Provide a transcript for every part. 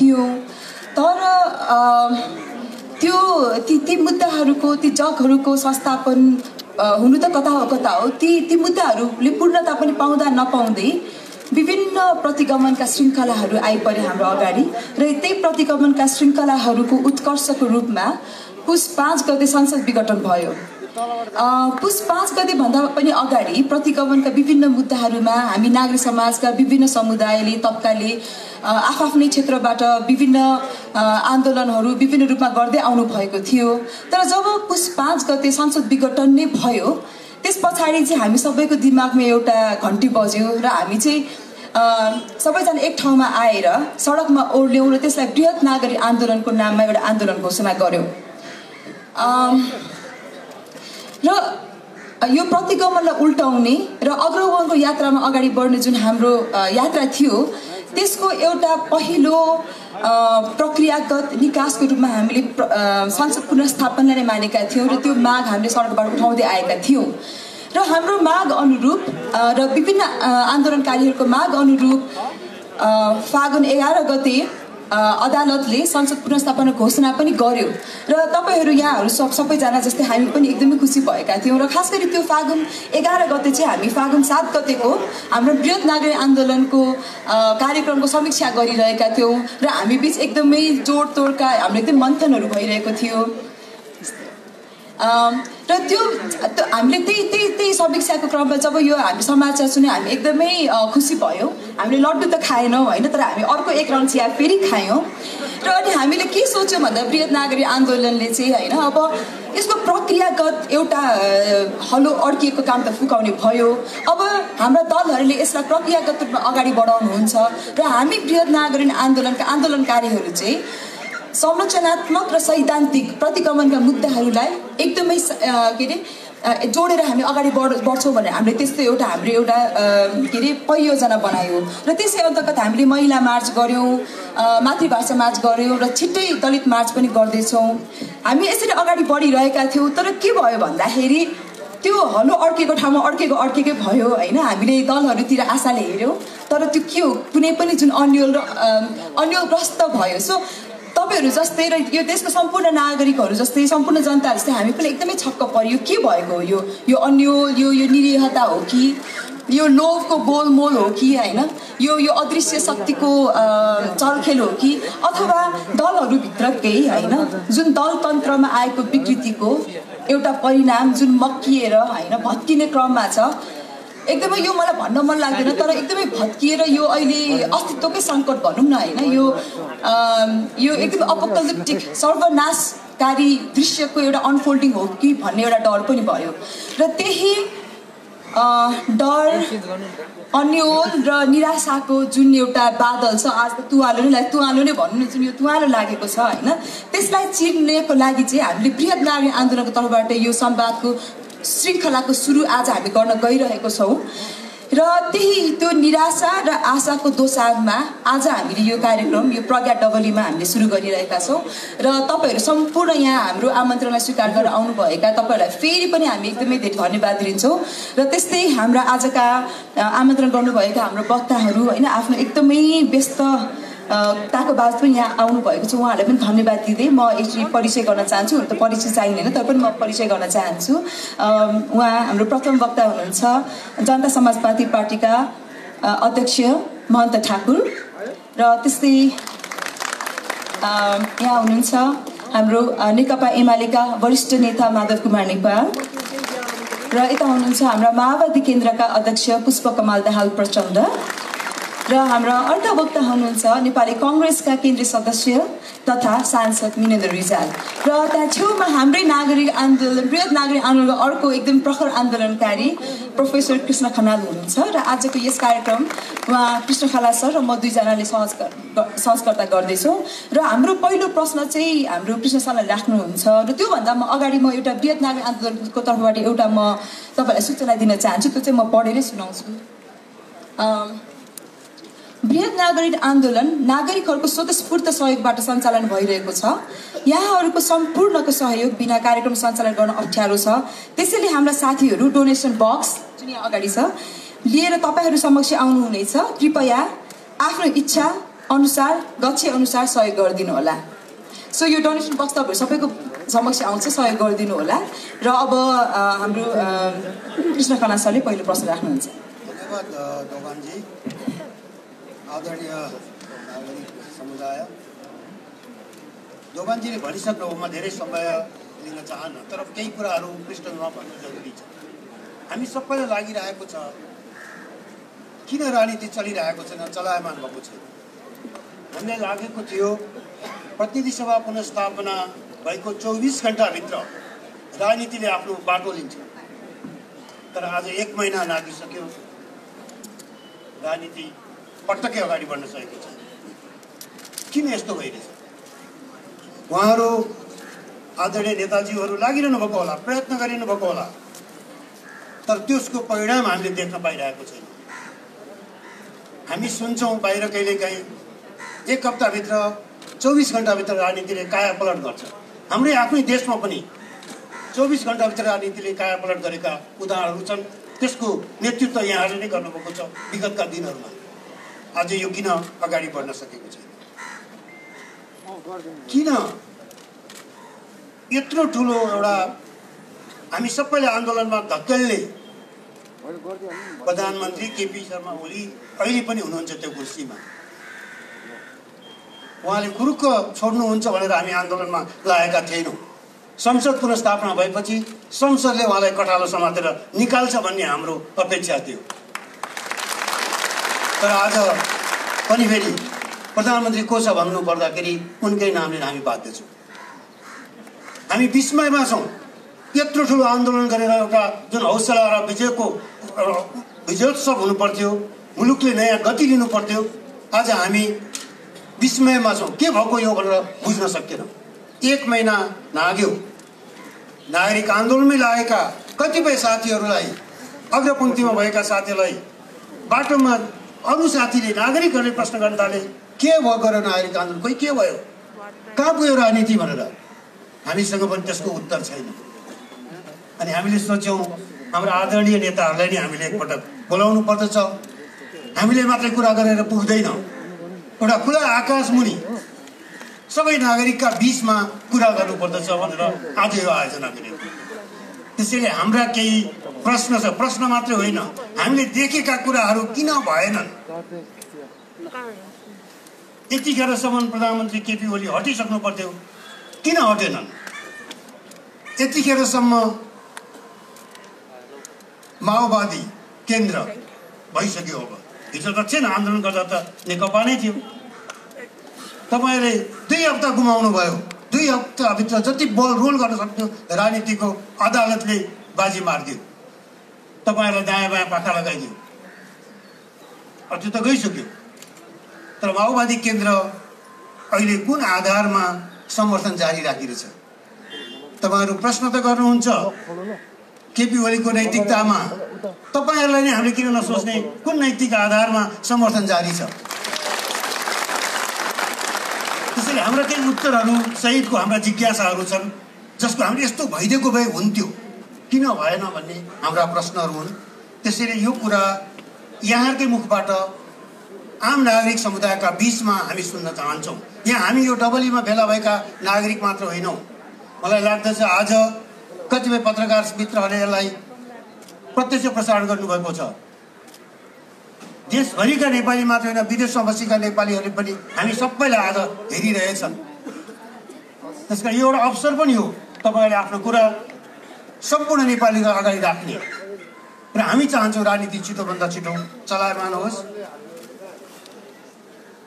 थियो तर त्यो ती मुद्दाहरूको ती जगहरूको संस्थापन हुनु त कता हो ती मुद्दाहरूले पूर्णता पनि पाउँदा नपाउँदै विभिन्न प्रतिगमनका श्रृङ्खलाहरू आइपरे हाम्रो अगाडि र त्यही प्रतिगमनका श्रृङ्खलाहरूको उत्कर्षको रूपमा पुस 5 गते संसद विघटन भयो। पुस 5 गते भन्दा पनि अगाडि प्रतिगमनका विभिन्न मुद्दाहरूमा हामी नागरिक समाजका विभिन्न समुदायले तबकाले आफ्नै क्षेत्रबाट विभिन्न आन्दोलनहरू विभिन्न रूपमा गर्दै आउनु भएको थियो। तर जब पुस 5 गते संसद विघटन नै भयो त्यस पछाडि चाहिँ हामी सबैको दिमागमा एउटा घन्टी बज्यो र हामी चाहिँ सबैजना एक ठाउँमा आएर सडकमा ओर्ल्यौँ र त्यसलाई बृहत नागरिक आन्दोलनको नाममा एउटा आन्दोलन घोषणा गर्यौँ। र यो प्रतिगमनलाई उल्टाउने र अग्रगमनको यात्रामा अगाडि बढ्ने जुन हाम्रो यात्रा थियो त्यसको एउटा पहिलो प्रक्रियागत निकासको रूपमा हामीले संसद पुनर्स्थापनालाई नै मानेका थियौँ र त्यो माग हामीले सडकबाट उठाउँदै आएका थियौँ र हाम्रो माग अनुरूप र विभिन्न आन्दोलनकारीहरूको माग अनुरूप फागुन 11 गते अदालतले संसद पुनर्स्थापना घोषणा पनि गर्यो र तपाईहरू यहाँहरू सबैजना जस्तै हामी पनि एकदमै खुसी भएका थियौँ र खास गरी त्यो फागुन 11 गते चाहिँ हामी फागुन 7 गतेको हाम्रो बृहत नागरिक आन्दोलनको कार्यक्रमको समीक्षा गरिरहेका थियौँ र हामी बीच एकदमै जोडतोडका हाम्रो एकदम मन्थनहरू भइरहेको थियो र त्यो हामीले त्यही समीक्षाको क्रममा जब यो हामी समाचार सुन्यौँ हामी एकदमै खुसी भयौँ। हामीले लड्डु त खाएनौँ होइन तर हामी अर्को एक राउन्ड चिया फेरि खायौँ र अनि हामीले के सोच्यौँ भन्दा बृहत नागरिक आन्दोलनले चाहिँ होइन अब यसको प्रक्रियागत एउटा हलो अड्किएको काम त फुकाउने भयो। अब हाम्रा दलहरूले यसलाई प्रक्रियागत रूपमा अगाडि बढाउनुहुन्छ र हामी बृहत नागरिक आन्दोलनका आन्दोलनकारीहरू चाहिँ संरचनात्मक र सैद्धान्तिक प्रतिगमनका मुद्दाहरूलाई एकदमै के अरे जोडेर हामी अगाडि बढ्छौँ भनेर हामीले त्यस्तो हाम्रो एउटा के अरे परियोजना बनायौँ र त्यसै अन्तर्गत हामीले महिला मार्च गऱ्यौँ, मातृभाषा मार्च गऱ्यौँ र छिट्टै दलित मार्च पनि गर्दैछौँ। हामी यसरी अगाडि बढिरहेका थियौँ तर के भयो भन्दाखेरि त्यो हलो अड्केको ठाउँमा अड्केकै भयो होइन। हामीले दलहरूतिर आशाले हेऱ्यौँ तर त्यो के हो कुनै पनि जुन अन्यलग्रस्त भयो। सो तपाईहरू जस्तै र यो देशको सम्पूर्ण नागरिकहरू जस्तै सम्पूर्ण जनता जस्तै हामी पनि एकदमै छक्क पर्यो के भएको हो यो अन्यल यो निरीहता हो कि यो लोभको गोलमोल हो कि होइन यो अदृश्य शक्तिको चलखेल हो कि अथवा दलहरूभित्रकै होइन जुन दलतन्त्रमा आएको विकृतिको एउटा परिणाम जुन मक्किएर होइन भत्किने क्रममा छ। एकदमै यो मलाई भन्न मन लाग्दैन तर एकदमै भत्किएर यो अहिले अस्तित्वकै सङ्कट भनौँ न होइन यो एकदमै अपोकलिप्टिक सर्वनाशकारी दृश्यको एउटा अनफोल्डिङ हो कि भन्ने एउटा डर पनि भयो र त्यही डर अन्यल र निराशाको जुन एउटा बादल छ आज त तुवालो नै भन्नु जुन यो तुवालो लागेको छ होइन त्यसलाई चिर्नेको लागि चाहिँ हामीले बृहत नागरिक आन्दोलनको तर्फबाट यो संवादको श्रृङ्खलाको सुरु आज हामी गर्न गइरहेको छौँ र त्यही त्यो निराशा र आशाको दोसारमा आज हामीले यो कार्यक्रम यो प्रज्ञा डबलीमा हामीले सुरु गरिरहेका छौँ र तपाईहरू सम्पूर्ण यहाँ हाम्रो आमन्त्रणलाई स्वीकार गरेर आउनुभएका तपाईहरूलाई फेरि पनि हामी एकदमै धेरै धन्यवाद दिन्छौँ र त्यस्तै हाम्रा आजका आमन्त्रण गर्नुभएका हाम्रो वक्ताहरू होइन आफ्नो एकदमै व्यस्त ताको बाज पनि यहाँ आउनुभएको छ उहाँहरूलाई पनि धन्यवाद दिँदै म यसरी परिचय गर्न चाहन्छु। त परिचय चाहिँदैन तर पनि म परिचय गर्न चाहन्छु। उहाँ हाम्रो प्रथम वक्ता हुनुहुन्छ जनता समाजवादी पार्टीका अध्यक्ष महन्त ठाकुर र त्यस्तै यहाँ हुनुहुन्छ हाम्रो नेकपा एमालेका वरिष्ठ नेता माधव कुमार नेपाल र यता हुनुहुन्छ हाम्रा माओवादी केन्द्रका अध्यक्ष पुष्पकमल दाहाल प्रचण्ड र हाम्रा अर्का वक्ता हुनुहुन्छ नेपाली कङ्ग्रेसका केन्द्रीय सदस्य तथा सांसद मिनेन्द्र रिजाल र त्यहाँ छेउमा हाम्रै नागरिक आन्दोलन बृहत नागरिक आन्दोलनको अर्को एकदम प्रखर आन्दोलनकारी प्रोफेसर कृष्ण खनाल हुनुहुन्छ र आजको यस कार्यक्रम उहाँ कृष्ण खनाल सर र म दुईजनाले सहजकर्ता गर्दैछौँ र हाम्रो पहिलो प्रश्न चाहिँ हाम्रो कृष्ण सरले राख्नुहुन्छ र त्योभन्दा म अगाडि म एउटा बृहत नागरिक आन्दोलनको तर्फबाट एउटा म तपाईँलाई सूचना दिन चाहन्छु। त्यो चाहिँ म पढेरै सुनाउँछु। बृहत नागरिक आन्दोलन नागरिकहरूको स्वतस्फूर्त सहयोगबाट सञ्चालन भइरहेको छ। यहाँहरूको सम्पूर्णको सहयोग बिना कार्यक्रम सञ्चालन गर्न अप्ठ्यारो छ। त्यसैले हाम्रा साथीहरू डोनेसन बक्स जुन यहाँ अगाडि छ लिएर तपाईँहरू समक्ष आउनुहुनेछ। कृपया आफ्नो इच्छा अनुसार गच्छे अनुसार सहयोग गरिदिनु होला। सो यो डोनेसन बक्स तपाईँहरू सबैको समक्ष आउँछ, सहयोग गरिदिनु होला। र अब हाम्रो कृष्ण खना सरले पहिलो प्रश्न राख्नुहुन्छ। धन्यवाद दोकानजी। आदरणीय नागरिक समुदाय, दोकानजीले भनिसक्नु म धेरै समय लिन चाहन्न, तर केही कुराहरू पृष्ठभूमिमा भन्नु जरुरी छ। हामी सबैलाई लागिरहेको छ किन राजनीति चलिरहेको छैन, चलायमान भएको छैन। हामीलाई लागेको थियो प्रतिनिधि सभा पुनर्स्थापना भएको 24 घण्टाभित्र राजनीतिले आफ्नो बाटो लिन्छ, तर आज 1 महिना नागिसक्यो, राजनीति पटक्कै अगाडि बढ्न सकेको छैन। किन यस्तो भइरहेछ? उहाँहरू आदरणीय नेताजीहरू लागिरहनु भएको होला, प्रयत्न गरिरहनु भएको होला, तर त्यसको परिणाम हामीले देख्न पाइरहेको छैन। हामी सुन्छौँ बाहिर कहिलेकाहीँ 1 हप्ताभित्र 24 घण्टाभित्र राजनीतिले कायापलट गर्छ। हाम्रै आफ्नै देशमा पनि 24 घण्टाभित्र राजनीतिले कायापलट गरेका उदाहरणहरू छन्। त्यसको नेतृत्व यहाँहरूले नै गर्नुभएको छ विगतका दिनहरूमा। आज यो किन अगाडि बढ्न सकेको छैन? किन यत्रो ठुलो एउटा हामी सबैले आन्दोलनमा धकेल्ने प्रधानमन्त्री केपी शर्मा ओली अहिले पनि हुनुहुन्छ त्यो कुर्सीमा। उहाँले कुरुक्क छोड्नुहुन्छ भनेर हामी आन्दोलनमा लागेका थिएनौँ। संसद पुनर्स्थापना भएपछि संसदले उहाँलाई कठालो समातेर निकाल्छ भन्ने हाम्रो अपेक्षा थियो। तर आज पनि फेरि प्रधानमन्त्री को छ भन्नु पर्दाखेरि उनकै नामले हामी बाध्य छौँ। हामी विस्मयमा छौँ। यत्रो ठुलो आन्दोलन गरेर एउटा जुन हौसला र विजयोत्सव हुनु पर्थ्यो, मुलुकले नयाँ गति लिनु पर्थ्यो, आज हामी विस्मयमा छौँ। के भएको यो भनेर बुझ्न सकेनौँ। 1 महिना नाग्यो। नागरिक आन्दोलनमै लागेका कतिपय साथीहरूलाई, अग्रपङ्क्तिमा भएका साथीहरूलाई बाटोमा अरू साथीले नागरिकहरूले प्रश्न गर्न थाले, के भयो गरेर नागरिक आन्दोलन, खोइ के भयो, कहाँ गयो राजनीति भनेर। हामीसँग पनि त्यसको उत्तर छैन। अनि हामीले सोच्यौँ हाम्रो आदरणीय नेताहरूलाई नै हामीले एकपटक बोलाउनु पर्दछ। हामीले मात्रै कुरा गरेर पुग्दैन। एउटा खुला आकाश मुनि सबै नागरिकका बीचमा कुरा गर्नुपर्दछ भनेर आज यो आयोजना गरिएको। त्यसैले हाम्रा केही प्रश्न छ। प्रश्न मात्रै होइन, हामीले देखेका कुराहरू किन भएनन्? यतिखेरसम्म प्रधानमन्त्री केपी ओली हटिसक्नु पर्थ्यो, किन हटेनन्? यतिखेरसम्म माओवादी केन्द्र भइसक्यो। अब हिजो त थिएन, आन्दोलन गर्दा त नेकपा नै थियो। तपाईँले 2 हप्ता गुमाउनु भयो। 2 हप्ताभित्र जति बल रोल गर्न सक्थ्यो राजनीतिको अदालतले बाजी मारिदियो। तपाईँहरूलाई दायाँ बायाँ पाखा लगाइदियो। अब त्यो त गइसक्यो। तर माओवादी केन्द्र अहिले कुन आधारमा समर्थन जारी राखिरहेछ? तपाईँहरू प्रश्न त गर्नुहुन्छ केपी ओलीको नैतिकतामा। तपाईँहरूलाई नै हामीले किन नसोच्ने कुन नैतिक आधारमा समर्थन जारी छ? त्यसैले हाम्रा केही उत्तरहरू सहितको हाम्रा जिज्ञासाहरू छन्, जसको हामीले यस्तो भइदिएको भए हुन्थ्यो, किन भएन भन्ने हाम्रा प्रश्नहरू हुन्। त्यसैले यो कुरा यहाँहरूकै मुखबाट आम नागरिक समुदायका बीचमा हामी सुन्न चाहन्छौँ। यहाँ हामी यो डबलीमा भेला भएका नागरिक मात्र होइनौँ। मलाई लाग्दछ आज कतिपय पत्रकार मित्रहरूले यसलाई प्रत्यक्ष प्रसारण गर्नुभएको छ। देशभरिका नेपाली मात्र होइन, विदेशमा बसेका नेपालीहरूले पनि हामी सबैलाई आज हेरिरहेछन्। त्यसका यो एउटा अवसर पनि हो तपाईँहरूले आफ्नो कुरा सम्पूर्ण नेपालीलाई अगाडि राख्ने। र हामी चाहन्छौँ राजनीति छिटोभन्दा छिटो चलायमान होस्।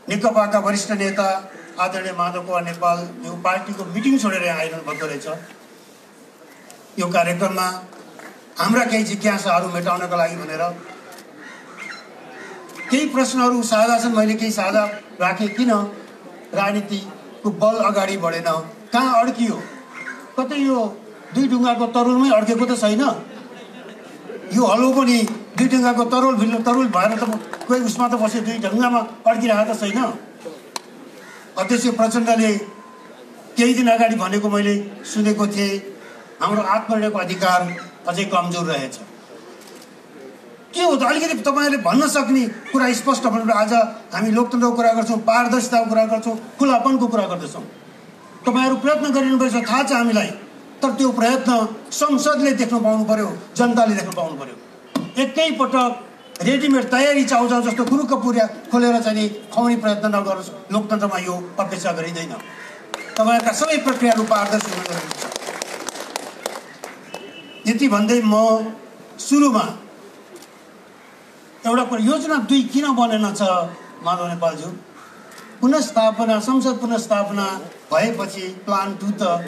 नेकपाका वरिष्ठ नेता आदरणीय माधव कुमार नेपाल यो पार्टीको मिटिङ छोडेर आइरहनु भएको रहेछ। यो कार्यक्रममा हाम्रा केही जिज्ञासाहरू मेटाउनका लागि भनेर केही प्रश्नहरू साझा छन्। मैले केही साझा राखेँ। किन राजनीतिको बल अगाडि बढेन? कहाँ अड्कियो? कतै यो 2 ढुङ्गाको तरुलमै अड्केको त छैन। यो हलो पनि 2 ढुङ्गाको तरुल भएर त कोही उसमा त बस्यो, 2 ढुङ्गामा अड्किरहेको त छैन। अध्यक्ष प्रचण्डले केही दिन अगाडि भनेको मैले सुनेको थिएँ, हाम्रो आत्मनिर्भरको अधिकार अझै कमजोर रहेछ। के हो त अलिकति तपाईँहरूले भन्न सक्ने कुरा स्पष्ट भनेर आज हामी लोकतन्त्रको कुरा गर्छौँ, पारदर्शिताको कुरा गर्छौँ, खुलापनको कुरा गर्दैछौँ। तपाईँहरू प्रयत्न गरिनुपर्छ, थाहा छ हामीलाई, तर त्यो प्रयत्न संसदले देख्न पाउनु पर्यो, जनताले देख्न पाउनु पर्यो। एकैपटक रेडिमेड तयारी चाउचाउ जस्तो कुरुक्क पुर्या खोलेर चाहिँ खुवाउने प्रयत्न नगरोस्। लोकतन्त्रमा यो अपेक्षा गरिँदैन। तपाईँहरूका सबै प्रक्रियाहरू पारदर्शी हुन जरुरी छ। यति भन्दै म सुरुमा एउटा कुरा, योजना 2 किन बनेन छ माधव नेपालज्यू? पुनर्स्थापना, संसद पुनर्स्थापना भएपछि प्लान 2 त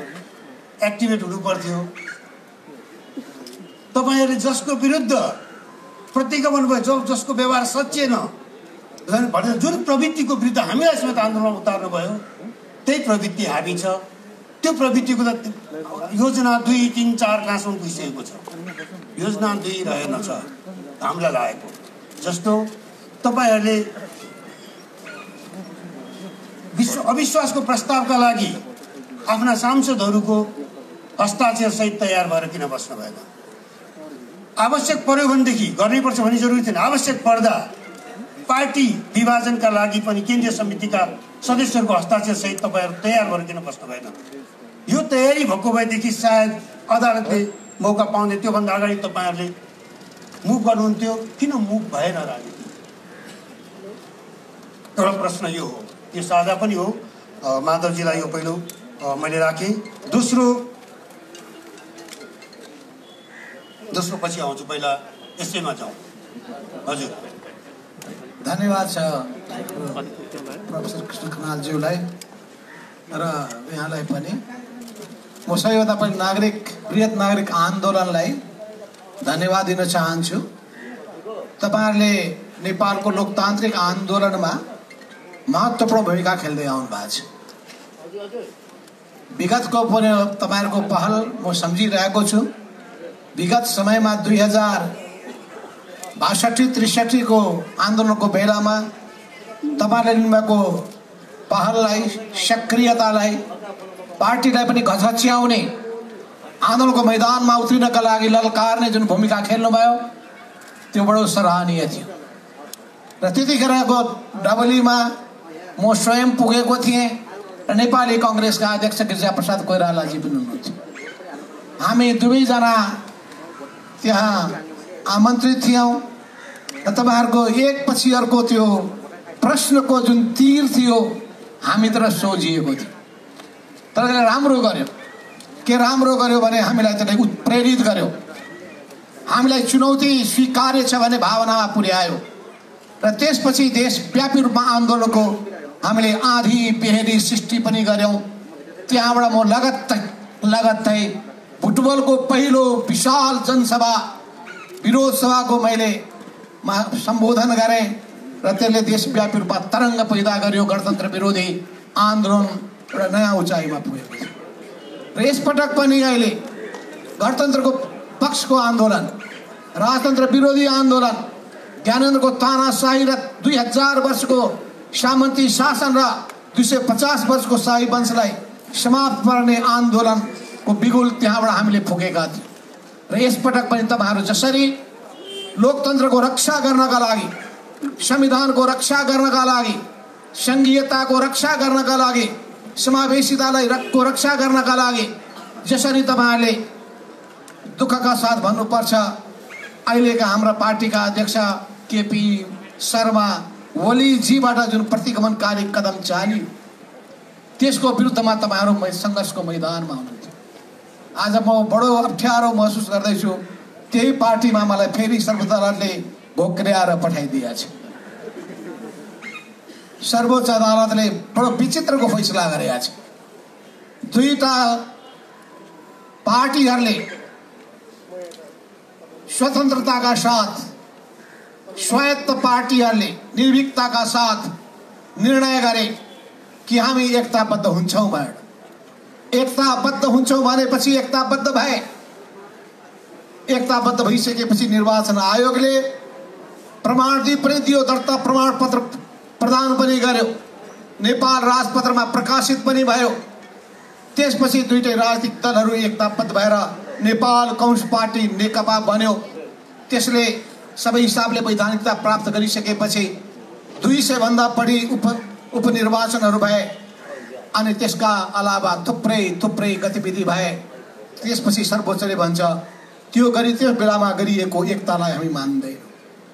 एक्टिभेट हुनु पर्थ्यो। तपाईँहरूले जसको विरुद्ध प्रतिगमन भयो, जसको व्यवहार सचिएन भनेर जुन प्रवृत्तिको विरुद्ध हामीलाई समेत आन्दोलनमा उतार्नु भयो, त्यही प्रवृत्ति हाबी छ। त्यो प्रवृत्तिको त योजना 2, 3, 4 कहाँसम्म पुगिसकेको छ। योजना 2 रहेनछ हामीलाई लागेको जस्तो। तपाईँहरूले अविश्वासको प्रस्तावका लागि आफ्ना सांसदहरूको हस्ताक्षर सहित तयार भएर किन बस्नु भएन? आवश्यक पर्यो भनेदेखि गर्नैपर्छ भन्ने जरुरी थिएन। आवश्यक पर्दा पार्टी विभाजनका लागि पनि केन्द्रीय समितिका सदस्यहरूको हस्ताक्षर सहित तपाईँहरू तयार भएर किन बस्नु भएन? यो तयारी भएको भएदेखि सायद अदालतले मौका पाउने, त्योभन्दा अगाडि तपाईँहरूले मुभ गर्नुहुन्थ्यो। किन मुभ भएन राजनीति? एउटा प्रश्न यो हो, यो साझा पनि हो। माधवजीलाई यो पहिलो मैले राखेँ। दोस्रो पछि आउँछु, पहिला यसैमा जाउँ। हजुर, धन्यवाद छ प्रोफेसर कृष्ण खनालज्यूलाई र यहाँलाई पनि। म सबैभन्दा पनि वृहत नागरिक आन्दोलनलाई धन्यवाद दिन चाहन्छु। तपाईहरुले नेपालको लोकतान्त्रिक आन्दोलनमा महत्त्वपूर्ण भूमिका खेल्दै आउनु भएको छ। विगतको पनि तपाईहरुको पहल म सम्झिरहेको छु। विगत समयमा 2062-63 को आन्दोलनको बेलामा तपाईहरुले लिनुभएको पहललाई, सक्रियतालाई, पार्टीलाई पनि घचघच्याउने, आन्दोलनको मैदानमा उत्रिनका लागि ललकारने जुन भूमिका खेल्नुभयो त्यो बडो सराहनीय थियो। र त्यतिखेरको डबलीमा म स्वयं पुगेको थिएँ र नेपाली कांग्रेसका अध्यक्ष गिरिजाप्रसाद कोइरालाजी पनि हुनुहुन्थ्यो। हामी दुवैजना त्यहाँ आमन्त्रित थियौं र तपाईहरुको एक पछि अर्को त्यो प्रश्नको जुन तीर थियो हामीतिर सोझिएको थियो। तर त्यसले राम्रो गर्यो। के राम्रो गर्यो भने हामीलाई त्यसले उत्प्रेरित गर्यो, हामीलाई चुनौती स्वीकार्य छ भन्ने भावनामा पुर्यायो र त्यसपछि देशव्यापी रूपमा आन्दोलनको हामीले आधी बेहेरी सृष्टि पनि गर्यौं। त्यहाँबाट म लगत्तै फुटबलको पहिलो विशाल जनसभा, विरोध सभाको मैले सम्बोधन गरेँ र त्यसले देशव्यापी रूपमा तरंग पैदा गर्यो। गणतन्त्र विरोधी आन्दोलन एउटा नयाँ उचाइमा पुगेको छ। र यसपटक पनि अहिले गणतन्त्रको पक्षको आन्दोलन, राजतन्त्र विरोधी आन्दोलन, ज्ञानेन्द्रको तानाशाही र 2000 वर्षको सामन्ती शासन र 250 वर्षको शाही वंशलाई समाप्त गर्ने आन्दोलनको बिगुल त्यहाँबाट हामीले फुकेका थियौँ। र यसपटक पनि तपाईहरु जसरी लोकतन्त्रको रक्षा गर्नका लागि, संविधानको रक्षा गर्नका लागि, संघीयताको रक्षा गर्नका लागि, समावेशितालाई रक्षा गर्नका लागि जसरी तपाईहरुले दुःखका साथ भन्नुपर्छ, अहिलेका हाम्रा पार्टीका अध्यक्ष केपी शर्मा ओलीजीबाट जुन प्रतिगमनकारी कदम चालियो त्यसको विरुद्धमा तपाईहरु संघर्षको मैदानमा हुनुहुन्थ्यो। आज म बडो अप्ठ्यारो महसुस गर्दैछु। त्यही पार्टीमा मलाई फेरि सर्वोच्च घोक्र्याएर पठाइदिएको छ। सर्वोच्च अदालतले बडो विचित्रको फैसला गरेको छ। दुईटा पार्टीहरूले स्वतन्त्रताका साथ, स्वायत्त पार्टीहरूले निर्भीकताका साथ निर्णय गरे कि हामी एकताबद्ध हुन्छौं भनेर। एकताबद्ध हुन्छौं भनेपछि एकताबद्ध भए। एकताबद्ध भइसकेपछि निर्वाचन आयोगले प्रमाणित पनि दियो, दर्ता प्रमाणपत्र प्रदान पनि गर्यो, नेपाल राजपत्रमा प्रकाशित पनि भयो। त्यसपछि दुईटै राजनीतिक दलहरू एकताबद्ध भएर नेपाल कम्युनिस्ट पार्टी नेकपा बन्यो। त्यसले सबै हिसाबले वैधानिकता प्राप्त गरिसकेपछि 200 भन्दा बढी उपनिर्वाचनहरू भए अनि त्यसका अलावा थुप्रै गतिविधि भए। त्यसपछि सर्वोच्चले भन्छ त्यो बेलामा गरिएको एकतालाई हामी मान्दैनौँ।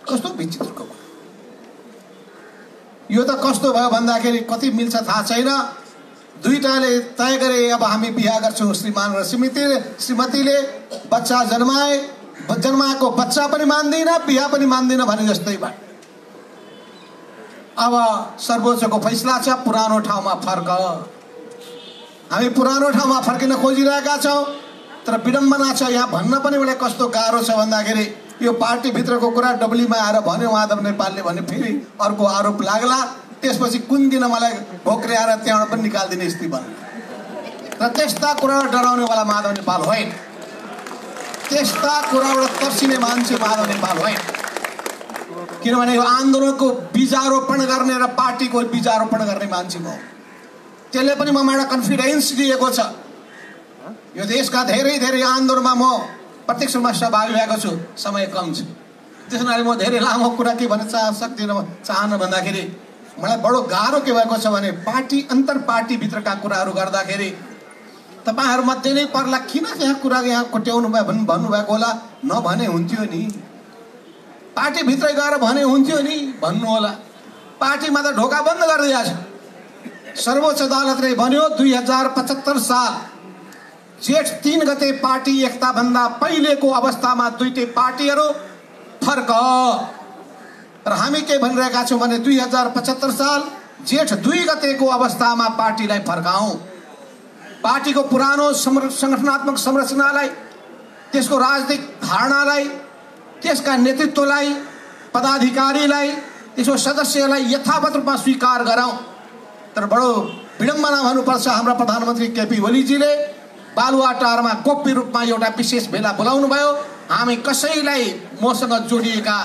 कस्तो विचित्रको भयो यो त। कस्तो भयो भन्दाखेरि कति मिल्छ थाहा छैन। दुईटाले तय गरे अब हामी बिहा गर्छौँ। श्रीमान र श्रीमतीले बच्चा जन्माएको बच्चा पनि मान्दैन, बिहा पनि मान्दैन भने जस्तै भयो। अब सर्वोच्चको फैसला छ पुरानो ठाउँमा फर्क। हामी पुरानो ठाउँमा फर्किन खोजिरहेका छौँ, तर विडम्बना छ यहाँ भन्न पनि मलाई कस्तो गाह्रो छ भन्दाखेरि यो पार्टीभित्रको कुरा डब्लीमा आएर भन्यो माधव नेपालले भने फेरि अर्को आरोप लाग्ला। त्यसपछि कुन दिन मलाई भोक्रे आएर त्यहाँबाट पनि निकालिदिने स्थिति बन्यो। र त्यस्ता कुराबाट डराउनेवाला माधव नेपाल होइन, त्यस्ता कुराबाट तर्सिने मान्छे माधव नेपाल होइन। किनभने यो आन्दोलनको बीजारोपण गर्ने र पार्टीको बीजारोपण गर्ने मान्छे हो। त्यसले पनि ममा एउटा कन्फिडेन्स दिएको छ। यो देशका धेरै आन्दोलनमा म प्रत्यक्ष रूपमा सहभागी भएको छु। समय कम छ, त्यस हुनाले म धेरै लामो कुरा के भन्न चाहन्न भन्दाखेरि मलाई बडो गाह्रो के भएको छ भने पार्टी अन्तर पार्टीभित्रका कुराहरू गर्दाखेरि तपाईँहरूमध्ये नै पर्ला किन यहाँ कुरा यहाँ कोट्याउनु भयो भन्नुभएको होला। नभने हुन्थ्यो नि, पार्टीभित्रै गएर भने हुन्थ्यो नि भन्नु होला। पार्टीमा त ढोका बन्द गरिदिएको छ। सर्वोच्च अदालतले भन्यो 2075 साल जेठ 3 गते पार्टी एकता भन्दा पहिलेको अवस्थामा दुईटै पार्टीहरू फर्क। र हामी के भनिरहेका छौँ भने 2075 साल जेठ 2 गतेको अवस्थामा पार्टीलाई फर्काउँ। पार्टीको पुरानो संगठनात्मक संरचनालाई, त्यसको राजनीतिक धारणालाई, त्यसका नेतृत्वलाई, पदाधिकारीलाई, त्यसको सदस्यलाई यथावत रूपमा स्वीकार गरौँ। तर बडो विडम्बना भन्नुपर्छ हाम्रा प्रधानमन्त्री केपी ओलीजीले बालुवाटारमा गोप्य रूपमा एउटा विशेष भेला बोलाउनु भयो। हामी कसैलाई मसँग जोडिएका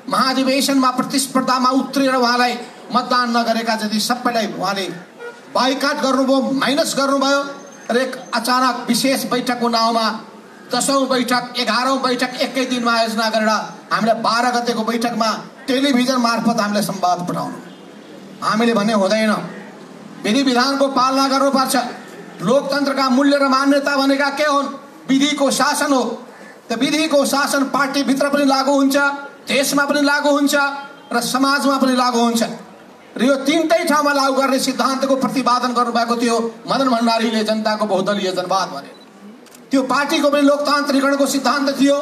महाधिवेशनमा प्रतिस्पर्धामा उत्रेर उहाँलाई मतदान नगरेका जति सबैलाई उहाँले बाइकाट गर्नुभयो, माइनस गर्नुभयो। र एक अचानक विशेष बैठकको नाउँमा 10औं बैठक 11औं बैठक एकै दिनमा आयोजना गरेर हामीलाई 12 गतेको बैठकमा टेलिभिजन मार्फत हामीलाई संवाद पठाउनु। हामीले भने हुँदैन, विधि विधानको पालना गर्नुपर्छ। लोकतन्त्रका मूल्य र मान्यता भनेका के हुन्? विधिको शासन हो। त विधिको शासन पार्टीभित्र पनि लागू हुन्छ, देशमा पनि लागू हुन्छ र समाजमा पनि लागू हुन्छ। र यो तीनटै ठाउँमा लागू गर्ने सिद्धान्तको प्रतिपादन गर्नुभएको थियो मदन भण्डारीले जनताको बहुदलीय जनवाद भने। त्यो पार्टीको पनि लोकतान्त्रिकरणको सिद्धान्त थियो,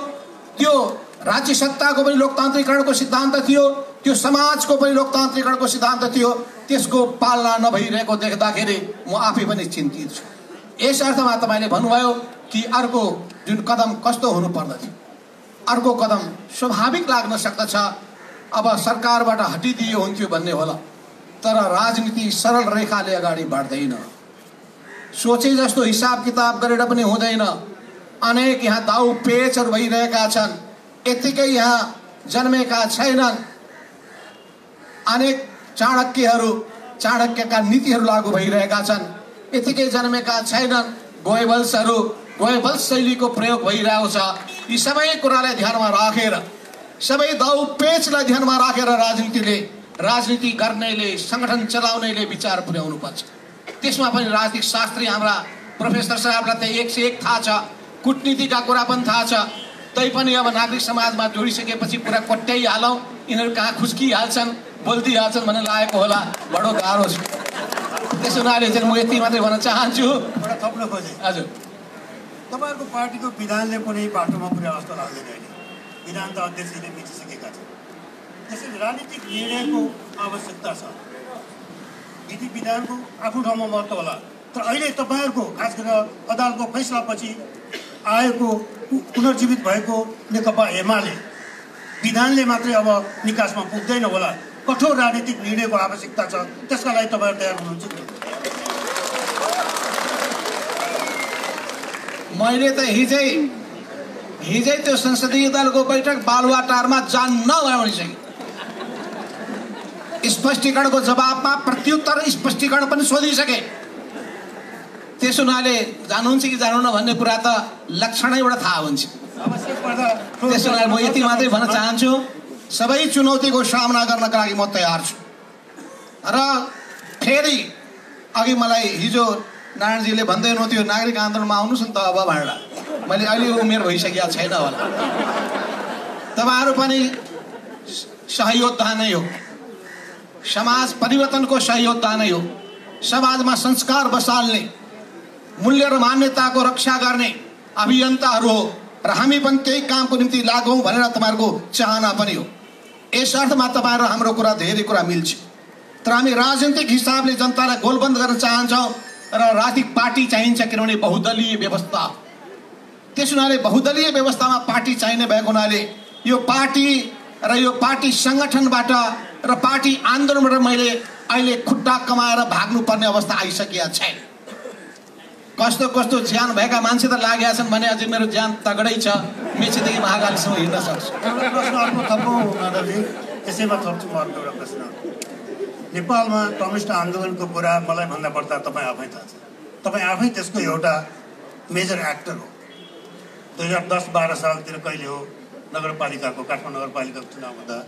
त्यो राज्य सत्ताको पनि लोकतान्त्रिकरणको सिद्धान्त थियो, त्यो समाजको पनि लोकतान्त्रिकरणको सिद्धान्त थियो। त्यसको पालना नभइरहेको देख्दाखेरि म आफै पनि चिन्तित छु। यस अर्थमा तपाईँले भन्नुभयो कि अर्को जुन कदम कस्तो हुनुपर्दथ्यो, अर्को कदम स्वाभाविक लाग्न सक्दछ अब सरकारबाट हटिदियो हुन्थ्यो भन्ने होला। तर राजनीति सरल रेखाले अगाडि बढ्दैन, सोचे जस्तो हिसाब किताब गरेर पनि हुँदैन। अनेक यहाँ दाउ पेचहरू भइरहेका छन्, यत्तिकै यहाँ जन्मेका छैनन्। अनेक चाणक्यका नीतिहरू लागू भइरहेका छन्, यत्तिकै जन्मेका छैनन्। गोयबल्स शैलीको प्रयोग भइरहेको छ। यी सबै कुरालाई ध्यानमा राखेर, सबै दाउ पेचलाई ध्यानमा राखेर राजनीति गर्नेले, संगठन चलाउनेले विचार पुर्याउनु पर्छ। त्यसमा पनि राजनीतिक शास्त्री हाम्रा प्रोफेसर साहबलाई त 1 से 1 थाहा छ, कूटनीतिका कुरा पनि थाहा छ। तैपनि अब नागरिक समाजमा जोडिसकेपछि कुरा कोट्याइहालौँ, यिनीहरू कहाँ खुस्किहाल्छन्, बोल्दिहाल्छन् भन्ने लागेको होला। बडो गाह्रो छ। त्यसो हुनाले चाहिँ म यति मात्रै भन्न चाहन्छु। एउटा थप्न खोजेँ। हजुर, तपाईँहरूको पार्टीको विधानले कुनै बाटोमा पुर्याएको जस्तो लाग्दैन होइन। विधान त अध्यक्षले मिचिसकेका छन्, त्यसैले राजनीतिक निर्णयको आवश्यकता छ। विधि विधानको आफ्नो ठाउँमा महत्त्व होला, तर अहिले तपाईँहरूको खास गरेर अदालतको फैसलापछि आएको पुनर्जीवित भएको नेकपा एमाले विधानले मात्रै अब निकासमा पुग्दैन होला। कठोर राजनीतिक निर्णयको आवश्यकता छ, त्यसका लागि तपाईँहरू तयार हुनुहुन्छ? मैले त हिजै त्यो संसदीय दलको बैठक बालुवाटारमा जान्न भनिसकेँ। स्पष्टीकरणको जवाबमा प्रत्युत्तर स्पष्टीकरण पनि सोधिसके। त्यस हुनाले जानुहुन्छ कि जानुहुन्न भन्ने कुरा त लक्षणैबाट थाहा हुन्छ। त्यस हुनाले म यति मात्रै भन्न चाहन्छु, सबै चुनौतीको सामना गर्नका लागि म तयार छु। र फेरि अघि मलाई हिजो नारायणजीले भन्दै हुनुहुन्थ्यो नागरिक आन्दोलनमा आउनुहोस् न त अब भनेर। मैले अहिले उमेर भइसकेको छैन होला। तपाईँहरू पनि सहयोद्धा नै हो, समाज परिवर्तनको सहयोद्धा नै हो, समाजमा संस्कार बसाल्ने, मूल्य र मान्यताको रक्षा गर्ने अभियन्ताहरू हो र हामी पनि त्यही कामको निम्ति लागौँ भनेर तपाईँहरूको चाहना पनि हो। यस अर्थमा तपाईँहरू हाम्रो कुरा धेरै कुरा मिल्छ। तर हामी राजनीतिक हिसाबले जनतालाई गोलबन्द गर्न चाहन्छौँ र राजनीतिक पार्टी चाहिन्छ, किनभने बहुदलीय व्यवस्था। त्यस हुनाले बहुदलीय व्यवस्थामा पार्टी चाहिने भएको हुनाले यो पार्टी र यो पार्टी सङ्गठनबाट र पार्टी आन्दोलनबाट मैले अहिले खुट्टा कमाएर भाग्नुपर्ने अवस्था आइसकेका छैन। कस्तो कस्तो ज्यान भएका मान्छे त लागेका छन् भने अझै मेरो ज्यान तगडै छ, मेचीदेखि महाकालीसम्म हिँड्न सक्छु। प्रश्न अर्को थप्नु नाराजी, यसैमा थप्छु म अर्को एउटा प्रश्न। नेपालमा कम्युनिस्ट आन्दोलनको कुरा मलाई भन्दा बढ्ता तपाईँ आफै थाहा छ। तपाईँ आफै त्यसको एउटा मेजर एक्टर हो। 2010-12 सालतिर कहिले हो नगरपालिकाको, काठमाडौँ नगरपालिकाको चुनाव हुँदा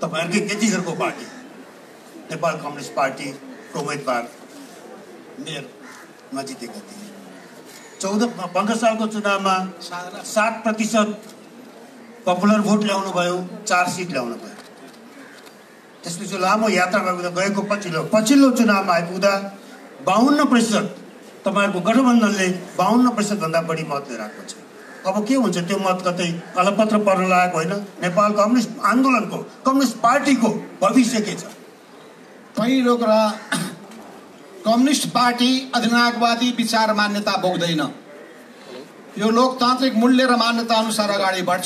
तपाईँहरूकै त्यतिखेरको पार्टी नेपाल कम्युनिस्ट पार्टीको उम्मेदवार मेयरमा जितेका थिए। 14-15 सालको चुनावमा 7% पपुलर भोट ल्याउनु भयो, 4 सिट ल्याउनु भयो। त्यसपछि लामो यात्रामा गएको पछिल्लो चुनावमा आइपुग्दा 52% तपाईँहरूको गठबन्धनले 52% भन्दा बढी मत लिएर आएको छ। अब के हुन्छ त्यो मत कतै अलपत्र पर्न लागेको होइन? नेपाल कम्युनिस्ट आन्दोलनको, कम्युनिस्ट पार्टीको भविष्य के छ? पहिलो कुरा, कम्युनिस्ट पार्टी अधिनायकवादी विचार मान्यता बोक्दैन। यो लोकतान्त्रिक मूल्य र मान्यता अनुसार अगाडि बढ्छ।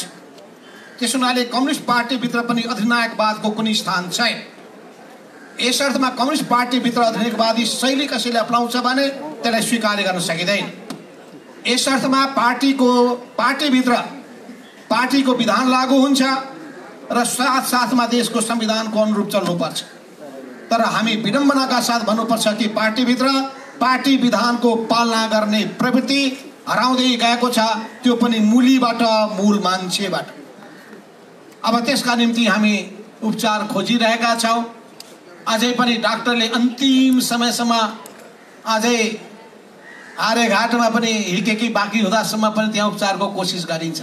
त्यस हुनाले कम्युनिस्ट पार्टीभित्र पनि अधिनायकवादको कुनै स्थान छैन। यस अर्थमा कम्युनिस्ट पार्टीभित्र अधिनायकवादी शैली कसैले अपनाउँछ भने त्यसलाई स्वीकार गर्न सकिँदैन। यस अर्थमा पार्टीभित्र पार्टीको विधान लागू हुन्छ र साथसाथमा देशको संविधानको अनुरूप चल्नुपर्छ। तर हामी विडम्बनाका साथ भन्नुपर्छ कि पार्टीभित्र पार्टी विधानको पालना गर्ने प्रवृत्ति हराउँदै गएको छ, त्यो पनि मूलीबाट, मूल मान्छेबाट। अब त्यसका निम्ति हामी उपचार खोजिरहेका छौँ। अझै पनि डाक्टरले अन्तिम समयसम्म अझै आर्यघाटमा पनि हिकेकी बाँकी हुँदासम्म पनि त्यहाँ उपचारको कोसिस गरिन्छ।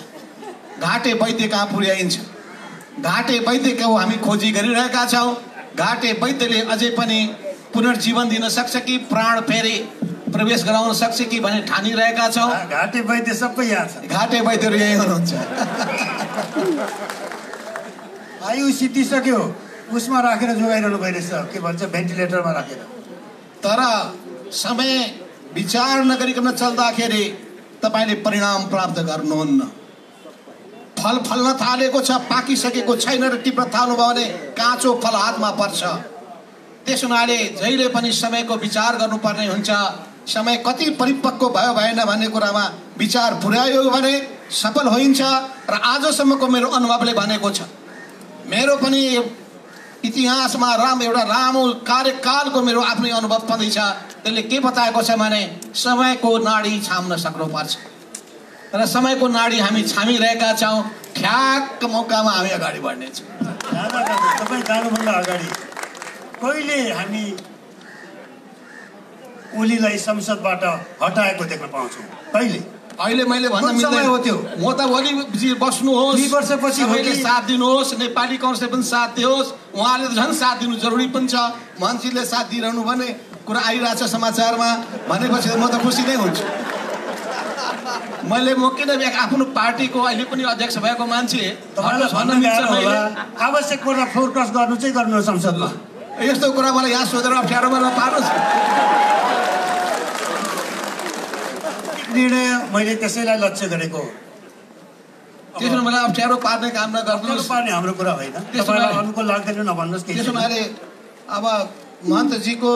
घाटे वैद्य कहाँ पुर्याइन्छ, घाटे वैद्यको हामी खोजी गरिरहेका छौँ। घाटे वैद्यले अझै पनि पुनर्जीवन दिन सक्छ कि प्राण फेरि प्रवेश गराउन सक्छ कि भन्ने ठानिरहेका छौँ। घाटे वैद्य सबै यहाँ छ, घाटे वैद्यहरू यही हुनुहुन्छ। आयु सिद्धिसक्यो, उसमा राखेर जोगाइरहनु भइरहेछ, के भन्छ भेन्टिलेटरमा राखेर। तर समय विचार नगरिकन चल्दाखेरि तपाईँले परिणाम प्राप्त गर्नुहुन्न। फल फल्न थालेको छ, पाकिसकेको छैन र टिप्न थाल्नुभयो भने काँचो फल हातमा पर्छ। त्यस हुनाले जहिले पनि समयको विचार गर्नुपर्ने हुन्छ। समय कति परिपक्व भयो भएन भन्ने कुरामा विचार पुर्यायो भने सफल होइन्छ। र आजसम्मको मेरो अनुभवले भनेको छ, मेरो पनि इतिहासमा एउटा लामो कार्यकालको मेरो आफ्नै अनुभव पनि छ। त्यसले के बताएको छ भने समयको नाडी छाम्न सक्नुपर्छ र समयको नाडी हामी छामिरहेका छौँ। ठ्याक्क मौकामा हामी अगाडि बढ्नेछौँ। तपाईँ जानुभन्दा अगाडि कहिले हामी ओलीलाई संसदबाट हटाएको देख्न पाउँछौँ? कहिले? अहिले मैले भन्न मिल्दैन हो त्यो। म त ओली बस्नुहोस्, 2 वर्षपछि सबैले साथ दिनुहोस्, नेपाली काङ्ग्रेसले पनि साथ दियोस्, उहाँले त झन् साथ दिनु जरुरी पनि छ। मान्छेले साथ दिइरहनु भने कुरा आइरहेछ समाचारमा भनेपछि म त खुसी नै हुन्छु। मैले म किन आफ्नो पार्टीको अहिले पनि अध्यक्ष भएको मान्छे आवश्यक पर्दा फोरकास्ट गर्नु चाहिँ गर्नु संसदमा। यस्तो कुरा मलाई यहाँ सोधेर अप्ठ्यारोमा नपार्नुहोस्। निर्णय मैले त्यसैलाई लक्ष्य गरेको हो। त्यसमा मलाई अप्ठ्यारो पार्ने काम नगर्नुहोस्। पार्ने हाम्रो कुरा होइन, तपाईँलाई अनुकूल लाग्दैन नभन्नुहोस्। त्यसो हुनाले अब महन्तजीको,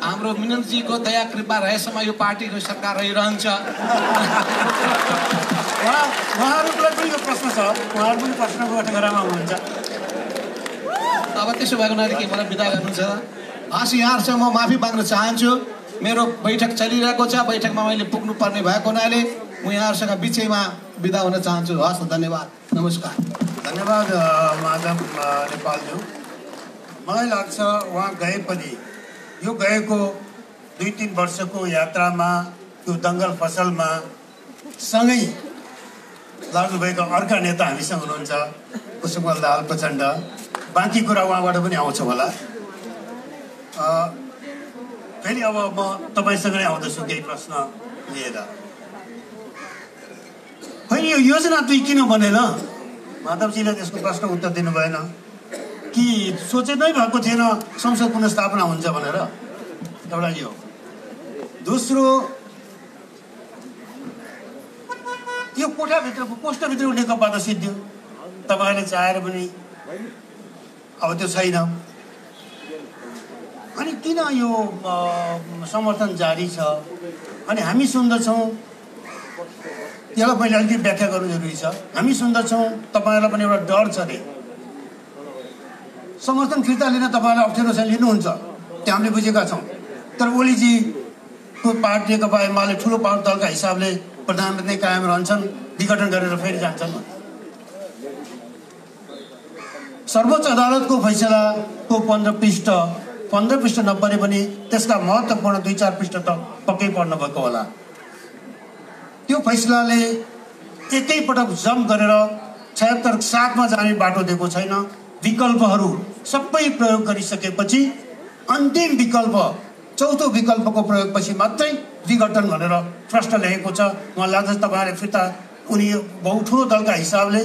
हाम्रो मिननजीको दया कृपा रहेसम्म यो पार्टीको सरकार रहिरहन्छ। उहाँहरूलाई पनि यो प्रश्न छ, उहाँहरू पनि प्रश्नको कठघरामा हुनुहुन्छ। अब त्यसो भएको हुनाले के मलाई बिदा गर्नुहुन्छ? हस्, यहाँहरूसँग म माफी माग्न चाहन्छु। मेरो बैठक चलिरहेको छ, बैठकमा मैले पुग्नुपर्ने भएको हुनाले म यहाँहरूसँग बिचैमा बिदा हुन चाहन्छु। हस्, धन्यवाद, नमस्कार। धन्यवाद माधव नेपालज्यू। मलाई लाग्छ उहाँ गए पनि यो गएको 2-3 वर्षको यात्रामा त्यो दङ्गल फसलमा सँगै लाग्नुभएका अर्का नेता हामीसँग हुनुहुन्छ कुसुमल दाहाल प्रचण्ड। बाँकी कुरा उहाँबाट पनि आउँछ होला। फेरि अब म तपाईँसँग नै आउँदैछु केही प्रश्न लिएर। फेरि यो योजना 2 किन बनेन? माधवजीले त्यसको प्रश्न उत्तर दिनु भएन कि सोचेमै भएको थिएन संसद पुनर्स्थापना हुन्छ भनेर। एउटा यो। दोस्रो, यो कोठाभित्रको पोस्टभित्र नेकपा त सिद्धियो, तपाईँहरूले चाहेर पनि अब त्यो छैन। अनि किन यो समर्थन जारी छ? अनि हामी सुन्दछौँ, यसलाई मैले अलिकति व्याख्या गर्नु जरुरी छ। हामी सुन्दछौँ तपाईँहरूलाई पनि एउटा डर छ अरे समर्थन फिर्ता लिन तपाईँहरूलाई अप्ठ्यारो चाहिँ लिनुहुन्छ, त्यो हामीले बुझेका छौँ। तर ओलीजीको पार्टी नेकपा एमाले ठुलो दलका हिसाबले प्रधानमन्त्री नै कायम रहन्छन्, विघटन गरेर फेरि जान्छन्। सर्वोच्च अदालतको फैसलाको 15 पृष्ठ नपरे पनि त्यसका महत्त्वपूर्ण 2-4 पृष्ठ त पक्कै पढ्नु भएको होला। त्यो फैसलाले एकैपटक जम्प गरेर 76-7मा जाने बाटो दिएको छैन। विकल्पहरू सबै प्रयोग गरिसकेपछि अन्तिम विकल्प, चौथो विकल्पको प्रयोगपछि मात्रै विघटन भनेर प्रश्न लेखेको छ। मलाई लाग्छ तपाईँहरूले फिर्ता उनी बहुठुलो दलका हिसाबले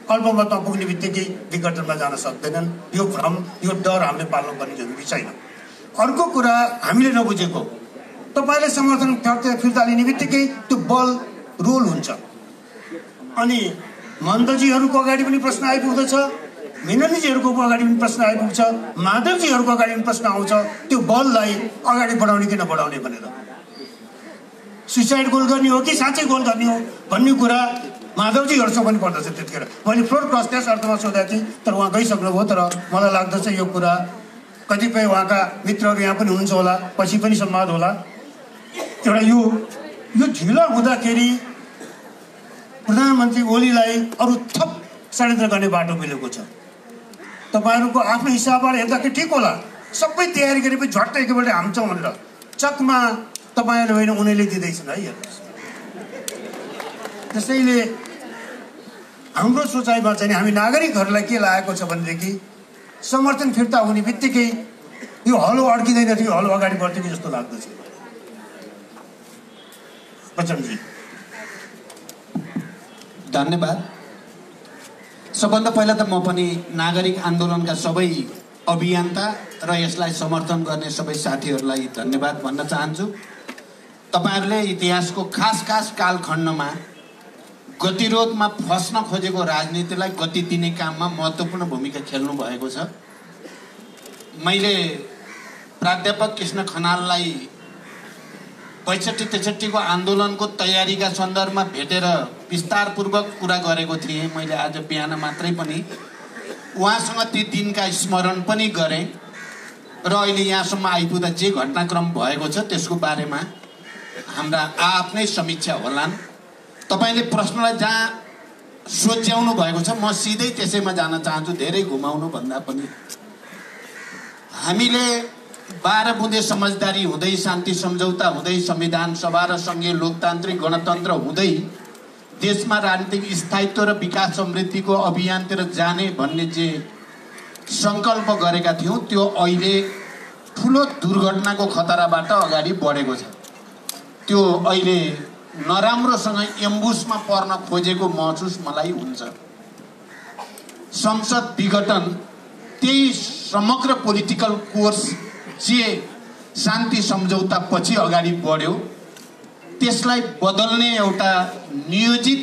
अल्पमतमा पुग्ने बित्तिकै विघटनमा जान सक्दैनन्। यो भ्रम, यो डर हामीले पाल्नुपर्ने जरुरी छैन। अर्को कुरा हामीले नबुझेको, तपाईँले समर्थन फिर्ता लिने बित्तिकै त्यो बल रोल हुन्छ। अनि मन्दजीहरूको अगाडि पनि प्रश्न आइपुग्दछ, मेनलीजीहरूको अगाडि पनि प्रश्न आइपुग्छ, माधवजीहरूको अगाडि पनि प्रश्न आउँछ, त्यो बललाई अगाडि बढाउने कि नबढाउने भनेर। सुसाइड गोल गर्ने हो कि साँच्चै गोल गर्ने हो भन्ने कुरा माधवजीहरूसँग पनि पर्दछ। त्यतिखेर मैले फ्लोर क्रस त्यस अर्थमा सोधेको थिएँ, तर उहाँ गइसक्नुभयो। तर मलाई लाग्दछ यो कुरा कतिपय उहाँका मित्रहरू यहाँ पनि हुनुहुन्छ होला, पछि पनि संवाद होला। एउटा यो ढिलो हुँदाखेरि प्रधानमन्त्री ओलीलाई अरू थप षड्यन्त्र गर्ने बाटो मिलेको छ। तपाईँहरूको आफ्नो हिसाबबाट हेर्दाखेरि ठिक होला, सबै तयारी गरेपछि झट्ट एकैपल्ट हाम्छौँ भनेर चकमा तपाईँहरूले होइन उनीहरूले दिँदैछन् है। हेर्नुहोस्, त्यसैले हाम्रो सोचाइमा चाहिँ हामी नागरिकहरूलाई के लागेको छ भनेदेखि समर्थन फिर्ता हुने बित्तिकै यो हलो अड्किँदैन थियो, हलो अगाडि बढ्थ्यो कि जस्तो लाग्दछ। प्रचण्डजी धन्यवाद। सबभन्दा पहिला त म पनि नागरिक आन्दोलनका सबै अभियन्ता र यसलाई समर्थन गर्ने सबै साथीहरूलाई धन्यवाद भन्न चाहन्छु। तपाईहरूले इतिहासको खास कालखण्डमा गतिरोधमा फस्न खोजेको राजनीतिलाई गति दिने काममा महत्त्वपूर्ण भूमिका खेल्नु भएको छ। मैले प्राध्यापक कृष्ण खनाललाई 65-63 आन्दोलनको तयारीका सन्दर्भमा भेटेर विस्तारपूर्वक कुरा गरेको थिएँ। मैले आज बिहान मात्रै पनि उहाँसँग ती दिनका स्मरण पनि गरेँ र अहिले यहाँसम्म आइपुग्दा जे घटनाक्रम भएको छ त्यसको बारेमा हाम्रा आफ्नै समीक्षा होलान्। तपाईले प्रश्नलाई जहाँ सोच्याउनु भएको छ म सिधै त्यसैमा जान चाहन्छु, धेरै घुमाउनु भन्दा पनि। हामीले 12 बुँदे समझदारी हुँदै, शान्ति सम्झौता हुँदै, संविधान सभा र संघीय लोकतान्त्रिक गणतन्त्र हुँदै देशमा राजनीतिक स्थायित्व र विकास समृद्धिको अभियानतिर जाने भन्ने जे संकल्प गरेका थियौं त्यो अहिले ठुलो दुर्घटनाको खतराबाट अगाडि बढेको छ। त्यो अहिले नराम्रोसँग एम्बुसमा पर्न खोजेको महसुस मलाई हुन्छ। संसद विघटन त्यही समग्र पोलिटिकल कोर्स जे शान्ति सम्झौता पछि अगाडि बढ्यो त्यसलाई बदल्ने एउटा नियोजित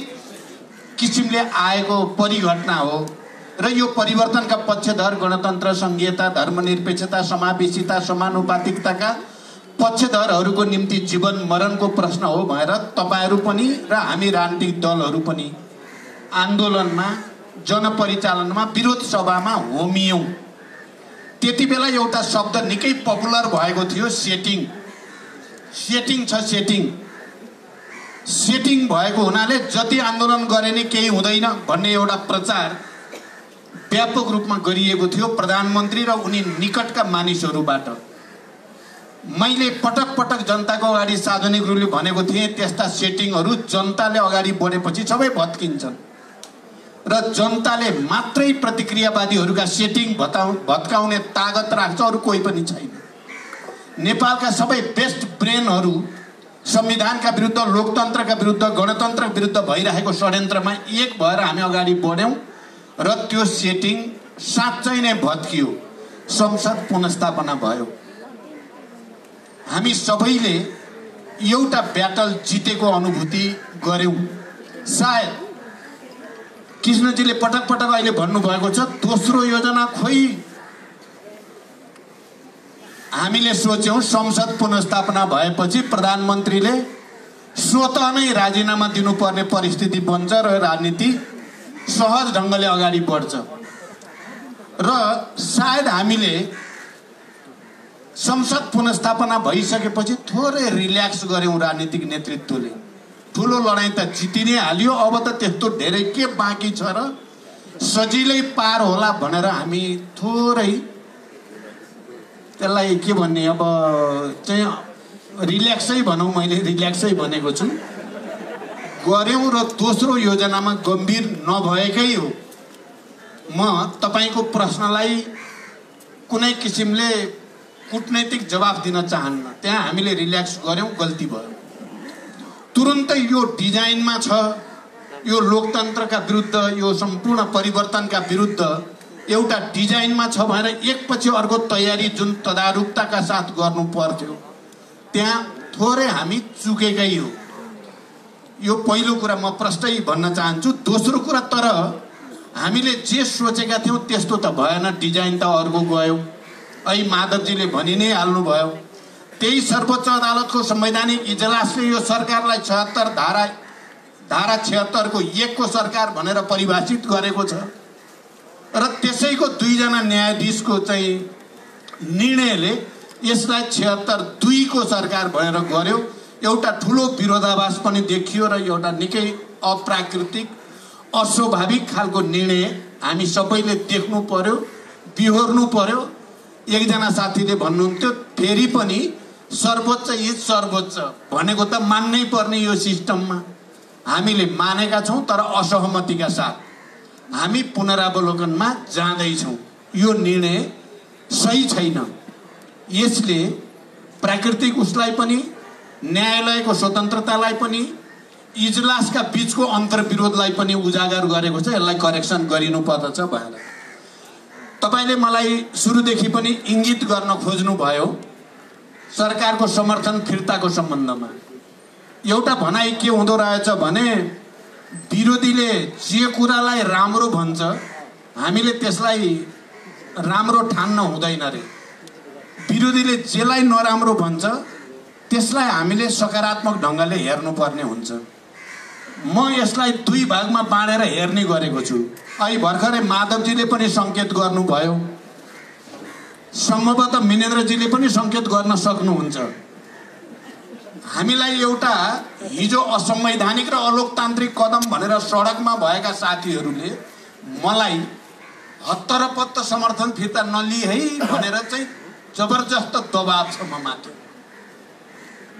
किसिमले आएको परिघटना हो र यो परिवर्तनका पक्षधर गणतन्त्र, संघीयता, धर्मनिरपेक्षता, समावेशिता, समानुपातिकताका पक्षधरहरूको निम्ति जीवन मरणको प्रश्न हो भनेर तपाईहरू पनि र हामी राजनीतिक दलहरू पनि आन्दोलनमा, जनपरिचालनमा, विरोध सभामा होमियौं। त्यति बेला एउटा शब्द निकै पपुलर भएको थियो, सेटिङ। सेटिङ छ, सेटिङ। सेटिङ भएको हुनाले जति आन्दोलन गरे नि केही हुँदैन भन्ने एउटा प्रचार व्यापक रूपमा गरिएको थियो प्रधानमन्त्री र उनी निकटका मानिसहरूबाट। मैले पटक पटक जनताको अगाडि सार्वजनिक रूपले भनेको थिएँ त्यस्ता सेटिङहरू जनताले अगाडि बढेपछि सबै भत्किन्छन् र जनताले मात्रै प्रतिक्रियावादीहरूका सेटिङ भत्काउने तागत राख्छ, अरू कोही पनि छैन। नेपालका सबै बेस्ट ब्रेनहरू संविधानका विरुद्ध, लोकतन्त्रका विरुद्ध, गणतन्त्रका विरुद्ध भइरहेको षड्यन्त्रमा एक भएर हामी अगाडि बढ्यौँ र त्यो सेटिङ साँच्चै नै भत्कियो, संसद पुनर्स्थापना भयो। हामी सबैले एउटा ब्याटल जितेको अनुभूति गर्यौँ। सायद कृष्णजीले पटक पटक अहिले भन्नुभएको छ दोस्रो योजना खोइ हामीले सोच्यौँ संसद पुनर्स्थापना भएपछि प्रधानमन्त्रीले स्वतः नै राजीनामा दिनुपर्ने परिस्थिति बन्छ र राजनीति सहज ढङ्गले अगाडि बढ्छ र सायद हामीले संसद पुनर्स्थापना भइसकेपछि थोरै रिल्याक्स गर्यौँ। राजनीतिक नेतृत्वले ठुलो लडाइँ त जिति नै हाल्यो, अब त त्यस्तो धेरै के बाँकी छ र सजिलै पार होला भनेर हामी थोरै त्यसलाई के भन्ने अब चाहिँ रिल्याक्सै भनौँ, मैले रिल्याक्सै भनेको छु, गऱ्यौँ र दोस्रो योजनामा गम्भीर नभएकै हो। म तपाईँको प्रश्नलाई कुनै किसिमले कूटनैतिक जवाफ दिन चाहन्न। त्यहाँ हामीले रिल्याक्स गऱ्यौँ, गल्ती भयो। तुरुन्तै यो डिजाइनमा छ, यो लोकतन्त्रका विरुद्ध, यो सम्पूर्ण परिवर्तनका विरुद्ध एउटा डिजाइनमा छ भनेर एकपछि अर्को तयारी जुन तदारुकताका साथ गर्नु पर्थ्यो त्यहाँ थोरै हामी चुकेकै हो। यो पहिलो कुरा म प्रष्टै भन्न चाहन्छु। दोस्रो कुरा, तर हामीले जे सोचेका थियौँ त्यस्तो त भएन, डिजाइन त अर्को गयो। अहिले माधवजीले भनि नै हाल्नुभयो, त्यही सर्वोच्च अदालतको संवैधानिक इजलासले यो सरकारलाई 76 धारा 76 को 1 को सरकार भनेर परिभाषित गरेको छ र त्यसैको 2 जना न्यायाधीशको चाहिँ निर्णयले यसलाई 76(2) को सरकार भनेर गर्यो। एउटा ठुलो विरोधाभास पनि देखियो र एउटा निकै अप्राकृतिक अस्वाभाविक खालको निर्णय हामी सबैले देख्नु पर्यो, बिहोर्नु पर्यो। एकजना साथीले भन्नुहुन्थ्यो फेरि पनि सर्वोच्च इज सर्वोच्च भनेको त मान्नै पर्ने यो सिस्टममा। हामीले मानेका छौँ तर असहमतिका साथ हामी पुनरावलोकनमा जाँदैछौँ। यो निर्णय सही छैन। यसले प्राकृतिक उसलाई पनि, न्यायालयको स्वतन्त्रतालाई पनि, इजलासका बीचको अन्तर्विरोधलाई पनि उजागर गरेको छ। यसलाई करेक्सन गरिनु पर्दछ भनेर तपाईले मलाई सुरुदेखि पनि इङ्गित गर्न खोज्नु भयो सरकारको समर्थन फिर्ताको सम्बन्धमा। एउटा भनाइ के हुँदो रहेछ भने विरोधीले जे कुरालाई राम्रो भन्छ हामीले त्यसलाई राम्रो ठान्न हुँदैन रे। विरोधीले जेलाई नराम्रो भन्छ त्यसलाई हामीले सकारात्मक ढङ्गले हेर्नुपर्ने हुन्छ। म यसलाई 2 भागमा बाँडेर हेर्ने गरेको छु। अहिले भर्खरै माधवजीले पनि सङ्केत गर्नुभयो, सम्भवतः मिनेन्द्रजीले पनि सङ्केत गर्न सक्नुहुन्छ। हामीलाई एउटा हिजो असंवैधानिक र अलोकतान्त्रिक कदम भनेर सडकमा भएका साथीहरूले मलाई हत्तरपत्त समर्थन फिर्ता नलिए है भनेर चाहिँ जबरजस्त दबाब छ म माथि,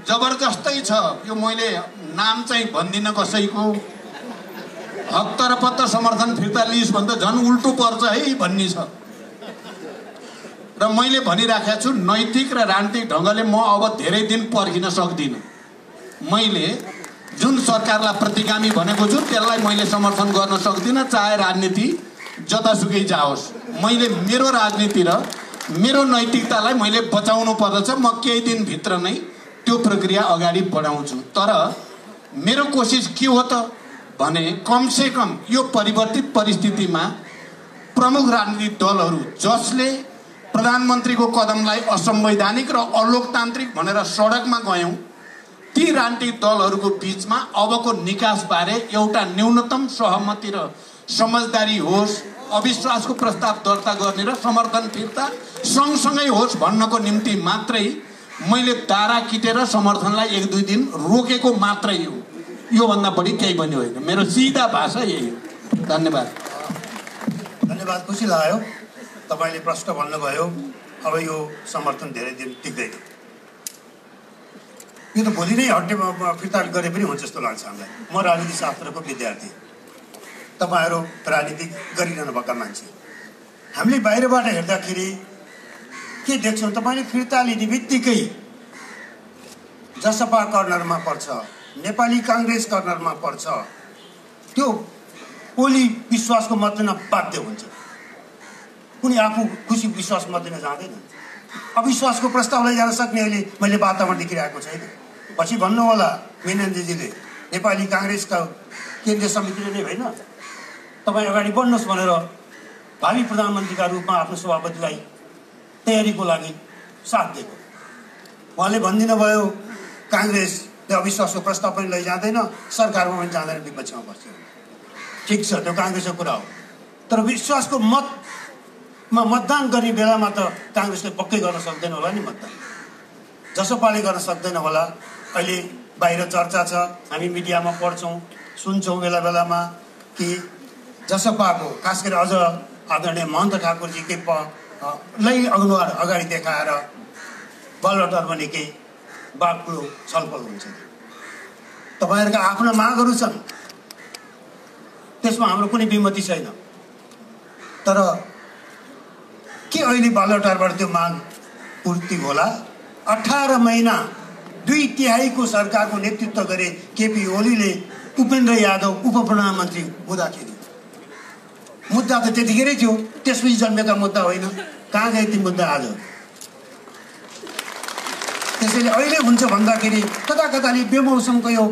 जबरजस्तै छ। यो मैले नाम चाहिँ भन्दिनँ कसैको, हत्तरपत्त समर्थन फिर्ता लिइस् भन्दा झन् उल्टो पर्छ है भन्ने छ। र मैले भनिराखेको छु नैतिक र राजनीतिक ढङ्गले म अब धेरै दिन पर्खिन सक्दिनँ। मैले जुन सरकारलाई प्रतिगामी भनेको छु त्यसलाई मैले समर्थन गर्न सक्दिनँ, चाहे राजनीति जतासुकै जाओस्। मैले मेरो राजनीति र मेरो नैतिकतालाई मैले बचाउनु पर्दछ। म केही दिनभित्र नै त्यो प्रक्रिया अगाडि बढाउँछु। तर मेरो कोसिस के हो त भने कमसे कम यो परिवर्तित परिस्थितिमा प्रमुख राजनीतिक दलहरू जसले प्रधानमन्त्रीको कदमलाई असंवैधानिक र अलोकतान्त्रिक भनेर सडकमा गयौँ, ती राजनीतिक दलहरूको बीचमा अबको निकासबारे एउटा न्यूनतम सहमति र समझदारी होस्, अविश्वासको प्रस्ताव दर्ता गर्ने र समर्थन फिर्ता सँगसँगै होस् भन्नको निम्ति मात्रै मैले दारा किटेर समर्थनलाई 1-2 दिन रोकेको मात्रै हो। यो भन्दा बढी केही पनि होइन। मेरो सिधा भाषा यही हो। धन्यवाद। धन्यवाद, खुसी लाग्यो तपाईँले प्रश्न भन्नुभयो। अब यो समर्थन धेरै दिन टिक्दैन, यो त भोलि नै हट्टे फिर्ता गरे पनि हुन्छ जस्तो लाग्छ हामीलाई। म राजनीति शास्त्रको विद्यार्थी, तपाईँहरू राजनीति गरिरहनु भएका मान्छे। हामीले बाहिरबाट हेर्दाखेरि के देख्छौँ, तपाईँले फिर्ता लिने बित्तिकै जसपा कर्नरमा पर्छ, नेपाली काङ्ग्रेस कर्नरमा पर्छ, त्यो ओली विश्वासको मतमा बाध्य हुन्छ। कुनै आफू खुसी विश्वास मतमा जाँदैन। अविश्वासको प्रस्ताव लैजान सक्ने अहिले मैले वातावरण देखिरहेको छैन। पछि भन्नु होला मेननजीले, नेपाली काङ्ग्रेसका केन्द्रीय समितिले नै होइन तपाईँ अगाडि बढ्नुहोस् भनेर भावी प्रधानमन्त्रीका रूपमा आफ्नो सभापतिलाई तयारीको लागि साथ दिएको। उहाँले भनिदिनु भयो काङ्ग्रेसले अविश्वासको प्रस्ताव पनि लैजाँदैन, सरकारमा पनि जाँदैन, विपक्षमा बस्छ। ठिक छ, त्यो काङ्ग्रेसको कुरा हो। तर विश्वासको मतमा मतदान गर्ने बेलामा त काङ्ग्रेसले पक्कै गर्न सक्दैन होला नि मतदान, जसपाले गर्न सक्दैन होला। अहिले बाहिर चर्चा छ, हामी मिडियामा पढ्छौँ सुन्छौँ बेला बेलामा कि जसपाको खास गरी अझ आदरणीय महन्त ठाकुरजीकै अनुहार अगाडि देखाएर बलवटर भने केही बाक्लो छलफल हुन्छ। तपाईँहरूका आफ्ना मागहरू छन्, त्यसमा हाम्रो कुनै विमति छैन। तर के अहिले बालवटारबाट त्यो माग पूर्ति होला? 18 महिना 2/3 सरकारको नेतृत्व गरे केपी ओलीले उपेन्द्र यादव उप प्रधानमन्त्री हुँदाखेरि मुद्दा त त्यतिखेरै थियो, त्यसपछि जन्मेका मुद्दा होइन। कहाँ गए ती मुद्दा आज? त्यसैले अहिले हुन्छ भन्दाखेरि कता कताले बेमौसमको यो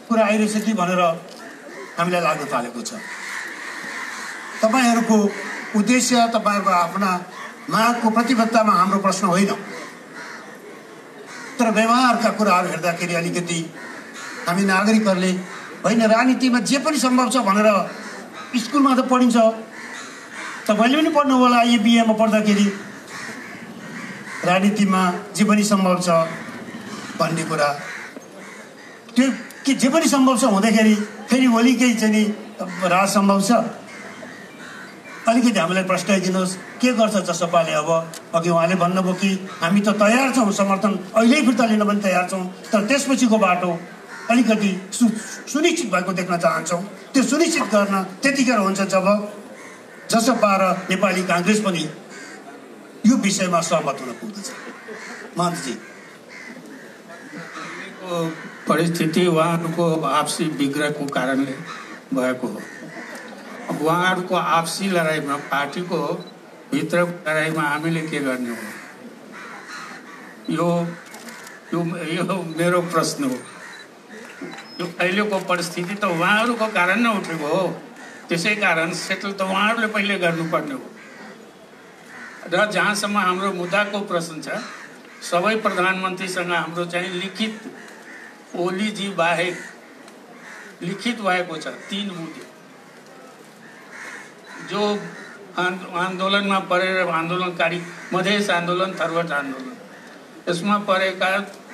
कुरा आइरहेछ कि भनेर हामीलाई लाग्न थालेको छ। तपाईँहरूको उद्देश्य, तपाईँहरूको आफ्ना मागको प्रतिबद्धतामा हाम्रो प्रश्न होइन, तर व्यवहारका कुराहरू हेर्दाखेरि अलिकति हामी नागरिकहरूले होइन राजनीतिमा जे पनि सम्भव छ भनेर स्कुलमा त पढिन्छ, तपाईँले पनि पढ्नु होला यो बिएमा पढ्दाखेरि राजनीतिमा जे पनि सम्भव छ भन्ने कुरा, त्यो के जे पनि सम्भव छ हुँदाखेरि फेरि भोलिकै चाहिँ नि राज सम्भव छ। अलिकति हामीलाई प्रश्नाइदिनुहोस् के गर्छ जसपाले? अब अघि उहाँले भन्नुभयो कि हामी त तयार छौँ, समर्थन अहिले फिर्ता लिन पनि तयार छौँ, तर त्यसपछिको बाटो अलिकति सुनिश्चित भएको देख्न चाहन्छौँ। त्यो सुनिश्चित गर्न त्यतिखेर हुन्छ जब जसपा र नेपाली काङ्ग्रेस पनि यो विषयमा सहमत हुन पुग्दछ। महन्तजी, परिस्थिति उहाँहरूको आपसी विग्रहको कारणले भएको हो। अब उहाँहरूको आपसी लडाइँमा, पार्टीको भित्रको लडाइँमा हामीले के गर्ने हो? यो मेरो प्रश्न हो। यो अहिलेको परिस्थिति त उहाँहरूको कारण नै उठेको हो, त्यसै कारण सेटल त उहाँहरूले पहिले गर्नुपर्ने हो। र जहाँसम्म हाम्रो मुद्दाको प्रश्न छ, सबै प्रधानमन्त्रीसँग हाम्रो चाहिँ लिखित, ओलीजी बाहेक लिखित भएको छ 3 मुद्दे जो आन्दोलनमा परेर आन्दोलनकारी, मधेस आन्दोलन, थरवट आन्दोलन, यसमा परेका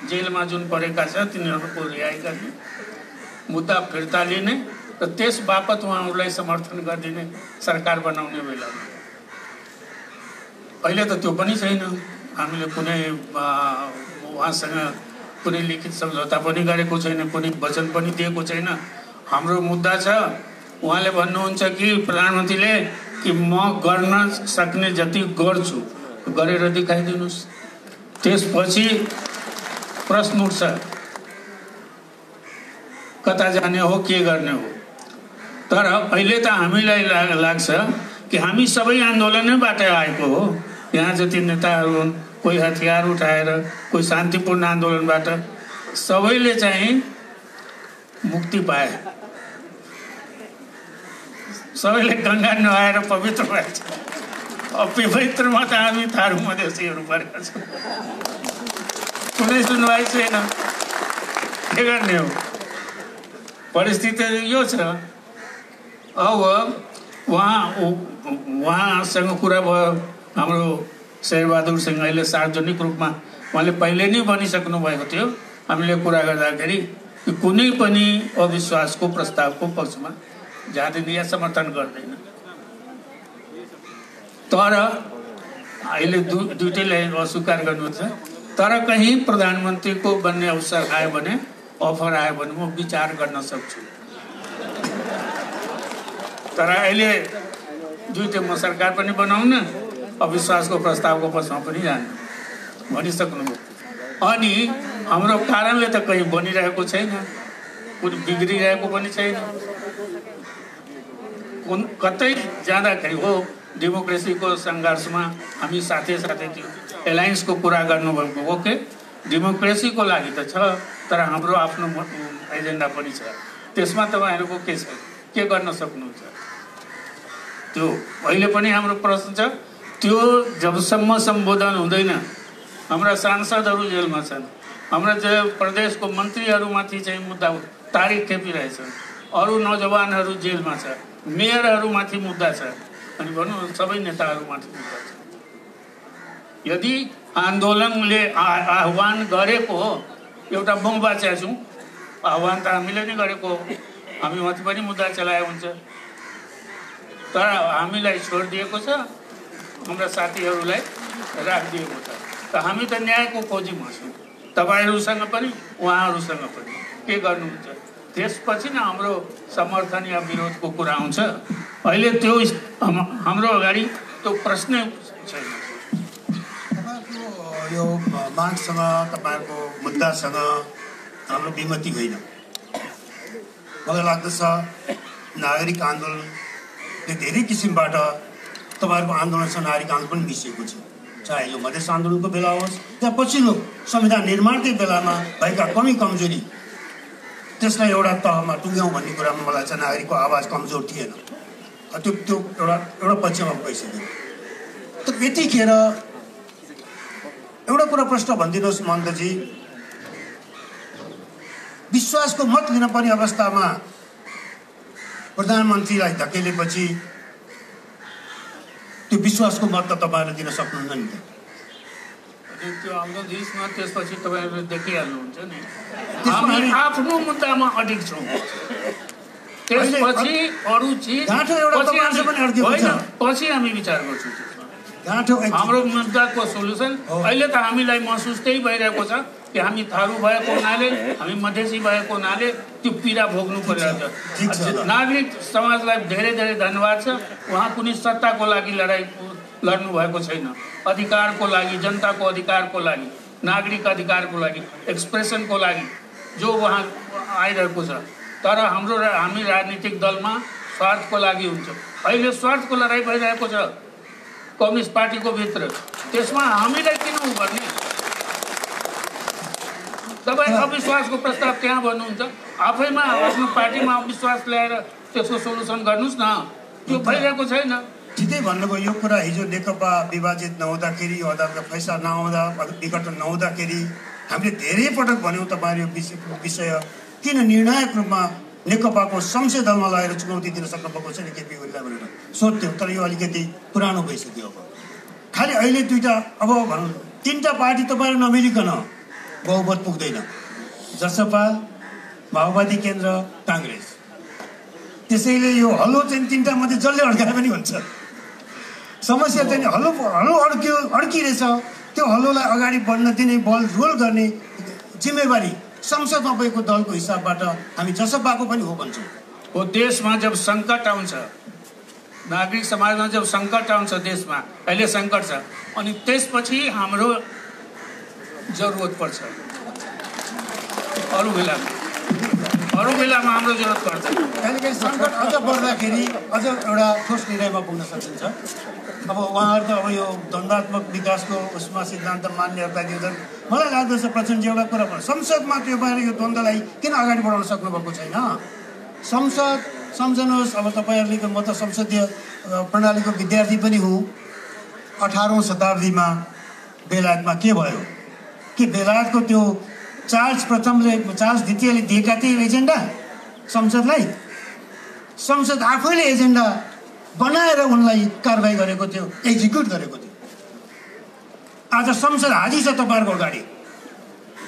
जेलमा जुन परेका छ तिनीहरूको रिहाई गर्ने, मुद्दा फिर्ता लिने र त्यस बापत उहाँहरूलाई समर्थन गरिदिने सरकार बनाउने बेलामा अहिले त त्यो पनि छैन। हामीले कुनै उहाँसँग कुनै लिखित सम्झौता पनि गरेको छैन, कुनै वचन पनि दिएको छैन। हाम्रो मुद्दा छ, उहाँले भन्नुहुन्छ कि प्रधानमन्त्रीले कि म गर्न सक्ने जति गर्छु, गरेर देखाइदिनुहोस्। त्यसपछि प्रश्न उठ्छ कता जाने हो, के गर्ने हो। तर अहिले त हामीलाई लाग्छ कि हामी सबै आन्दोलनैबाट आएको हो। यहाँ जति नेताहरू हुन्, कोही हतियार उठाएर, कोही शान्तिपूर्ण आन्दोलनबाट, सबैले चाहिँ मुक्ति पाए, सबैले गङ्गा नुहाएर पवित्र भएछ। अब पवित्रमा त हामी थारू मधेसीहरू परेका छौँ, कुनै सुनवाई छैन, के गर्ने हो? परिस्थिति यो छ। अब उहाँसँग कुरा भयो हाम्रो शेरबहादुरसँग, अहिले सार्वजनिक रूपमा उहाँले पहिले नै भनिसक्नु भएको थियो हामीले कुरा गर्दाखेरि कि कुनै पनि अविश्वासको प्रस्तावको पक्षमा जाँदैन या समर्थन गर्दैन। तर अहिले दुईटैलाई अस्वीकार गर्नुहुन्छ। तर कहीँ प्रधानमन्त्रीको बन्ने अवसर आयो भने, अफर आयो भने म विचार गर्न सक्छु। तर अहिले दुईटै म सरकार पनि बनाउन, अविश्वासको प्रस्तावको पक्षमा पनि जान्न भनिसक्नुभयो। अनि हाम्रो कारणले त कहीँ बनिरहेको छैन, कुनै बिग्रिरहेको पनि छैन। कतै जाँदाखेरि हो डेमोक्रेसीको सङ्घर्षमा हामी साथै त्यो एलायन्सको कुरा गर्नुभएको। ओके, डेमोक्रेसीको लागि त छ, तर हाम्रो आफ्नो एजेन्डा पनि छ। त्यसमा तपाईँहरूको के छ, के गर्न सक्नुहुन्छ? त्यो अहिले पनि हाम्रो प्रश्न छ। त्यो जबसम्म सम्बोधन हुँदैन, हाम्रा सांसदहरू जेलमा छन्, हाम्रा प्रदेशको मन्त्रीहरूमाथि चाहिँ मुद्दा तारिख खेपिरहेछन्, अरू नौजवानहरू जेलमा छ, मेयरहरूमाथि मुद्दा छ, अनि भनौँ सबै नेताहरूमाथि मुद्दा छ। यदि आन्दोलनले आह्वान गरेको हो, एउटा बम बाँचेका छौँ, आह्वान त हामीले नै गरेको हो, हामीमाथि पनि मुद्दा चलाएको हुन्छ। तर हामीलाई छोडिदिएको छ, हाम्रा साथीहरूलाई राखिदिएको छ। त हामी त न्यायको खोजीमा छौँ, तपाईँहरूसँग पनि उहाँहरूसँग पनि। के गर्नुहुन्छ? त्यसपछि न हाम्रो समर्थन या विरोधको कुरा आउँछ। अहिले त्यो हाम्रो अगाडि त्यो प्रश्नै छैन। तपाईँहरूको यो मागसँग, तपाईँहरूको मुद्दासँग हाम्रो विमति होइन। मलाई लाग्दछ नागरिक आन्दोलनले धेरै किसिमबाट तपाईँहरूको आन्दोलनसँग नागरिक आन्दोलन पनि मिसिएको छ। चाहे यो मधेस आन्दोलनको बेला होस् या पछिल्लो संविधान निर्माणकै बेलामा भएका कमी कमजोरी, त्यसलाई एउटा तहमा टुङ्ग्याउँ भन्ने कुरामा मलाई चाहिँ नागरिकको आवाज कमजोर थिएन। त्यो एउटा पक्षमा गइसक्यो। त यतिखेर एउटा कुरा प्रश्न भनिदिनुहोस् महन्तजी, विश्वासको मत लिन पर्ने अवस्थामा प्रधानमन्त्रीलाई धकेलेपछि त्यो विश्वासको मत त तपाईँहरूले दिन सक्नुहुन्न नि त। त्यो हाम्रो देशमा त्यसपछि तपाईँहरूले देखिहाल्नुहुन्छ नि, हामी आफ्नो मुद्दामा अडिग छौँ। त्यसपछि अरू चिज पछि हामी विचार गर्छौँ। हाम्रो मुद्दाको सोल्युसन अहिले त हामीलाई महसुस त्यही भइरहेको छ कि हामी थारू भएको हुनाले, हामी मधेसी भएको हुनाले त्यो पीडा भोग्नु परिरहेको छ। नागरिक समाजलाई धेरै धेरै धन्यवाद छ। उहाँ कुनै सत्ताको लागि लडाइँ लड्नु भएको छैन, अधिकारको लागि, जनताको अधिकारको लागि, नागरिक अधिकारको लागि, एक्सप्रेसनको लागि जो उहाँ आइरहेको छ। तर हामी राजनीतिक दलमा स्वार्थको लागि हुन्छ। अहिले स्वार्थको लडाइँ भइरहेको छ कम्युनिस्ट पार्टीको भित्र, त्यसमा हामीलाई किन गर्ने? तपाईँ अविश्वासको प्रस्ताव त्यहाँ भन्नुहुन्छ, आफैमा आफ्नो पार्टीमा अविश्वास ल्याएर त्यसको सोल्युसन गर्नुहोस् न। त्यो भइरहेको छैन। ठिकै भन्नुभयो। यो कुरा हिजो नेकपा विभाजित नहुँदाखेरि, अदालतको फैसला नआउँदा, विघटन नहुँदाखेरि हामीले धेरै पटक भन्यौँ तपाईँहरू विषय किन निर्णायक रूपमा नेकपाको संसदीय दलमा लगेर चुनौती दिन सक्नु भएको छैन केपी ओलीलाई भनेर सोध्थ्यौँ। तर यो अलिकति पुरानो भइसक्यो। अब खालि अहिले दुईवटा, अब भनौँ तिनवटा पार्टी तपाईँहरू नमिलिकन बहुमत पुग्दैन। जसपा, माओवादी केन्द्र, काङ्ग्रेस। त्यसैले यो हलो चाहिँ तिनवटा मध्ये जसले अड्काए पनि हुन्छ। समस्या चाहिँ हलो अड्किरहेछ। त्यो हलोलाई अगाडि बढ्न दिने, बल रोल गर्ने जिम्मेवारी संसदमा भएको दलको हिसाबबाट हामी जसपाको पनि हो भन्छौँ। हो देशमा जब सङ्कट आउँछ, नागरिक समाजमा जब सङ्कट आउँछ, देशमा अहिले सङ्कट छ, अनि त्यसपछि हाम्रो जरुरत पर्छ। अरू बेलामा हाम्रो जरुरत पर्छ। कहिलेकाहीँ सङ्कट अझ बढ्दाखेरि अझ एउटा ठोस निर्णयमा पुग्न सकिन्छ। अब उहाँहरू त अब यो द्वन्द्वात्मक विकासको उसमा सिद्धान्त मान्नेहरूका दिँदैन। मलाई लाग्दछ प्रचण्डजी एउटा कुरा भन्नु, संसदमा त्यो भएर यो द्वन्द्वलाई किन अगाडि बढाउन सक्नुभएको छैन? संसद सम्झनुहोस्, अब तपाईँहरूले, म त संसदीय प्रणालीको विद्यार्थी पनि हुँ। 18औं शताब्दीमा बेलायतमा के भयो कि बेलायतको त्यो चार्ल्स द्वितीयले दिएका थिए एजेन्डा संसदलाई, संसद आफैले एजेन्डा बनाएर उनलाई कारबाही गरेको थियो, एक्जिक्युट गरेको थियो। आज संसद हाजिर छ तपाईँहरूको अगाडि,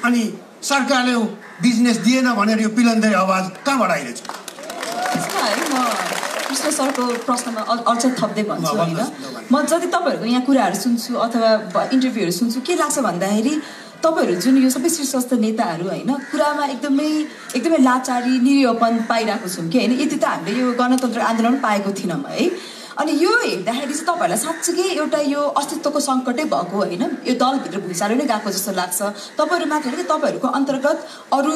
अनि सरकारले बिजनेस दिएन भनेर यो पिलन्दरी आवाज कहाँबाट आइरहेछ? त्यसमा है म कृष्ण सरको प्रश्नमा अझ थप्दै भन्छु होइन। म जति तपाईँहरूको यहाँ कुराहरू सुन्छु अथवा इन्टरभ्यूहरू सुन्छु के लाग्छ भन्दाखेरि तपाईँहरू जुन यो सबै शीर्षस्थ नेताहरू होइन कुरामा एकदमै लाचारी निरीहपन पाइरहेको छौँ कि होइन। यति त हामीले यो गणतन्त्र आन्दोलन पाएको थिएनौँ है। अनि यो हेर्दाखेरि चाहिँ तपाईँहरूलाई साँच्चीकै एउटा यो अस्तित्वको सङ्कटै भएको होइन, यो दलभित्र भुइँचालो नै गएको जस्तो लाग्छ। तपाईँहरू मात्र होइन कि तपाईँहरूको अन्तर्गत अरू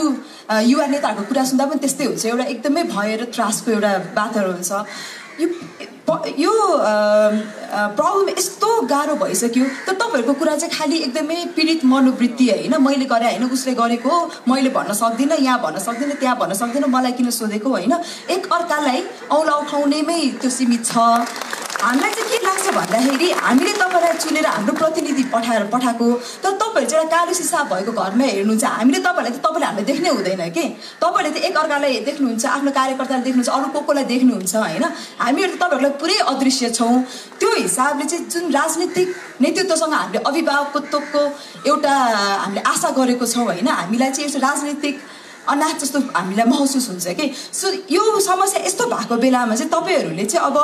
युवा नेताहरूको कुरा सुन्दा पनि त्यस्तै हुन्छ, एउटा एकदमै भय र त्रासको एउटा वातावरण हुन्छ। यो प्रब्लम यस्तो गाह्रो भइसक्यो तर तपाईँहरूको कुरा चाहिँ खालि एकदमै पीडित मनोवृत्ति होइन, मैले गरे होइन उसले गरेको मैले भन्न सक्दिनँ, यहाँ भन्न सक्दिनँ, त्यहाँ भन्न सक्दिनँ, मलाई किन सोधेको होइन, एक अर्कालाई औला उठाउनेमै त्यो सीमित छ। हामीलाई चाहिँ के लाग्छ भन्दाखेरि हामीले तपाईँलाई चुनेर हाम्रो प्रतिनिधि पठाएको तर तपाईँहरू चाहिँ एउटा कालो सिसा भएको घरमा हेर्नुहुन्छ। हामीले तपाईँले हामीलाई देख्नै हुँदैन कि तपाईँले त एक अर्कालाई देख्नुहुन्छ, आफ्नो कार्यकर्तालाई देख्नुहुन्छ, अरू कोलाई देख्नुहुन्छ होइन। हामीहरू त तपाईँहरूलाई पुरै अदृश्य छौँ। त्यो हिसाबले चाहिँ जुन राजनीतिक नेतृत्वसँग हामीले अभिभावकत्वको एउटा हामीले आशा गरेको छौँ होइन, हामीलाई चाहिँ यस्तो राजनीतिक अनाथ जस्तो हामीलाई महसुस हुन्छ कि। सो यो समस्या यस्तो भएको बेलामा चाहिँ तपाईँहरूले चाहिँ अब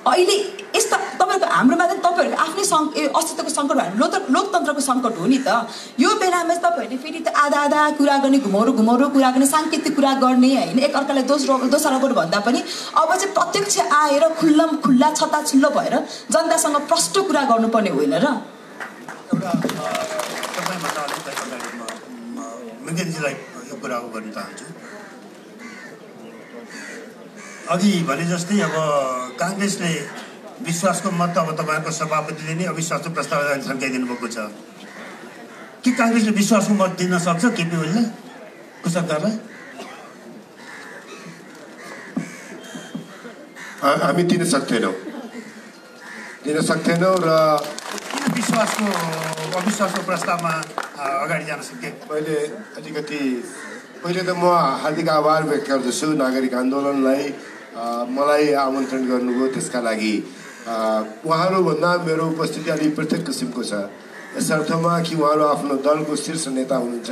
अहिले यस्ता तपाईँहरूको हाम्रोमा चाहिँ तपाईँहरूको आफ्नै अस्तित्वको सङ्कट भयो, लोकतन्त्रको सङ्कट हो नि त। यो बेलामा चाहिँ तपाईँहरूले फेरि त आधा कुरा गर्ने घुमाउरो कुरा गर्ने साङ्केतिक कुरा गर्ने होइन, एक अर्कालाई दोस्रो भन्दा पनि अब चाहिँ प्रत्यक्ष आएर खुल्ला छताछुल्लो भएर जनतासँग प्रष्ट कुरा गर्नुपर्ने होइन र। मिगेनजीलाई यो कुरा गर्न चाहन्छु। अघि भने जस्तै अब काङ्ग्रेसले विश्वासको मत अब तपाईँहरूको सभापतिले नै अविश्वासको प्रस्ताव छन्काइदिनु भएको छ कि काङ्ग्रेसले विश्वासको मत दिन सक्छ केपी ओलीलाई को सरकारलाई? हामी दिन सक्दैनौँ र अविश्वासको प्रस्तावमा अगाडि जान सके। पहिले त म हार्दिक आभार व्यक्त गर्दछु नागरिक आन्दोलनलाई, मलाई आमन्त्रण गर्नुभयो त्यसका लागि। उहाँहरूभन्दा मेरो उपस्थिति अलिक पृथक किसिमको छ, यस अर्थमा कि उहाँहरू आफ्नो दलको शीर्ष नेता हुनुहुन्छ,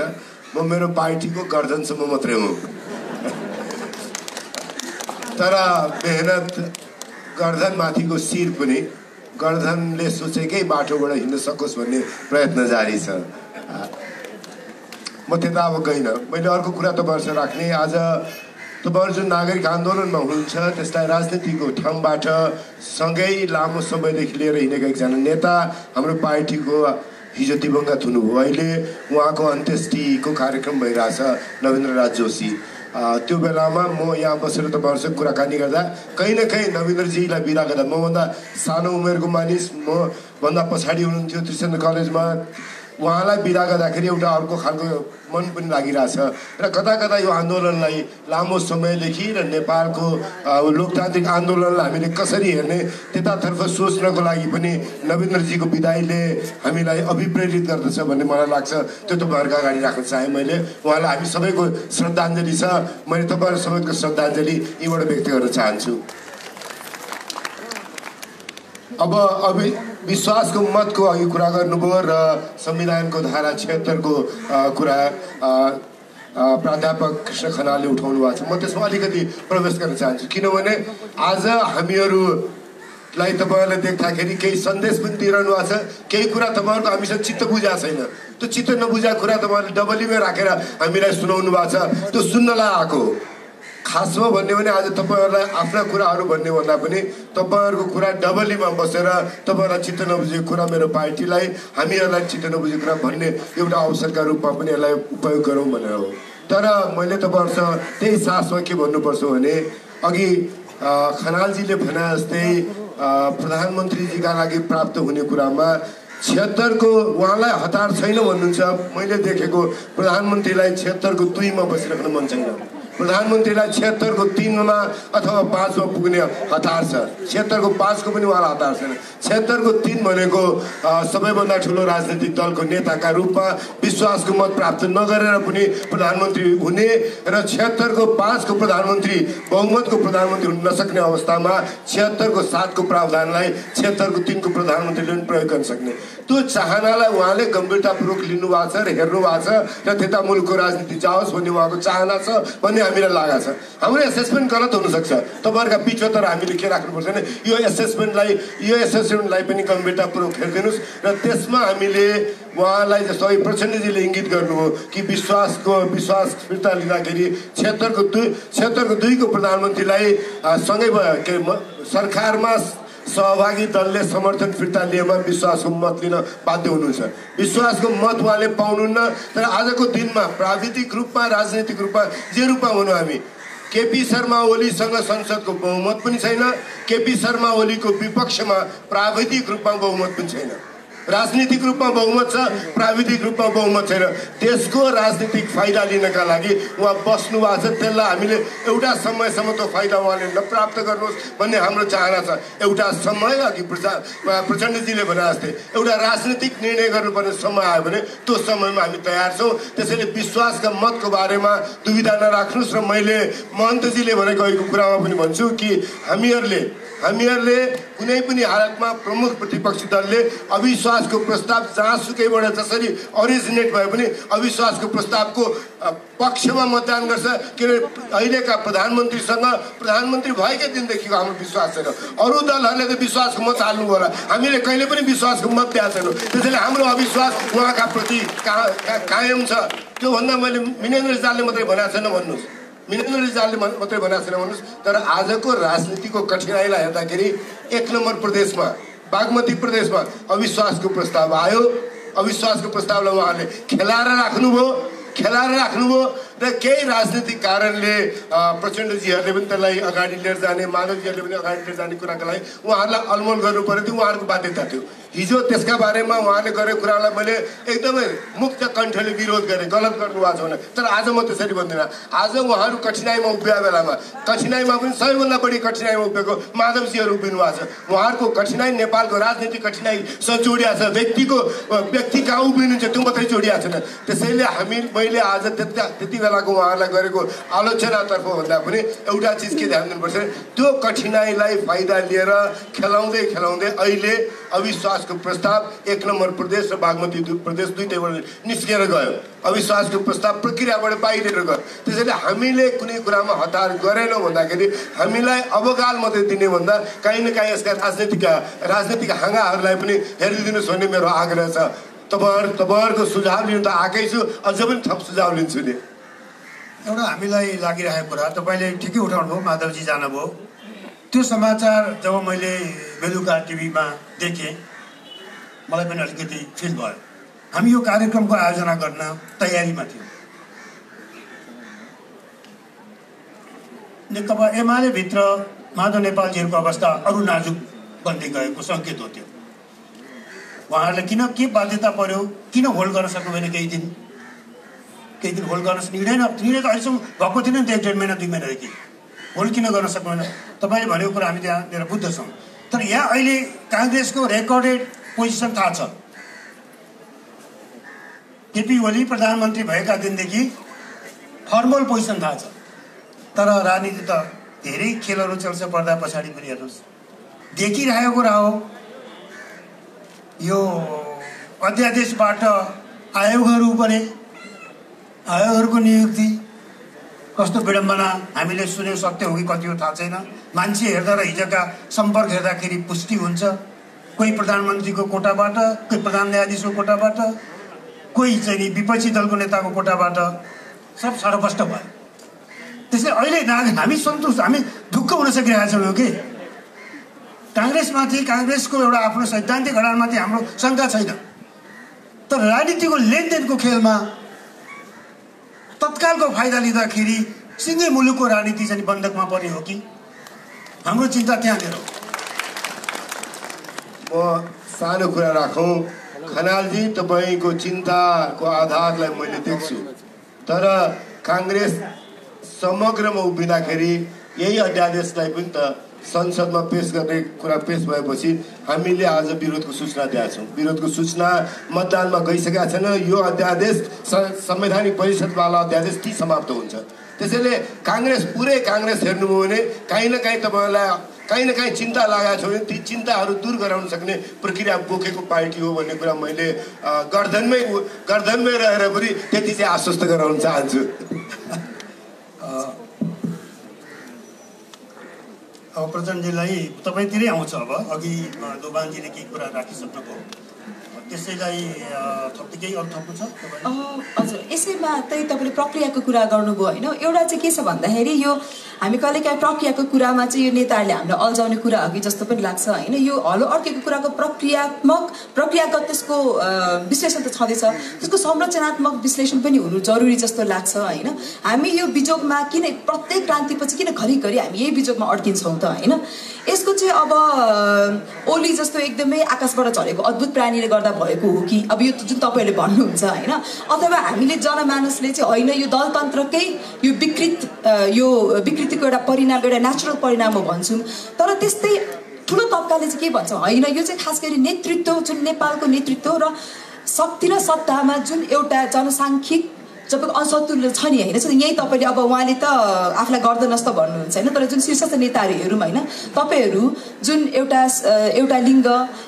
म मेरो पार्टीको गर्दनसम्म मात्रै हुँ। तर मेहनत गर्दनमाथिको शिर पनि गर्दनले सोचेकै बाटोबाट हिँड्न सकोस् भन्ने प्रयत्न जारी छ। म त्यता अब गइनँ। मैले अर्को कुरा तपाईँहरूसँग राख्ने, आज तपाईँहरू जुन नागरिक आन्दोलनमा हुनुहुन्छ त्यसलाई राजनीतिको ठाउँबाट सँगै लामो समयदेखि लिएर हिँडेको एकजना नेता हाम्रो पार्टीको हिजो दिवंगत हुनुभयो। अहिले उहाँको अन्त्येष्टिको कार्यक्रम भइरहेछ, नवीन्द्र राज जोशी। त्यो बेलामा म यहाँ बसेर तपाईँहरूसँग कुराकानी गर्दा कहीँ न कहीँ नवीन्द्रजीलाई बिदा गर्दा, मभन्दा सानो उमेरको मानिस, म भन्दा पछाडि हुनुहुन्थ्यो त्रिचन्द्र कलेजमा, उहाँलाई बिदा गर्दाखेरि एउटा अर्को खालको मन पनि लागिरहेछ र कता कता यो आन्दोलनलाई लामो समयदेखि र नेपालको लोकतान्त्रिक आन्दोलनलाई हामीले कसरी हेर्ने त्यतातर्फ सोच्नको लागि पनि नवीन्द्रजीको विदाईले हामीलाई अभिप्रेरित गर्दछ भन्ने मलाई लाग्छ। त्यो तपाईँहरूको अगाडि राख्न चाहेँ मैले। उहाँलाई हामी सबैको श्रद्धाञ्जली छ, मैले तपाईँहरू सबैको श्रद्धाञ्जली यहीँबाट व्यक्त गर्न चाहन्छु। अब विश्वासको मतको अघि कुरा गर्नुभयो र संविधानको धारा 76 को कुरा प्राध्यापक कृष्ण खनालले उठाउनु भएको छ। म त्यसमा अलिकति प्रवेश गर्न चाहन्छु, किनभने आज हामीहरूलाई तपाईँहरूले देख्दाखेरि केही सन्देश पनि दिइरहनु भएको छ, केही कुरा तपाईँहरूको हामीसँग चित्त बुझाएको छैन। त्यो चित्त नबुझाएको कुरा तपाईँहरूले डबलीमै राखेर हामीलाई सुनाउनु भएको छ, त्यो सुन्नलाई आएको। खासमा भन्यो भने आज तपाईँहरूलाई आफ्ना कुराहरू भन्ने भन्दा पनि तपाईँहरूको कुरा डबलीमा बसेर तपाईँहरूलाई चित्त नबुझेको कुरा मेरो पार्टीलाई, हामीहरूलाई चित्त नबुझेको कुरा भन्ने एउटा अवसरका रूपमा पनि यसलाई उपयोग गरौँ भनेर हो। तर मैले तपाईँहरूसँग त्यही साथमा के भन्नुपर्छ भने, अघि खनालजीले भने जस्तै प्रधानमन्त्रीजीका लागि प्राप्त हुने कुरामा 76 को उहाँलाई हतार छैन भन्नुहुन्छ। मैले देखेको प्रधानमन्त्रीलाई 76 को 2 मा बसिराख्न मन छैन, प्रधानमन्त्रीलाई 76 को 3 मा अथवा 5 मा पुग्ने हतार छ। 76 को 5 को पनि उहाँलाई हतार छैन। 76 को 3 भनेको सबैभन्दा ठुलो राजनीतिक दलको नेताका रूपमा विश्वासको मत प्राप्त नगरेर पनि प्रधानमन्त्री हुने र 76 को 5 को प्रधानमन्त्री बहुमतको प्रधानमन्त्री हुन नसक्ने अवस्थामा 76 को 7 को प्रावधानलाई 76 को 3 को प्रधानमन्त्रीले पनि प्रयोग गर्न सक्ने। त्यो चाहनालाई उहाँले गम्भीरतापूर्वक लिनु भएको छ र हेर्नु भएको छ र त्यता मुलुकको राजनीति जाओस् भन्ने उहाँको चाहना छ भन्ने हामीलाई लागेको छ। हाम्रो एसेसमेन्ट गलत हुनसक्छ, तपाईँहरूका बिचमा, तर हामीले के राख्नुपर्छ भने यो एसेसमेन्टलाई पनि गम्भीरतापूर्वक हेरिदिनुहोस् र त्यसमा हामीले उहाँलाई जस्तो प्रचण्डजीले इङ्गित गर्नुभयो कि विश्वास फिर्ता लिँदाखेरि 76 को प्रधानमन्त्रीलाई सँगै के सरकारमा सहभागी दलले समर्थन फिर्ता लिएमा विश्वासको मत लिन बाध्य हुनुहुन्छ। विश्वासको मत उहाँले पाउनुहुन्न। तर आजको दिनमा प्राविधिक रूपमा, राजनीतिक रूपमा, जे रूपमा भनौँ हामी, केपी शर्मा ओलीसँग संसदको बहुमत पनि छैन, केपी शर्मा ओलीको विपक्षमा प्राविधिक रूपमा बहुमत पनि छैन। राजनीतिक रूपमा बहुमत छ, प्राविधिक रूपमा बहुमत छैन। त्यसको राजनीतिक फाइदा लिनका लागि उहाँ बस्नु भएको छ। त्यसलाई हामीले एउटा समयसम्म त्यो फाइदा उहाँले नप्राप्त गर्नुहोस् भन्ने हाम्रो चाहना छ। एउटा समय अघि प्रचण्डजीले भने जस्तै एउटा राजनीतिक निर्णय गर्नुपर्ने समय आयो भने त्यो समयमा हामी तयार छौँ। त्यसैले विश्वासका मतको बारेमा दुविधा नराख्नुहोस्। र मैले महन्तजीले भनेको कुरामा पनि भन्छु कि हामीहरूले कुनै पनि हालतमा प्रमुख प्रतिपक्षी दलले अविश्वासको प्रस्ताव जहाँसुकैबाट जसरी अरिजिनेट भए पनि अविश्वासको प्रस्तावको पक्षमा मतदान गर्छ। किनभने अहिलेका प्रधानमन्त्री भएकै दिनदेखिको हाम्रो विश्वास छैन। अरू दलहरूले त विश्वासको मत हाल्नु होला, हामीले कहिले पनि विश्वासको मत दिएको छैनौँ। त्यसैले हाम्रो अविश्वास उहाँका प्रति कायम छ। त्योभन्दा मैले मिनेन्द्र रिजालले मात्रै भनेको छैन भन्नुहोस्, मिनेन्द्र रिजालले मात्रै भनेको छैन भन्नुहोस्। तर आजको राजनीतिको कठिनाइलाई हेर्दाखेरि 1 नम्बर प्रदेशमा, बागमती प्रदेशमा अविश्वासको प्रस्ताव आयो। अविश्वासको प्रस्तावलाई उहाँले खेलाएर राख्नुभयो र केही राजनीतिक कारणले प्रचण्डजीहरूले पनि त्यसलाई अगाडि लिएर जाने, माधवजीहरूले पनि अगाडि लिएर जाने कुराको लागि उहाँहरूलाई अलमोल गर्नु पर्यो थियो, उहाँहरूको बाध्यता थियो। हिजो त्यसका बारेमा उहाँले गरेको कुरालाई मैले एकदमै मुक्त कण्ठले विरोध गरेँ, गलत गर्नुभएको छ भने। तर आज म त्यसरी भन्दिनँ। आज उहाँहरू कठिनाइमा उभिया बेलामा, कठिनाइमा पनि सबैभन्दा बढी कठिनाइमा उभिएको माधवजीहरू उभिनु भएको छ। उहाँहरूको कठिनाइ नेपालको राजनीतिक कठिनाइसँग जोडिया छ। व्यक्ति कहाँ उभिनुहुन्छ त्यो मात्रै जोडिया छैन। त्यसैले मैले आज त्यति बेलाको उहाँहरूलाई गरेको आलोचनातर्फ भन्दा पनि एउटा चिज के ध्यान दिनुपर्छ, त्यो कठिनाइलाई फाइदा लिएर खेलाउँदै अहिले अविश्वासको प्रस्ताव 1 नम्बर प्रदेश र बागमती प्रदेश दुईटैबाट निस्केर गयो। अविश्वासको प्रस्ताव प्रक्रियाबाट बाहिर गयो। त्यसैले हामीले कुनै कुरामा हतार गरेनौँ भन्दाखेरि हामीलाई अवगाल मात्रै दिने भन्दा काहीँ न काहीँ यसका राजनीतिक हाँगाहरूलाई पनि हेरिदिनुहोस् भन्ने मेरो आग्रह छ। तपाईँहरूको सुझाव लिनु त आएकै छु, अझ पनि थप सुझाव लिन्छु नि। एउटा हामीलाई लागिरहेको कुरा तपाईँले ठिकै उठाउनु भयो, माधवजी जानुभयो। त्यो समाचार जब मैले बेलुका टिभीमा देखेँ मलाई पनि अलिकति फिल भयो। हामी यो कार्यक्रमको आयोजना गर्न तयारीमा थियौँ। नेकपा एमाले भित्र माधव नेपालजीहरूको अवस्था अरू नाजुक बन्दै गएको सङ्केत हो। त्यो उहाँहरूले के बाध्यता पर्यो, किन होल्ड गर्न सक्नु भएन? केही दिन होल्ड गर्न निर्णय त अहिलेसम्म भएको थिएन नि त। 1.5 महिना 2 महिनादेखि होल्ड किन गर्न सक्नु भएन? तपाईँले भनेको कुरा हामी त्यहाँ लिएर बुझ्दछौँ। तर यहाँ अहिले काङ्ग्रेसको रेकर्डेड पोजिसन थाहा छ। केपी ओली प्रधानमन्त्री भएका दिनदेखि फर्मल पोजिसन थाहा छ। तर राजनीति त धेरै खेलहरू चल्छ, पर्दा पछाडि पनि हेर्नुहोस् देखिरहेको कुरा हो। यो अध्यादेशबाट आयोगहरू बने, आयोगहरूको नियुक्ति कस्तो विडम्बना हामीले सुन्यौँ। सत्य हो कि कति हो थाहा छैन। मान्छे हेर्दा र हिजोका सम्पर्क हेर्दाखेरि पुष्टि हुन्छ। कोही प्रधानमन्त्रीको कोटाबाट, कोही प्रधान न्यायाधीशको कोटाबाट, कोही चाहिँ विपक्षी दलको नेताको कोटाबाट, सब सर्वस्पष्ट भयो। त्यसैले अहिले हामी सन्तुष्ट, हामी ढुक्क हुन सकिरहेका छौँ कि काङ्ग्रेसमाथि, काङ्ग्रेसको एउटा आफ्नो सैद्धान्तिक अडानमाथि हाम्रो शङ्का छैन। तर राजनीतिको लेनदेनको खेलमा तत्कालको फाइदा लिँदाखेरि सिङ्गै मुलुकको राजनीति चाहिँ बन्धकमा पर्ने हो कि? हाम्रो चिन्ता त्यहाँनिर हो। म सानो कुरा राखौँ, खनालजी तपाईँको चिन्ताको आधारलाई मैले देख्छु। तर काङ्ग्रेस समग्रमा उभिँदाखेरि यही अध्यादेशलाई पनि त संसदमा पेश गर्ने कुरा पेश भएपछि हामीले आज विरोधको सूचना दिएका छौँ। विरोधको सूचना मतदानमा गइसकेका छैन। यो अध्यादेश संवैधानिक परिषदवाला अध्यादेश समाप्त हुन्छ। त्यसैले पुरै काङ्ग्रेस हेर्नुभयो भने काहीँ न काहीँ तपाईँहरूलाई काहीँ न काहीँ चिन्ता लागेको छ भने ती चिन्ताहरू दूर गराउन सक्ने प्रक्रिया बोकेको पार्टी हो भन्ने कुरा मैले गर्दनमै रहेर पनि त्यति चाहिँ आश्वस्त गराउन चाहन्छु। अब प्रचण्डजीलाई तपाईँतिरै आउँछ। अब अघि दोभानजीले केही कुरा राखिसक्नुभयो, त्यसैलाई थप्दै केही अरू थप्नु छ? हजुर, यसैमा चाहिँ तपाईँले प्रक्रियाको कुरा गर्नुभयो होइन। एउटा चाहिँ के छ भन्दाखेरि यो हामी कहिलेकाहीँ प्रक्रियाको कुरामा चाहिँ यो नेताहरूले हामीलाई अल्झाउने कुरा हो कि जस्तो पनि लाग्छ होइन। यो हलो अर्केको कुराको प्रक्रियागत त्यसको विश्लेषण त छँदैछ, त्यसको संरचनात्मक विश्लेषण पनि हुनु जरुरी जस्तो लाग्छ होइन। हामी यो बिजोगमा किन प्रत्येक क्रान्तिपछि किन घरिघरि हामी यही बिजोगमा अड्किन्छौँ त होइन। यसको चाहिँ अब ओली जस्तो एकदमै आकाशबाट झरेको अद्भुत प्राणीले गर्दा भएको हो कि अब यो जुन तपाईँहरूले भन्नुहुन्छ होइन, अथवा हामीले जनमानसले चाहिँ होइन यो दलतन्त्रकै यो विकृतिको एउटा परिणाम, एउटा नेचुरल परिणाम हो भन्छौँ। तर त्यस्तै ठुलो तबकाले चाहिँ के भन्छ होइन, यो चाहिँ खास गरी नेतृत्व, जुन नेपालको नेतृत्व र शक्ति र सत्तामा जुन एउटा जनसाङ्ख्यिक जब असन्तुलन छ नि होइन। यहीँ तपाईँले अब उहाँले त आफूलाई गर्दनस् त भन्नुहुन्छ होइन, तर जुन शीर्षस्थ नेताहरू हेरौँ होइन, तपाईँहरू जुन एउटा लिङ्ग,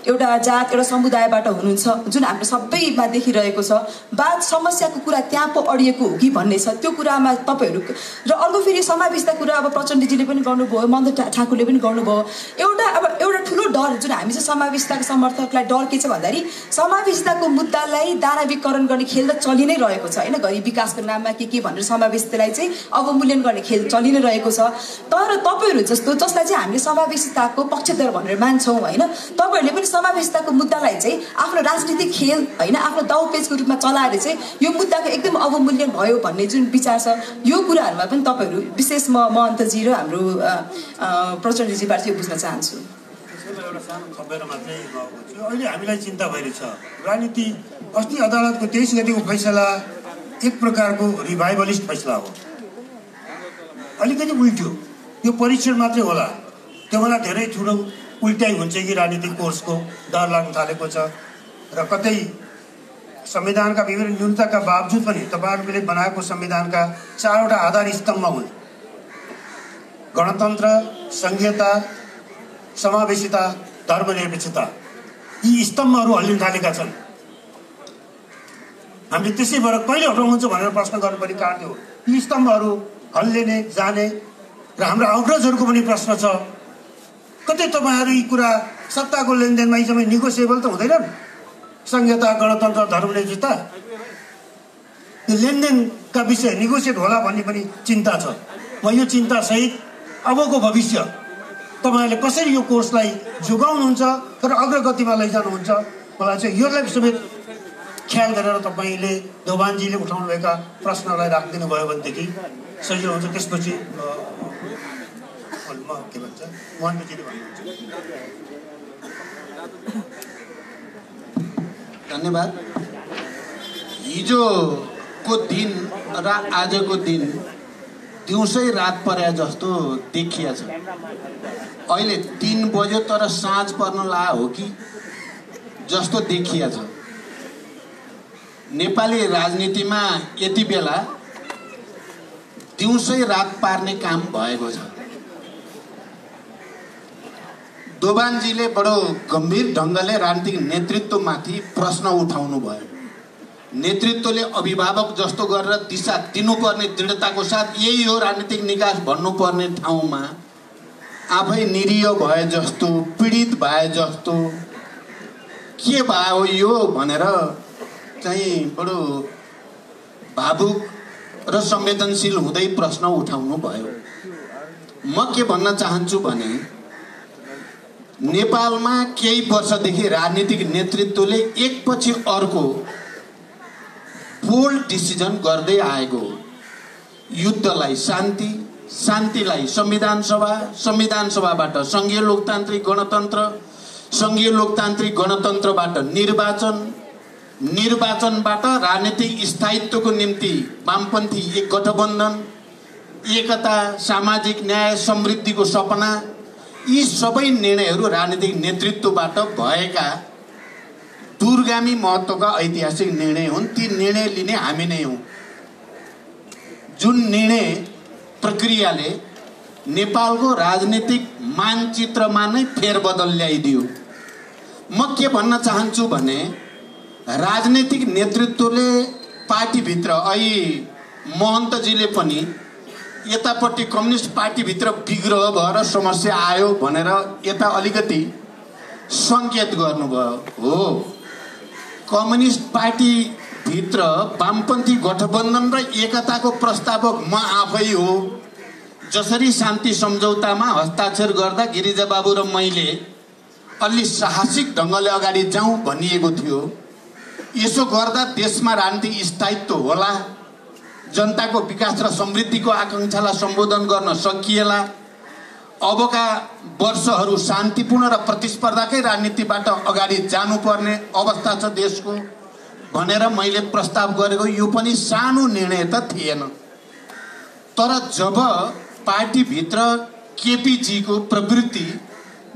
एउटा जात, एउटा समुदायबाट हुनुहुन्छ, जुन हाम्रो सबैमा देखिरहेको छ। बात समस्याको कुरा त्यहाँ पो अडिएको हो कि भन्ने छ, त्यो कुरामा तपाईँहरू। र अर्को फेरि समावेशता कुरा अब प्रचण्डजीले पनि गर्नुभयो, मन्द ठाकुरले पनि गर्नुभयो। एउटा ठुलो डर जुन हामी चाहिँ समावेशताको समर्थकलाई डर के छ भन्दाखेरि समावेशताको मुद्दालाई दानवीकरण गर्ने खेल त चलि नै रहेको छ होइन। गरिबी विकासको नाममा के भनेर समावेशितालाई चाहिँ अवमूल्यन गर्ने खेल चलि नै रहेको छ। तर तपाईँहरू जस्तो जसलाई चाहिँ हामीले समावेशिताको पक्षधर भनेर मान्छौँ होइन, तपाईँहरूले पनि समावेशिताको मुद्दालाई चाहिँ आफ्नो राजनीतिक खेल होइन, आफ्नो दाउपेचको रूपमा चलाएर चाहिँ यो मुद्दाको एकदम अवमूल्यन भयो भन्ने जुन विचार छ, यो कुराहरूमा पनि तपाईँहरू विशेष म अन्तजी र हाम्रो प्रचण्डजीबाट चाहिँ बुझ्न चाहन्छु। एउटा सानो खबर मात्रै अहिले हामीलाई चिन्ता भइरहेछ राजनीति। अस्ति अदालतको 23 गतिको फैसला एक प्रकारको रिभाइभलिस्ट फैसला हो, अलिकति उल्ट्यो। यो परीक्षण मात्रै होला, त्योभन्दा धेरै ठुलो उल्टाइ हुन्छ कि राजनीतिक कोर्सको डर लाग्न थालेको छ। र कतै संविधानका विभिन्न न्यूनताका बावजुद पनि तपाईँहरूले बनाएको संविधानका 4वटा आधार स्तम्भ हुन्: गणतन्त्र, संघीयता, समावेशिता, धर्मनिरपेक्षता। यी स्तम्भहरू हल्लिन थालेका छन्। हामीले त्यसै भएर कहिले हटाउनुहुन्छ भनेर प्रश्न गर्नुपर्ने कारण हो। यी स्तम्भहरू हल्लिने जाने र हाम्रो अग्रजहरूको पनि प्रश्न छ। कतै तपाईँहरू यी कुरा सत्ताको लेनदेनमा यी सबै निगोसिएबल त हुँदैनन्। संघीयता, गणतन्त्र, धर्मनिरपेक्षता, यो लेनदेनका विषय निगोसिएट होला भन्ने पनि चिन्ता छ। म यो चिन्तासहित अबको भविष्य तपाईँहरूले कसरी यो कोर्सलाई जोगाउनुहुन्छ र अग्रगतिमा लैजानुहुन्छ, मलाई चाहिँ योलाई समेत ख्याल गरेर तपाईँले दोभानजीले उठाउनुभएका प्रश्नलाई राखिदिनु भयो भनेदेखि सजिलो हुन्छ। त्यसपछि म के भन्छ मोहनजीले भन्नुहुन्छ। धन्यवाद। हिजोको दिन र आजको दिन दिउँसै रात परे जस्तो देखिया छ। अहिले 3 बज्यो तर साँझ पर्न ला हो कि जस्तो देखिया छ। नेपाली राजनीतिमा यति बेला दिउँसै रात पार्ने काम भएको छ। दोभानजीले बडो गम्भीर ढङ्गले राजनीतिक नेतृत्वमाथि प्रश्न उठाउनु भयो। नेतृत्वले अभिभावक जस्तो गरेर दिशा दिनुपर्ने दृढताको साथ यही हो राजनीतिक निकास भन्नुपर्ने ठाउँमा आफै निरीह भए जस्तो, पीडित भए जस्तो के भयो यो भनेर चाहिँ बडो भावुक र संवेदनशील हुँदै प्रश्न उठाउनु भयो। म के भन्न चाहन्छु भने नेपालमा केही वर्षदेखि राजनीतिक नेतृत्वले एकपछि अर्को बोल्ड डिसिजन गर्दै आएको हो। युद्धलाई शान्ति, शान्तिलाई संविधान सभा, संविधान सभाबाट संघीय लोकतान्त्रिक गणतन्त्र, संघीय लोकतान्त्रिक गणतन्त्रबाट निर्वाचन, निर्वाचनबाट राजनीतिक स्थायित्वको निम्ति वामपन्थी एक गठबन्धन, एकता, सामाजिक न्याय, समृद्धिको सपना, यी सबै निर्णयहरू राजनीतिक नेतृत्वबाट भएका दूरगामी महत्त्वका ऐतिहासिक निर्णय हुन्। ती निर्णय लिने हामी नै हौँ। जुन निर्णय प्रक्रियाले नेपालको राजनीतिक मानचित्रमा नै फेरबदल ल्याइदियो। म के भन्न चाहन्छु भने राजनीतिक नेतृत्वले पार्टीभित्र अहिले महन्तजीले पनि यतापट्टि कम्युनिस्ट पार्टीभित्र विग्रह भएर समस्या आयो भनेर यता अलिकति सङ्केत गर्नुभयो। हो, कम्युनिस्ट पार्टीभित्र वामपन्थी गठबन्धन र एकताको प्रस्तावक म आफै हो। जसरी शान्ति सम्झौतामा हस्ताक्षर गर्दा गिरिजा बाबु र मैले अलि साहसिक ढङ्गले अगाडि जाउँ भनिएको थियो। यसो गर्दा देशमा राजनीतिक स्थायित्व होला, जनताको विकास र समृद्धिको आकाङ्क्षालाई सम्बोधन गर्न सकिएला, अबका वर्षहरू शान्तिपूर्ण र प्रतिस्पर्धाकै राजनीतिबाट अगाडि जानुपर्ने अवस्था छ देशको भनेर मैले प्रस्ताव गरेको। यो पनि सानो निर्णय त थिएन। तर जब पार्टीभित्र केपीजीको प्रवृत्ति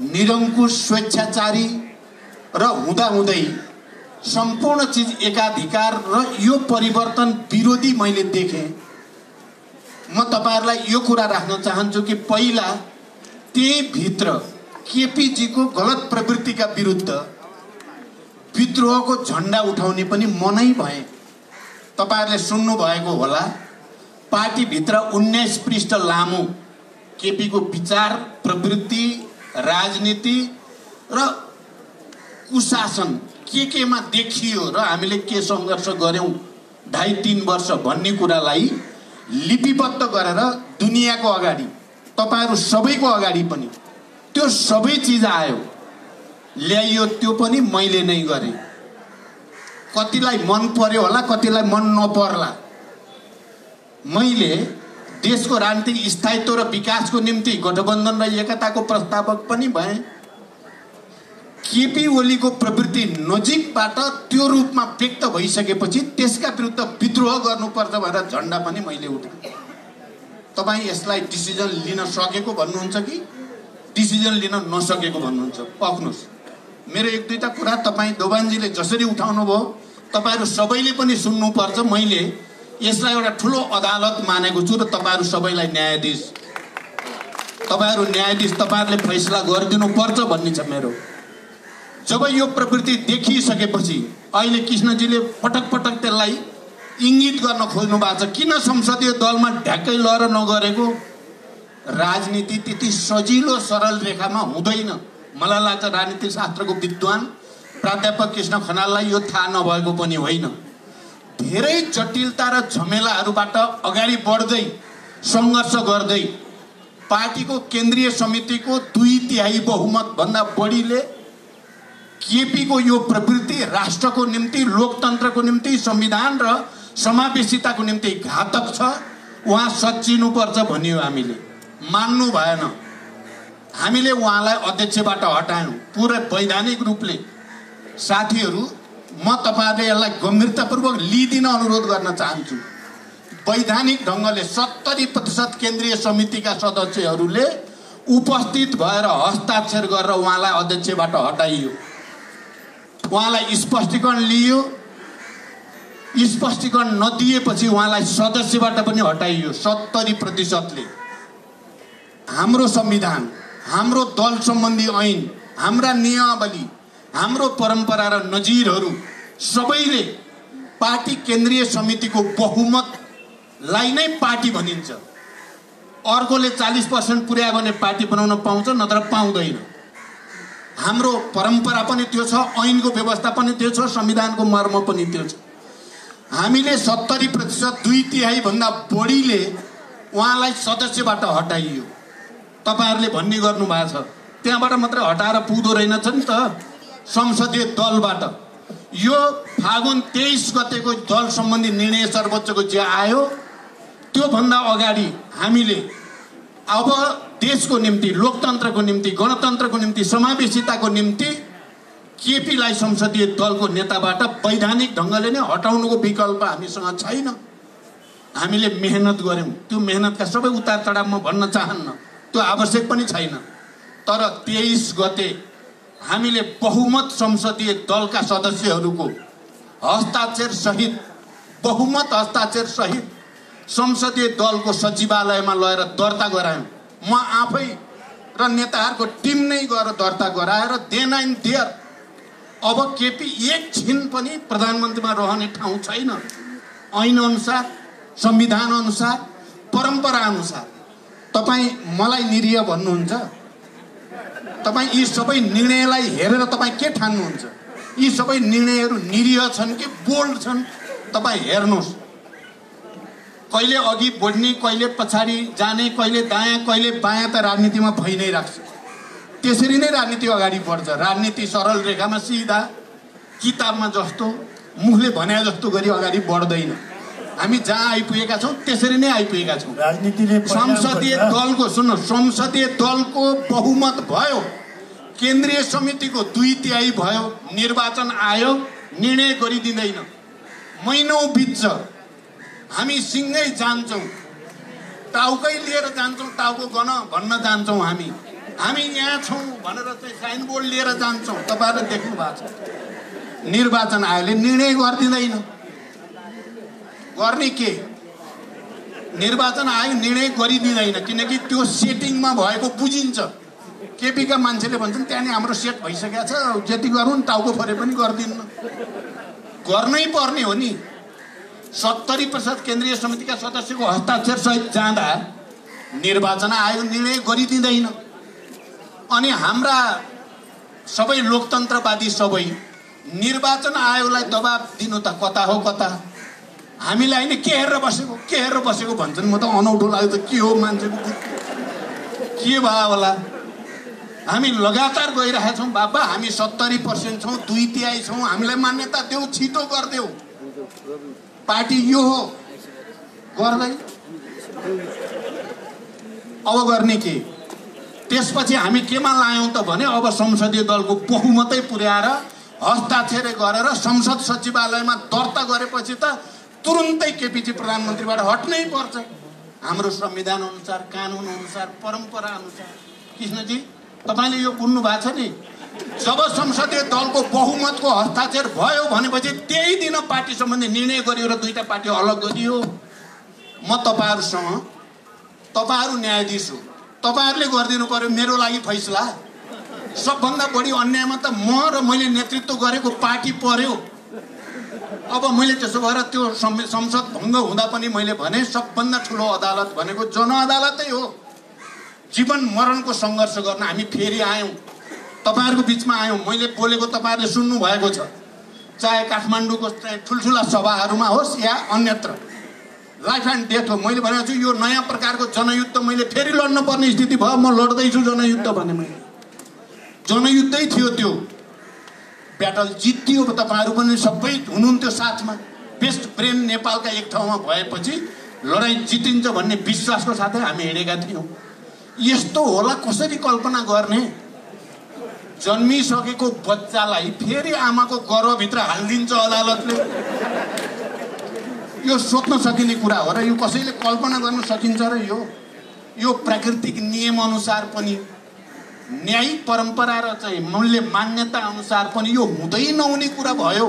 निरङ्कुश स्वेच्छाचारी र हुँदाहुँदै सम्पूर्ण चिज एकाधिकार र यो परिवर्तन विरोधी मैले देखेँ। म तपाईहरुलाई यो कुरा राख्न चाहन्छु कि पहिला त्यही भित्र केपीजीको गलत प्रवृत्तिका विरुद्ध विद्रोहको झण्डा उठाउने पनि मनै भए। तपाईहरुले सुन्नु भएको होला, पार्टीभित्र 19 पृष्ठ लामो केपीको विचार, प्रवृत्ति, राजनीति र कुशासन केमा देखियो र हामीले के संघर्ष गर्यौं 2.5-3 वर्ष भन्ने कुरालाई लिपिबद्ध गरेर दुनियाँको अगाडि, तपाईहरु सबैको अगाडि पनि त्यो सबै चिज आयो, ल्याइयो। त्यो पनि मैले नै गरे। कतिलाई मन पर्यो होला, कतिलाई मन नपर्ला। मैले देशको राजनीतिक स्थायित्व र विकासको निम्ति गठबन्धन र एकताको प्रस्तावक पनि भएँ। केपी ओलीको प्रवृत्ति नजिकबाट त्यो रूपमा व्यक्त भइसकेपछि त्यसका विरुद्ध विद्रोह गर्नुपर्छ भनेर झण्डा पनि मैले उठाएँ। तपाईँ यसलाई डिसिजन लिन सकेको भन्नुहुन्छ कि डिसिजन लिन नसकेको भन्नुहुन्छ? पक्नुहोस्। मेरो 1-2टा कुरा तपाईँ दोभानजीले जसरी उठाउनु भयो तपाईहरु सबैले पनि सुन्नुपर्छ। मैले यसलाई एउटा ठुलो अदालत मानेको छु र तपाईहरु सबैलाई न्यायाधीश, तपाईहरु न्यायाधीश, तपाईहरुले फैसला गरिदिनु पर्छ भन्ने छ मेरो। जब यो प्रवृत्ति देखिसकेपछि अहिले कृष्णजीले पटक पटक त्यसलाई इंगित गर्न खोज्नु भएको छ। किन संसदीय दलमा ढ्याक्कै लहर नगरेको? राजनीति त्यति सजिलो सरल रेखामा हुँदैन। मलाई लाग्छ राजनीतिक शास्त्रको विद्वान प्राध्यापक कृष्ण खनाललाई यो थाहा नभएको पनि होइन। धेरै जटिलता र झमेलाहरूबाट अगाडि बढ्दै संघर्ष गर्दै पार्टीको केन्द्रीय समितिको 2/3 बहुमत भन्दा बढीले केपीको यो प्रवृत्ति राष्ट्रको निम्ति, लोकतन्त्रको निम्ति, संविधान र समावेशिताको निम्ति घातक छ, उहाँ सच्चिनुपर्छ भनियो। हामीले मान्नु भएन। हामीले उहाँलाई अध्यक्षबाट हटायौं पुरै वैधानिक रूपले। साथीहरू, म तपाईहरुले यसलाई गम्भीरतापूर्वक लिदिन अनुरोध गर्न चाहन्छु। वैधानिक ढंगले 70% केन्द्रीय समितिका सदस्यहरूले उपस्थित भएर हस्ताक्षर गरेर उहाँलाई अध्यक्षबाट हटाइयो। उहाँलाई स्पष्टीकरण लियो। स्पष्टीकरण नदिएपछि उहाँलाई सदस्यबाट पनि हटाइयो 70%ले। हाम्रो संविधान, हाम्रो दल सम्बन्धी ऐन, हाम्रा नियमावली, हाम्रो परम्परा र नजिरहरू सबैले पार्टी केन्द्रीय समितिको बहुमतलाई नै पार्टी भनिन्छ। अर्कोले 40% पुर्यायो भने पार्टी बनाउन पाउँछ, नत्र पाउँदैन। हाम्रो परम्परा पनि त्यो छ, ऐनको व्यवस्था पनि त्यो छ, संविधानको मर्म पनि त्यो छ। हामीले 70% 2/3 भन्दा बढीले उहाँलाई सदस्यबाट हटाइयो। तपाईहरुले भन्ने गर्नु भएको छ त्यहाँबाट मात्र हटाएर पुग्दो रहेनछ नि त, संसदीय दलबाट। यो फागुन 23 गतेको दल सम्बन्धी निर्णय सर्वोच्चको जे आयो त्यो भन्दा अगाडि हामीले अब देशको निम्ति, लोकतन्त्रको निम्ति, गणतन्त्रको निम्ति, समावेशिताको निम्ति केपीलाई संसदीय दलको नेताबाट वैधानिक ढंगले नै हटाउनुको विकल्प हामीसँग छैन। हामीले मेहनत गर्यौं। त्यो मेहनतका सबै उतार चढाव म भन्न चाहन्न, त्यो आवश्यक पनि छैन। तर 23 गते हामीले बहुमत संसदीय दलका सदस्यहरूको हस्ताक्षर सहित, बहुमत हस्ताक्षर सहित संसदीय दलको सचिवालयमा लगेर दर्ता गरायौं। म आफै र नेताहरूको टिम नै गएर दर्ता गराएर देन एन्ड देयर अब केपी एकछिन पनि प्रधानमन्त्रीमा रहने ठाउँ छैन। ऐन अनुसार, संविधान अनुसार, परम्परा अनुसार। तपाईँ मलाई निरीह भन्नुहुन्छ? तपाईँ यी सबै निर्णयलाई हेरेर तपाईँ के ठान्नुहुन्छ? यी सबै निर्णयहरू निरीह छन् कि बोल्ड छन्? तपाईँ हेर्नुहोस्। कहिले अघि बढ्ने, कहिले पछाडि जाने, कहिले दायाँ कहिले बायाँ त राजनीतिमा भइ नै राख्छ। त्यसरी नै राजनीति अगाडि बढ्छ। राजनीति सरल रेखामा सिधा किताबमा जस्तो मुखले भने जस्तो गरी अगाडि बढ्दैन। हामी जहाँ आइपुगेका छौँ त्यसरी नै आइपुगेका छौँ। राजनीतिले संसदीय दलको सुन्नु, संसदीय दलको बहुमत भयो, केन्द्रीय समितिको 2/3 भयो, निर्वाचन आयोग निर्णय गरिदिँदैन। महिनौँ बित्छ, हामी सिँगै जान्छौँ, टाउकै लिएर जान्छौँ, टाउको गन भन्न जान्छौँ। हामी यहाँ छौँ भनेर चाहिँ साइनबोर्ड लिएर जान्छौँ। तपाईँहरूले देख्नु भएको छ निर्वाचन आयोगले निर्णय गरिदिँदैन। गर्ने के? निर्वाचन आयोग निर्णय गरिदिँदैन किनकि त्यो सेटिङमा भएको बुझिन्छ। केपीका मान्छेले भन्छन् त्यहाँ नि हाम्रो सेट भइसकेको छ, जति गरौँ टाउको फरे पनि गर्दिन्न। गर्नै पर्ने हो नि। 70% केन्द्रीय समितिका सदस्यको हस्ताक्षर सहित जाँदा निर्वाचन आयोग निर्णय गरिदिँदैन। अनि हाम्रा सबै लोकतन्त्रवादी सबै निर्वाचन आयोगलाई दबाब दिनु त कता हो कता। हामीलाई नि के हेरेर बसेको भन्छन्। म त अनौठो लाग्छ, के हो मान्छेको के भयो होला। हामी लगातार गइरहेका छौँ बाबा, हामी 70% छौँ, 2/3 छौँ, हामीलाई मान्यता देऊ, छिटो गरिदेऊ। पार्टी यो हो, गर्दै अब गर्ने के? त्यसपछि हामी केमा लायौँ त भने अब संसदीय दलको बहुमतै पुर्याएर हस्ताक्षर गरेर संसद सचिवालयमा दर्ता गरेपछि त तुरुन्तै केपीजी प्रधानमन्त्रीबाट हट्नै पर्छ। हाम्रो संविधान अनुसार, कानुन अनुसार, परम्परा अनुसार। कृष्णजी तपाईँले यो बुझ्नु भएको छ नि? जब संसदीय दलको बहुमतको हस्ताक्षर भयो भनेपछि त्यही दिन पार्टी सम्बन्धी निर्णय गरियो र दुईटा पार्टी अलग गरियो। म तपाईँहरूसँग, तपाईँहरू न्यायाधीश हो, तपाईँहरूले गरिदिनु पर्यो मेरो लागि फैसला। सबभन्दा बढी अन्यायमा त म र मैले नेतृत्व गरेको पार्टी पर्यो। अब मैले त्यसो भएर त्यो संसद भङ्ग हुँदा पनि मैले भने सबभन्दा ठुलो अदालत भनेको जनअदालतै हो। जीवन मरणको सङ्घर्ष गर्न हामी फेरि आयौँ, तपाईँहरूको बिचमा आयौँ। मैले बोलेको तपाईँहरूले सुन्नु भएको छ, चाहे काठमाडौँको ठुल्ठुला सभाहरूमा होस् या अन्यत्र। लाइफ एन्ड डेथ हो। मैले भनेको छु यो नयाँ प्रकारको जनयुद्ध मैले फेरि लड्न पर्ने स्थिति भयो। म लड्दैछु जनयुद्ध भने मैले जनयुद्धै थियो। त्यो ब्याटल जित्यो। तपाईँहरू पनि सबै हुनुहुन्थ्यो साथमा। बेस्ट ब्रेन नेपालका एक ठाउँमा भएपछि लडाइँ जितिन्छ भन्ने विश्वासको साथै हामी हिँडेका थियौँ। यस्तो होला कसरी कल्पना गर्ने? जन्मिसकेको बच्चालाई फेरि आमाको गर्भभित्र हालिदिन्छ अदालतले। यो सोच्न सकिने कुरा हो र यो कसैले कल्पना गर्न सकिन्छ र? यो प्राकृतिक नियम अनुसार पनि, न्यायिक परम्परा र चाहिँ मूल्य मान्यता अनुसार पनि यो हुँदै नहुने कुरा भयो।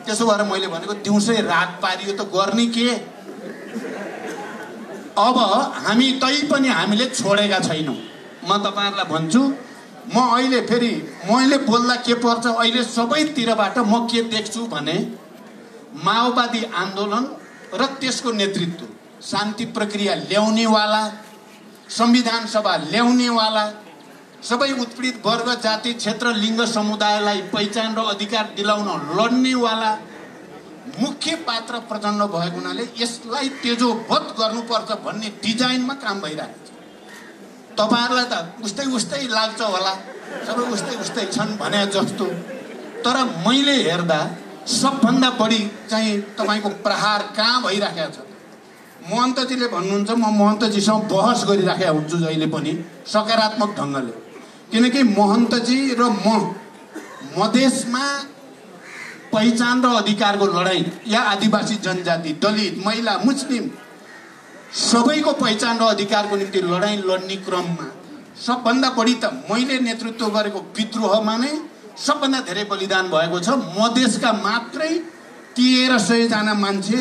त्यसो भएर मैले भनेको दिउँसै रात पारियो त गर्ने के? अब हामी पनि हामीले छोडेका छैनौँ। म तपाईँहरूलाई भन्छु, म अहिले फेरि मैले बोल्दा के पर्छ, अहिले सबैतिरबाट म के देख्छु भने माओवादी आन्दोलन र त्यसको नेतृत्व, शान्ति प्रक्रिया ल्याउनेवाला, संविधान सभा ल्याउनेवाला, सबै उत्पीडित वर्ग, जाति, क्षेत्र, लिङ्ग, समुदायलाई पहिचान र अधिकार दिलाउन लड्नेवाला मुख्य पात्र प्रचण्ड भएको हुनाले यसलाई तेजोवध गर्नुपर्छ भन्ने डिजाइनमा काम भइरहेको छ। तपाईँहरूलाई त उस्तै लाग्छ होला, सबै उस्तै छन् भने जस्तो। तर मैले हेर्दा सबभन्दा बढी चाहिँ तपाईँको प्रहार कहाँ भइराखेको छ? महन्तजीले भन्नुहुन्छ, म महन्तजीसँग बहस गरिराखेको हुन्छु जहिले पनि सकारात्मक ढङ्गले। किनकि महन्तजी र म मधेसमा पहिचान र अधिकारको लडाइँ या आदिवासी जनजाति, दलित, महिला, मुस्लिम सबैको पहिचान र अधिकारको निम्ति लडाइँ लड्ने क्रममा सबभन्दा बढी त मैले नेतृत्व गरेको विद्रोहमा नै सबभन्दा धेरै बलिदान भएको छ। मधेसका मात्रै 1300 जना मान्छे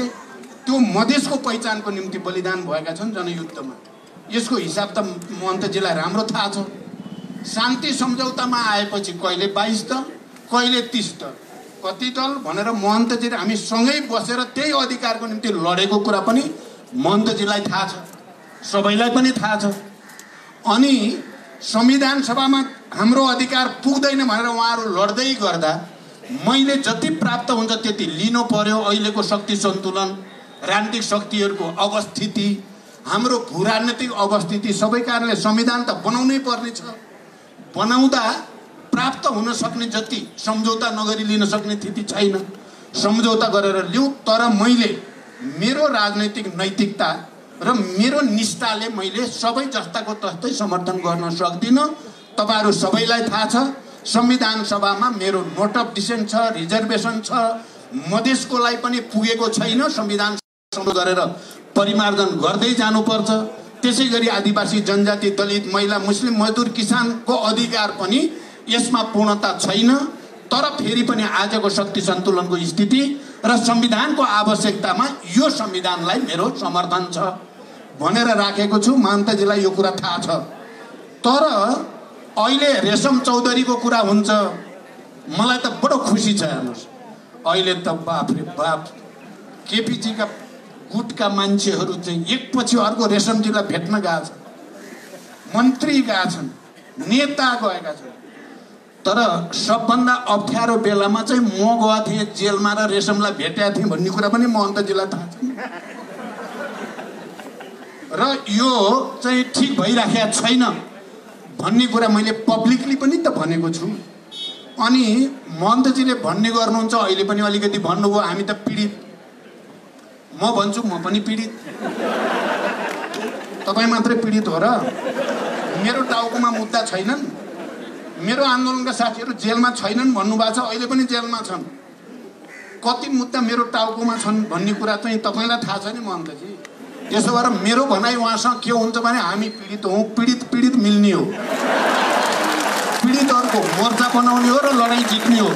त्यो मधेसको पहिचानको निम्ति बलिदान भएका छन् जनयुद्धमा। यसको हिसाब त महन्तजीलाई राम्रो थाहा छ। शान्ति सम्झौतामा आएपछि कहिले 22 दल कहिले 30 दल कति दल भनेर महन्तजी र हामी सँगै बसेर त्यही अधिकारको निम्ति लडेको कुरा पनि महन्तजीलाई थाहा छ, सबैलाई पनि थाहा छ। अनि संविधान सभामा हाम्रो अधिकार पुग्दैन भनेर उहाँहरू लड्दै गर्दा मैले जति प्राप्त हुन्छ त्यति लिनु पर्यो। अहिलेको शक्ति सन्तुलन, राजनीतिक शक्तिहरूको अवस्थिति, हाम्रो भू राजनीतिक अवस्थिति, सबै कारणले संविधान त बनाउनै पर्ने छ। बनाउँदा प्राप्त हुन सक्ने जति सम्झौता नगरी लिन सक्ने स्थिति छैन, सम्झौता गरेर लिऊ। तर मैले मेरो राजनैतिक नैतिकता र मेरो निष्ठाले मैले सबै जस्ताको तस्तै समर्थन गर्न सक्दिनँ। तपाईहरु सबैलाई थाहा छ, संविधान सभामा मेरो नोट अफ डिसेन्ट छ, रिजर्भेसन छ, मधेसकोलाई पनि पुगेको छैन। संविधान गरेर परिमार्जन गर्दै जानुपर्छ। त्यसैगरी आदिवासी, जनजाति, दलित, महिला, मुस्लिम, मजदुर, किसानको अधिकार पनि यसमा पूर्णता छैन। तर फेरि पनि आजको शक्ति सन्तुलनको स्थिति र संविधानको आवश्यकतामा यो संविधानलाई मेरो समर्थन छ भनेर राखेको छु। महन्तजीलाई यो कुरा थाहा छ। तर अहिले रेशम चौधरीको कुरा हुन्छ, मलाई त बडो खुसी छ। हेर्नुहोस्, अहिले त बाफ रे बाफ केपीजीका गुटका मान्छेहरू चाहिँ एकपछि अर्को रेशमजीलाई भेट्न गएका छन्, मन्त्री गएका छन्, नेता गएका छन्। तर सबभन्दा अप्ठ्यारो बेलामा चाहिँ म गएको थिएँ जेलमा र रेशमलाई भेटेको थिएँ भन्ने कुरा पनि महन्तजीलाई थाहा छ। र यो चाहिँ ठिक भइराखेको छैन भन्ने कुरा मैले पब्लिकली पनि त भनेको छु। अनि महन्तजीले भन्ने गर्नुहुन्छ, अहिले पनि अलिकति भन्नुभयो हामी त पीडित। म भन्छु म पनि पीडित। तपाईँ मात्रै पीडित हो र? मेरो टाउकोमा मुद्दा छैनन्? मेरो आन्दोलनका साथीहरू जेलमा छैनन् भन्नुभएको छ, अहिले पनि जेलमा छन्। कति मुद्दा मेरो टाउकोमा छन् भन्ने कुरा चाहिँ तपाईँलाई थाहा छ नि महन्तजी। त्यसो भएर मेरो भनाइ उहाँसँग के हुन्छ भने हामी पीडित हौँ, पीडित पीडित मिल्ने हो, पीडितहरूको मोर्चा बनाउने हो र लडाइँ जित्ने हो।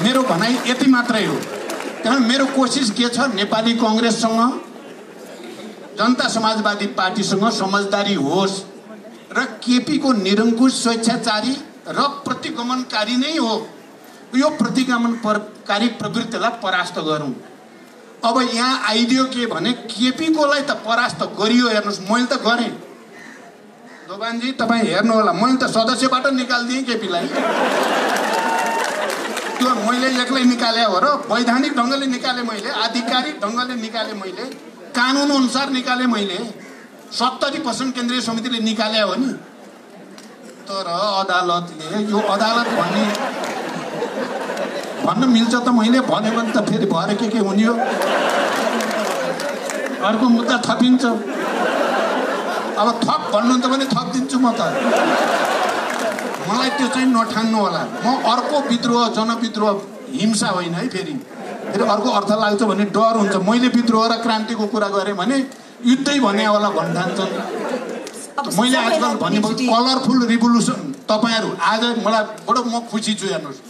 मेरो भनाइ यति मात्रै हो। कारण मेरो कोसिस के छ, नेपाली कांग्रेससँग, जनता समाजवादी पार्टीसँग समझदारी होस् र केपीको निरङ्कुश स्वेच्छाचारी र प्रतिगमनकारी नै हो, यो प्रतिगमनकारी प्रवृत्तिलाई परास्त गरौँ। अब यहाँ आइदियो के भने केपीकोलाई त परास्त गरियो। हेर्नुहोस्, मैले त गरेँ दोभानजी, तपाईँ हेर्नु होला, मैले त सदस्यबाट निकालिदिएँ केपीलाई। त्यो मैले एक्लै निकाले हो र? वैधानिक ढङ्गले निकालेँ मैले, आधिकारिक ढङ्गले निकालेँ मैले, कानुन अनुसार निकालेँ मैले, 70% केन्द्रीय समितिले निकाले हो नि। तर अदालतले, यो अदालत भन्न मिल्छ त? मैले भने भने त फेरि भएर के हुने हो? अर्को मुद्दा थपिन्छ। अब थप भन्नुहुन्छ भने थप दिन्छु म त। मलाई त्यो चाहिँ नठान्नु होला। म अर्को विद्रोह, जनविद्रोह हिंसा होइन है। फेरि अर्को अर्थ लाग्छ भने डर हुन्छ। मैले विद्रोह र क्रान्तिको कुरा गरेँ भने युद्धै भने होला भन्ठान्छन्। मैले आजकल भनेको कलरफुल रिभोल्युसन, तपाईँहरू आज मलाई बडो म खुसी छु। हेर्नुहोस्,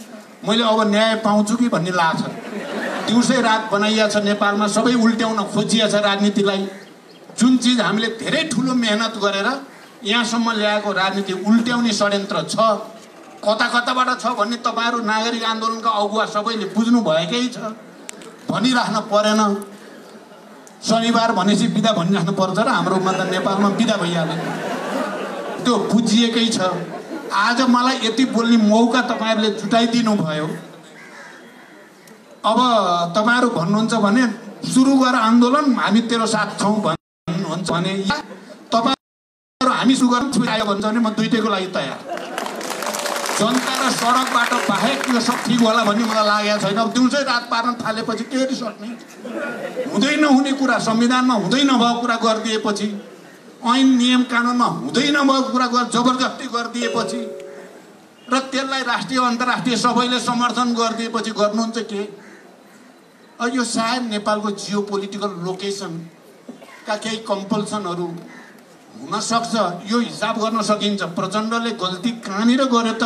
मैले अब न्याय पाउँछु कि भन्ने लाग्छ। दिउँसै रात बनाइया छ नेपालमा, सबै उल्ट्याउन खोजिया छ राजनीतिलाई। जुन चिज हामीले धेरै ठुलो मेहनत गरेर यहाँसम्म ल्याएको राजनीति उल्ट्याउने षड्यन्त्र छ, कता कताबाट छ भन्ने तपाईँहरू नागरिक आन्दोलनका अगुवा सबैले बुझ्नु भएकै छ। भनिराख्न परेन। शनिबार भनेपछि बिदा भनिराख्नु पर्छ र हाम्रोमा त नेपालमा बिदा भइहाल्यो, त्यो बुझिएकै छ। आज मलाई यति बोल्ने मौका तपाईँहरूले जुटाइदिनु भयो। अब तपाईँहरू भन्नुहुन्छ भने सुरु गर आन्दोलन, हामी तेरो साथ छौँ भन्नुहुन्छ भने, तपाईँहरू हामी सुरु गर्नु आयो भन्छ भने म दुइटैको लागि तयार। जनता र सडकबाट बाहेक यो सब ठिक होला भन्ने मलाई लागेको छैन। अब दिउँसै रात पार्न थालेपछि के सक्ने? हुँदै नहुने कुरा, संविधानमा हुँदै नभएको कुरा गरिदिएपछि, ऐन नियम कानुनमा हुँदै नभएको कुरा जबरजस्ती गरिदिएपछि र त्यसलाई राष्ट्रिय अन्तर्राष्ट्रिय सबैले समर्थन गरिदिएपछि गर्नुहुन्छ के? यो सायद नेपालको जियो पोलिटिकल लोकेसनका केही कम्पल्सनहरू हुनसक्छ। यो हिसाब गर्न सकिन्छ। प्रचण्डले गल्ती कहाँनिर गर्यो त?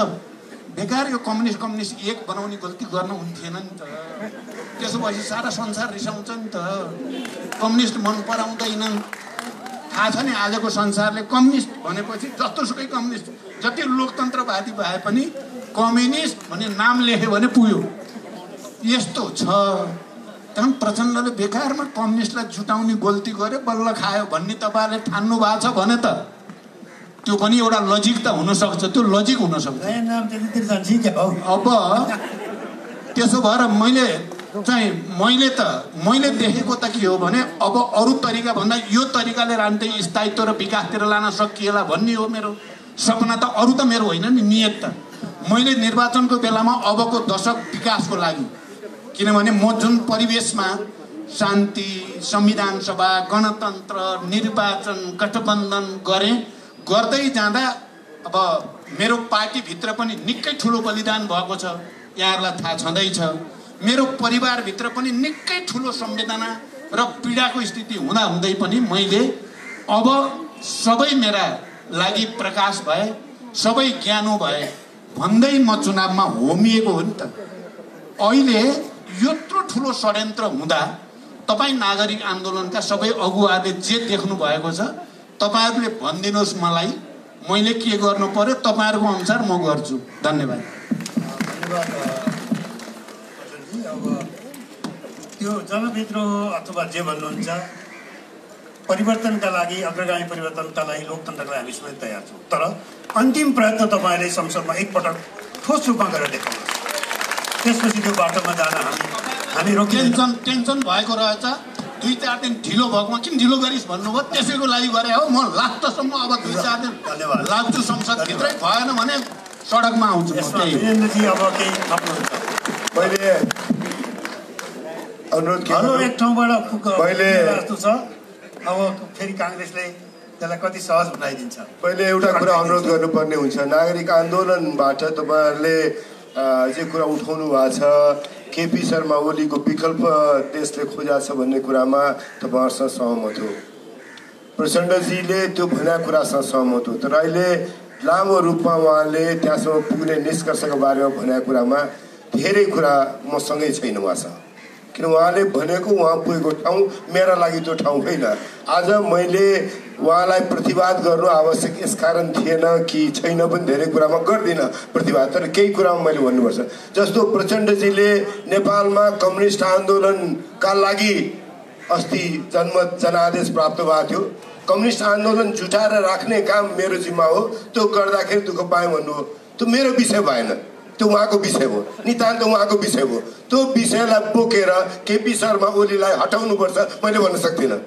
बेकार यो कम्युनिस्ट एक बनाउने गल्ती गर्न हुन्थेन नि त। त्यसो भएपछि सारा संसार रिसाउँछ नि त। कम्युनिस्ट मन पराउँदैनन्, थाहा छ नि आजको संसारले कम्युनिस्ट भनेपछि जस्तोसुकै कम्युनिस्ट जति लोकतन्त्रवादी भए पनि कम्युनिस्ट भन्ने नाम लेख्यो भने पुग्यो यस्तो छ। त्यहाँ प्रचण्डले बेकारमा कम्युनिस्टलाई जुटाउने गल्ती गर्यो बल्ल खायो भन्ने तपाईँहरूले ठान्नु भएको छ भने त त्यो पनि एउटा लजिक त हुनसक्छ, त्यो लजिक हुनसक्छ। अब त्यसो भएर मैले देखेको त के हो भने अब अरू तरिका भन्दा यो तरिकाले राजनीतिक स्थायित्व र विकासतिर लान सकिएला भन्ने हो मेरो सपना। त अरू त मेरो होइन नि नियत त। मैले निर्वाचनको बेलामा अबको दशक विकासको लागि, किनभने म जुन परिवेशमा शान्ति, संविधान सभा, गणतन्त्र, निर्वाचन, गठबन्धन गर्दै जाँदा अब मेरो पार्टीभित्र पनि निकै ठुलो बलिदान भएको छ, यहाँहरूलाई थाहा छँदैछ। मेरो परिवारभित्र पनि निकै ठुलो संवेदना र पीडाको स्थिति हुँदै पनि मैले अब सबै मेरा लागि प्रकाश भए, सबै ज्ञानो भए भन्दै म चुनावमा होमिएको हो नि त। अहिले यत्रो ठुलो षड्यन्त्र हुँदा तपाईँ नागरिक आन्दोलनका सबै अगुवाले जे देख्नु भएको छ तपाईँहरूले भनिदिनुहोस् मलाई, मैले के गर्नु पर्यो, तपाईँहरूको अनुसार म गर्छु। धन्यवाद। त्यो जनविद्रोह अथवा जे भन्नुहुन्छ परिवर्तनका लागि, अग्रगामी परिवर्तनका लागि लोकतन्त्रका लागि हामी सबै तयार छौँ। तर अन्तिम प्रयत्न तपाईँले संसदमा एकपटक ठोस रूपमा गरेर देखाउनुहोस्, त्यसपछि त्यो बाटोमा जान हामी रोकिँदैनौँ। टेन्सन भएको रहेछ, 2-4 दिन ढिलो भएकोमा किन ढिलो गरिस् भन्नुभयो, त्यसैको लागि गरे हो। म लास्टसम्म अब 2-4 दिन लाग्छु संसदभित्रै, भएन भने सडकमा आउँछु। वीरेन्द्रजी अब केही थप्नुहुन्छ? मैले अनुरोध एक ठाउँबाट जस्तो छ, अब फेरि काङ्ग्रेसले त्यसलाई कति सहज बनाइदिन्छ। पहिले एउटा कुरा अनुरोध गर्नुपर्ने हुन्छ, नागरिक आन्दोलनबाट तपाईँहरूले जे कुरा उठाउनु भएको छ, केपी शर्मा ओलीको विकल्प देशले खोजा छ भन्ने कुरामा तपाईँहरूसँग सहमत हो, प्रचण्डजीले त्यो भनेको कुरासँग सहमत हो। तर अहिले लामो रूपमा उहाँले त्यहाँसम्म पुग्ने निष्कर्षको बारेमा भनेको कुरामा धेरै कुरा मसँगै छैन उहाँसँग, किन उहाँले भनेको उहाँ पुगेको ठाउँ मेरा लागि त्यो ठाउँ होइन। आज मैले उहाँलाई प्रतिवाद गर्नु आवश्यक यसकारण थिएन कि छैन पनि धेरै कुरामा गर्दिनँ प्रतिवाद, तर केही कुरामा मैले भन्नुपर्छ। जस्तो प्रचण्डजीले नेपालमा कम्युनिस्ट आन्दोलनका लागि अस्ति जनादेश प्राप्त भएको थियो, कम्युनिस्ट आन्दोलन जुटाएर राख्ने काम मेरो जिम्मा हो, त्यो गर्दाखेरि दुःख पाएँ भन्नुभयो। त्यो मेरो विषय भएन, त्यो उहाँको विषय हो, नितान्त उहाँको विषय हो। त्यो विषयलाई बोकेर केपी शर्मा ओलीलाई हटाउनुपर्छ मैले भन्न सक्दिनँ।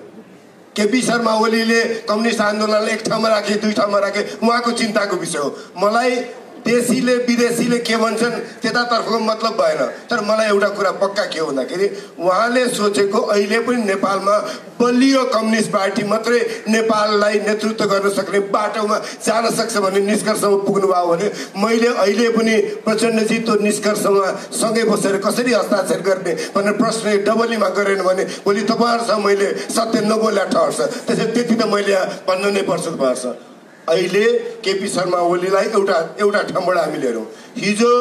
केपी शर्मा ओलीले कम्युनिस्ट आन्दोलनलाई एक ठाउँमा राखे, 2 ठाउँमा राखे, उहाँको चिन्ताको विषय हो। मलाई देशीले विदेशीले के भन्छन् त्यतातर्फको मतलब भएन। तर मलाई एउटा कुरा पक्का के हो भन्दाखेरि उहाँले सोचेको अहिले पनि नेपालमा बलियो कम्युनिस्ट पार्टी मात्रै नेपाललाई नेतृत्व गर्न सक्ने बाटोमा जान सक्छ भन्ने निष्कर्षमा पुग्नुभयो भने मैले अहिले पनि प्रचण्डजी त्यो निष्कर्षमा सँगै बसेर कसरी हस्ताक्षर गर्ने भनेर प्रश्न डबलीमा गरेन भने भोलि तपाईँहरूसँग मैले सत्य नबोल्या ठहर्छ। त्यसैले त्यति त मैले भन्नु नै पर्छ तपाईँहरूसँग। अहिले केपी शर्मा ओलीलाई एउटा ठाउँबाट हामी लिएर हिजो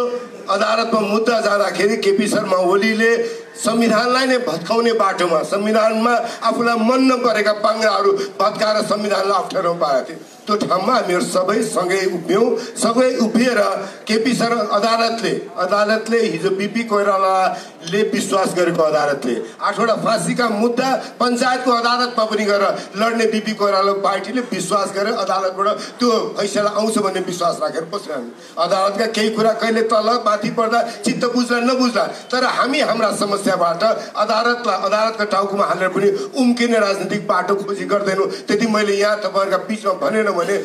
अदालतमा मुद्दा जाँदाखेरि केपी शर्मा ओलीले संविधानलाई नै भत्काउने बाटोमा, संविधानमा आफूलाई मन नपरेका पाङ्ग्राहरू भत्काएर संविधानलाई अप्ठ्यारोमा पाएका थिए। त्यो ठाउँमा हामीहरू सबै सँगै उभियौँ। सँगै उभिएर केपी शर्मा अदालतले हिजो बिपी कोइरालाले विश्वास गरेको अदालतले 8वटा फाँसीका मुद्दा पञ्चायतको अदालतमा पनि गएर लड्ने बिपी कोइराला पार्टीले विश्वास गरेर अदालतबाट त्यो फैसला आउँछ भन्ने विश्वास राखेर बस्यौँ हामी। अदालतका केही कुरा कहिले तल माथि पर्दा चित्त बुझ्ला नबुझ्ला, तर हामी हाम्रा समस्याबाट अदालतका टाउकोमा हालेर पनि उम्किने राजनीतिक बाटो खोजी गर्दैनौँ। त्यति मैले यहाँ तपाईँहरूका बिचमा भनेन भने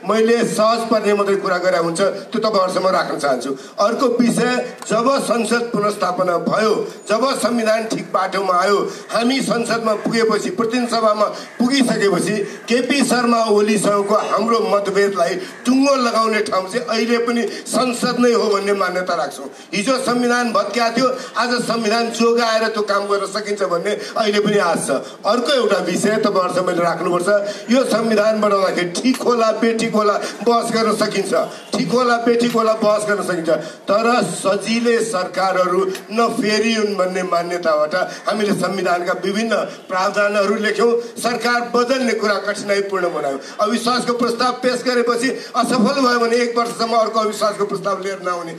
मैले सहज पर्ने मात्रै कुरा गरे हुन्छ, त्यो तपाईँहरूसँग राख्न चाहन्छु। अर्को विषय, जब संसद पुनर्स्थापना भयो, जब संविधान ठिक बाटोमा आयो, हामी संसदमा पुगेपछि, प्रतिनिधि सभामा पुगिसकेपछि केपी शर्मा ओलीसँगको हाम्रो मतभेदलाई टुङ्गो लगाउने ठाउँ चाहिँ अहिले पनि संसद नै हो भन्ने मान्यता राख्छौँ। हिजो संविधान भत्किएको थियो, आज संविधान जोगाएर त्यो काम गर्न सकिन्छ भन्ने अहिले पनि आश छ। अर्को एउटा विषय तपाईँहरूसँग मैले राख्नुपर्छ, यो संविधान बनाउँदाखेरि ठिक होला बेठिक होला बहस गर्न सकिन्छ, ठिक होला बेठिक होला बहस गर्न सकिन्छ, तर सजिलै सरकारहरू नफेरियुन् भन्ने मान्यताबाट हामीले संविधानका विभिन्न प्रावधानहरू लेख्यौँ। सरकार बदल्ने कुरा कठिनाइपूर्ण बनायौँ। अविश्वासको प्रस्ताव पेश गरेपछि असफल भयो भने 1 वर्षसम्म अर्को अविश्वासको प्रस्ताव लिएर नआउने,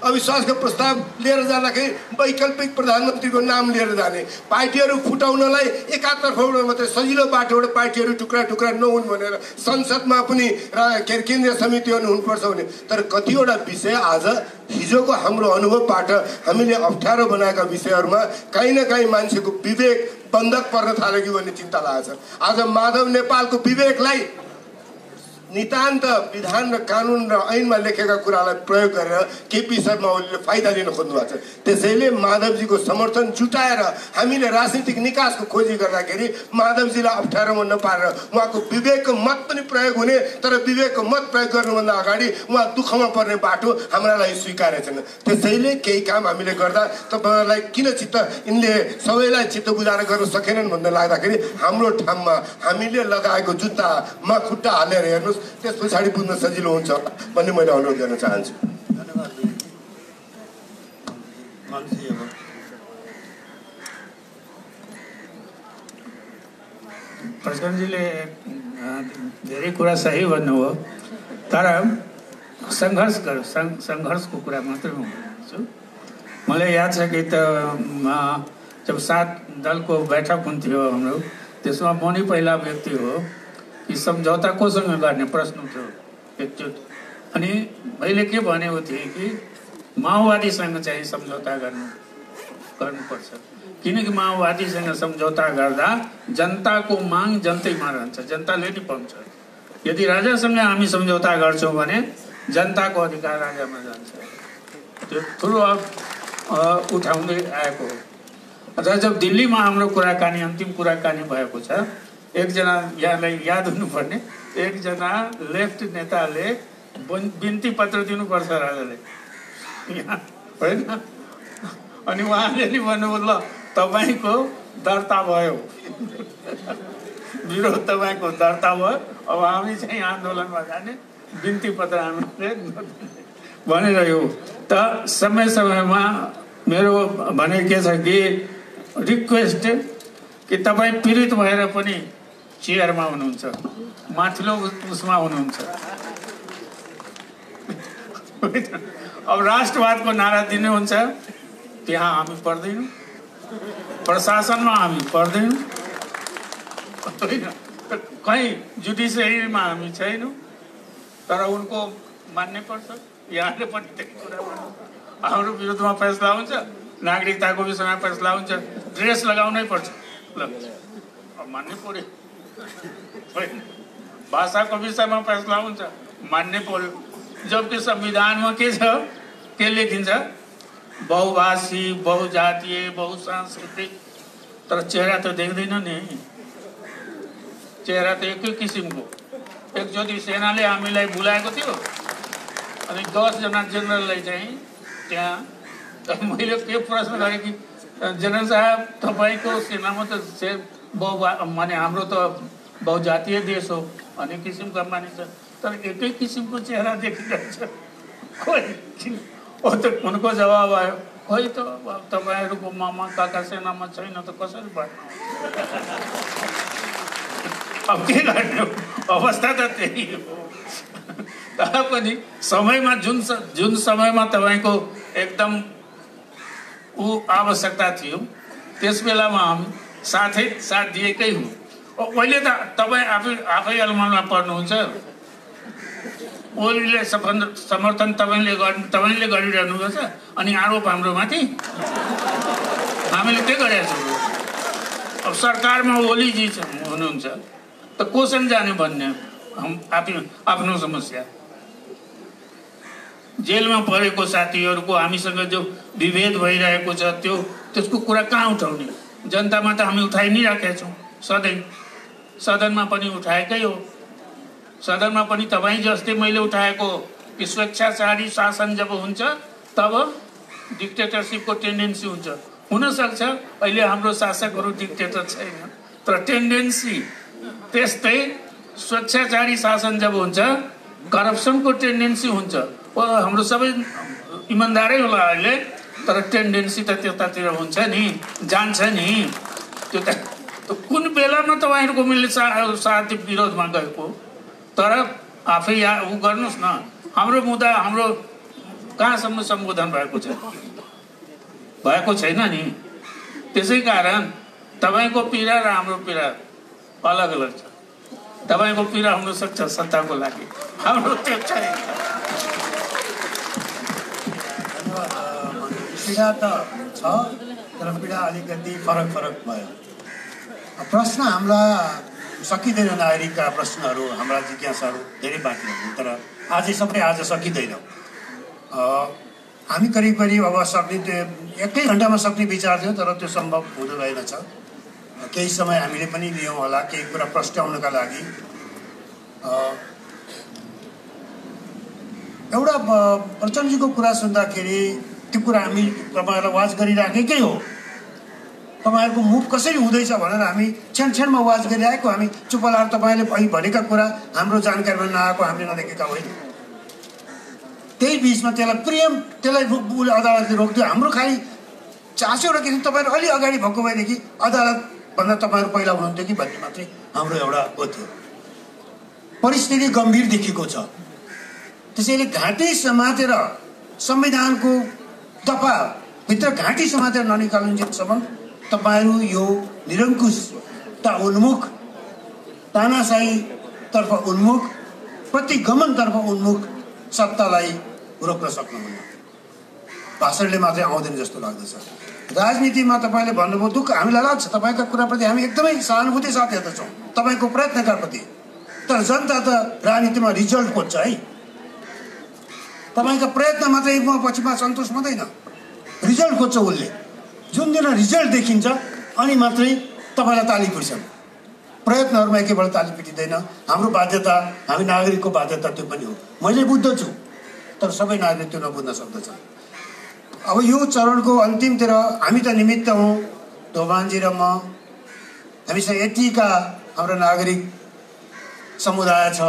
अविश्वासको प्रस्ताव लिएर जाँदाखेरि वैकल्पिक प्रधानमन्त्रीको नाम लिएर जाने, पार्टीहरू फुटाउनलाई एकातर्फबाट मात्रै सजिलो बाटोबाट पार्टीहरू टुक्रा टुक्रा नहुन् भनेर संसदमा पनि केन्द्रीय समितिहरू हुनुपर्छ भने। तर कतिवटा विषय आज हिजोको हाम्रो अनुभवबाट हामीले अप्ठ्यारो बनाएका विषयहरूमा कहीँ न कहीँ मान्छेको विवेक बन्धक पर्न थाल्यो कि भन्ने चिन्ता लागेको छ। आज माधव नेपालको विवेकलाई नितान्त विधान र कानुन र ऐनमा लेखेका कुरालाई प्रयोग गरेर केपी शर्मा ओलीले फाइदा लिन खोज्नु भएको छ। त्यसैले माधवजीको समर्थन जुटाएर हामीले राजनीतिक निकासको खोजी गर्दाखेरि माधवजीलाई अप्ठ्यारोमा नपारेर उहाँको विवेकको मत पनि प्रयोग हुने, तर विवेकको मत प्रयोग गर्नुभन्दा अगाडि उहाँ दुःखमा पर्ने बाटो हाम्रा लागि स्वीकार्य छैन। त्यसैले केही काम हामीले गर्दा तपाईँहरूलाई किन चित्त यिनले सबैलाई चित्त बुझाएर गर्न सकेनन् भन्दा लाग्दाखेरि हाम्रो ठाउँमा हामीले लगाएको जुत्तामा खुट्टा हालेर हेर्नुहोस्, त्यस पछाडि बुझ्न सजिलो हुन्छ भन्ने मैले अनुरोध गर्न चाहन्छु। प्रचण्डजीले धेरै कुरा सही भन्नुभयो, तर सङ्घर्षको कुरा मात्रै म भन्छु। मलाई याद छ कि जब 7 दलको बैठक हुन्थ्यो हाम्रो, त्यसमा म नै पहिला व्यक्ति हो कि सम्झौता कोसँग गर्ने प्रश्न थियो एकचोटि। अनि मैले के भनेको थिएँ कि माओवादीसँग चाहिँ सम्झौता गर्नुपर्छ, किनकि माओवादीसँग सम्झौता गर्दा जनताको माग जनतैमा रहन्छ, जनताले नै पाउँछ। यदि राजासँग हामी सम्झौता गर्छौँ भने जनताको अधिकार राजामा जान्छ। त्यो ठुलो उठाउँदै आएको हो। र जब दिल्लीमा हाम्रो कुराकानी अन्तिम कुराकानी भएको छ, एकजना यहाँलाई याद हुनुपर्ने, एकजना लेफ्ट नेताले बिन्ती पत्र दिनुपर्छ राजाले यहाँ, होइन? अनि उहाँले नि भन्नुभयो, ल तपाईँको दर्ता भयो, विरोध तपाईँको दर्ता भयो, अब हामी चाहिँ आन्दोलनमा जाने, बिन्ती पत्र हामीले भनिरह्यो। त समय समयमा मेरो भने के छ कि रिक्वेस्ट कि तपाईँ पीडित भएर पनि चेयरमा हुनुहुन्छ, माथिल्लो उसमा हुनुहुन्छ। अब राष्ट्रवादको नारा दिनुहुन्छ, त्यहाँ हामी पर्दैनौँ, प्रशासनमा हामी पर्दैनौँ, होइन? कहीँ जुडिसियरीमा हामी छैनौँ, तर उनको मान्नै पर्छ। यहाँले पनि त्यही कुरा भन्नु, हाम्रो विरुद्धमा फैसला हुन्छ, नागरिकताको विषयमा फैसला हुन्छ, ड्रेस लगाउनै पर्छ, ल अब मान्नै पर्यो, होइन? भाषाको विषयमा फैसला हुन्छ, मान्नै पर्यो। जबकि संविधानमा के छ, के लेखिन्छ? बहुभाषी, बहुजातीय, बहुसांस्कृतिक, तर चेहरा त देख्दैन नि, चेहरा त एकै किसिमको। एकचोटि सेनाले हामीलाई बोलाएको थियो, अनि 10 जना जेनरललाई चाहिँ त्यहाँ मैले के प्रश्न गरेँ कि जनरल साहब तपाईँको सेनामा त माने हाम्रो त बहुजातीय देश हो, अनेक किसिमका मानिस, तर एकै किसिमको चेहरा देखिरहेछ, खोइ त उनको जवाब आयो, खोइ त तपाईँहरूको मामा काका सेनामा छैन त कसरी भएन? अब के गर्ने, अवस्था त त्यही हो। तर पनि समयमा जुन समयमा तपाईँको एकदम आवश्यकता थियो, त्यस बेलामा हामी साथ दिएकै हो। अहिले त तपाईँ आफै अलमलमा पर्नुहुन्छ। ओलीले समर्थन तपाईँले गरिरहनु भएको छ, अनि आरोप हाम्रो माथि। हामीले के गरेका छौँ? अब सरकारमा ओलीजी हुनुहुन्छ त कोसँग जाने भन्ने आफ्नो समस्या। जेलमा परेको साथीहरूको हामीसँग जो विभेद भइरहेको छ, त्यसको कुरा कहाँ उठाउने? जनतामा त हामी उठाइ नै राखेका छौँ सधैँ, सदनमा पनि उठाएकै हो। सदनमा पनि तपाईँ जस्तै मैले उठाएको कि स्वेच्छाचारी शासन जब हुन्छ तब डिक्टेटरसिपको टेन्डेन्सी हुन्छ। हुनसक्छ अहिले हाम्रो शासकहरू डिक्टेटर छैन, तर टेन्डेन्सी त्यस्तै स्वेच्छाचारी शासन जब हुन्छ करप्सनको टेन्डेन्सी हुन्छ। हाम्रो सबै इमान्दारै होला अहिले, तर टेन्डेन्सी त त्यतातिर हुन्छ नि, जान्छ नि। त्यो त कुन बेलामा तपाईँहरूको मैले साथ विरोधमा गएको, तर आफै ऊ गर्नुहोस् न। हाम्रो मुद्दा हाम्रो कहाँसम्म सम्बोधन भएको छैन नि। त्यसै कारण तपाईँको पीडा र हाम्रो पीडा अलग अलग छ। तपाईँको पीडा हुनसक्छ सत्ताको लागि, हाम्रो त्यो छैन। पीडा त छ, तर पीडा अलिकति फरक भयो। प्रश्न हाम्रा सकिँदैन, नागरिकका प्रश्नहरू, हाम्रा जिज्ञासाहरू धेरै बाँकी हुन्, तर आज सकिँदैनौँ। हामी करिब अब सक्ने त्यो 1 घन्टामा सक्ने विचार थियो, तर त्यो सम्भव हुँदो रहेनछ। केही समय हामीले पनि लियौँ होला केही कुरा प्रस्ट्याउनका लागि। एउटा प्रचण्डजीको कुरा सुन्दाखेरि त्यो कुरा हामी तपाईँहरूलाई वाच गरिराखेकै हो। तपाईँहरूको मुख कसरी हुँदैछ भनेर हामी क्षण वाच गरिरहेको। हामी चुप लाएर तपाईँले अहिले भनेका कुरा हाम्रो जानकारीमा नआएको हामीले नदेखेका होइन। त्यही बिचमा त्यसलाई अदालतले रोक्दियो। हाम्रो खालि चासो एउटा के तपाईँहरू अलि अगाडि भएको भएदेखि अदालतभन्दा तपाईँहरू पहिला हुनुहुन्थ्यो कि भन्ने मात्रै हाम्रो एउटा हो थियो। परिस्थिति गम्भीर देखिएको छ। त्यसैले घाँटी समातेर संविधानको दफाभित्र घाँटी समातेर ननिकालुन्जेलसम्म तपाईँहरू यो निरङ्कुशता उन्मुख, तानाशाहीतर्फ उन्मुख, प्रतिगमनतर्फ उन्मुख सत्तालाई रोक्न सक्नुहुन्न। भाषणले मात्रै आउँदैन जस्तो लाग्दछ। राजनीतिमा तपाईँले भन्नुभयो दुःख हामीलाई लाग्छ, तपाईँका कुराप्रति हामी एकदमै सहानुभूति साथ हेर्दछौँ, तपाईँको प्रयत्नका प्रति। तर जनता त राजनीतिमा रिजल्ट खोज्छ है। तपाईँका प्रयत्न मात्रै पछिमा सन्तोष हुँदैन, रिजल्ट खोज्छ उसले। जुन दिन रिजल्ट देखिन्छ अनि मात्रै तपाईँलाई ताली पिट्छन्। प्रयत्नहरूमा एकैबाट ताली पिटिँदैन। हाम्रो बाध्यता, हामी नागरिकको बाध्यता त्यो पनि हो। मैले बुझ्दछु, तर सबै नागरिक त्यो नबुझ्न सक्दछ। अब यो चरणको अन्तिमतिर हामी त निमित्त हौँ, धोबानजी र म। हामीसँग यतिका हाम्रो नागरिक समुदाय छ,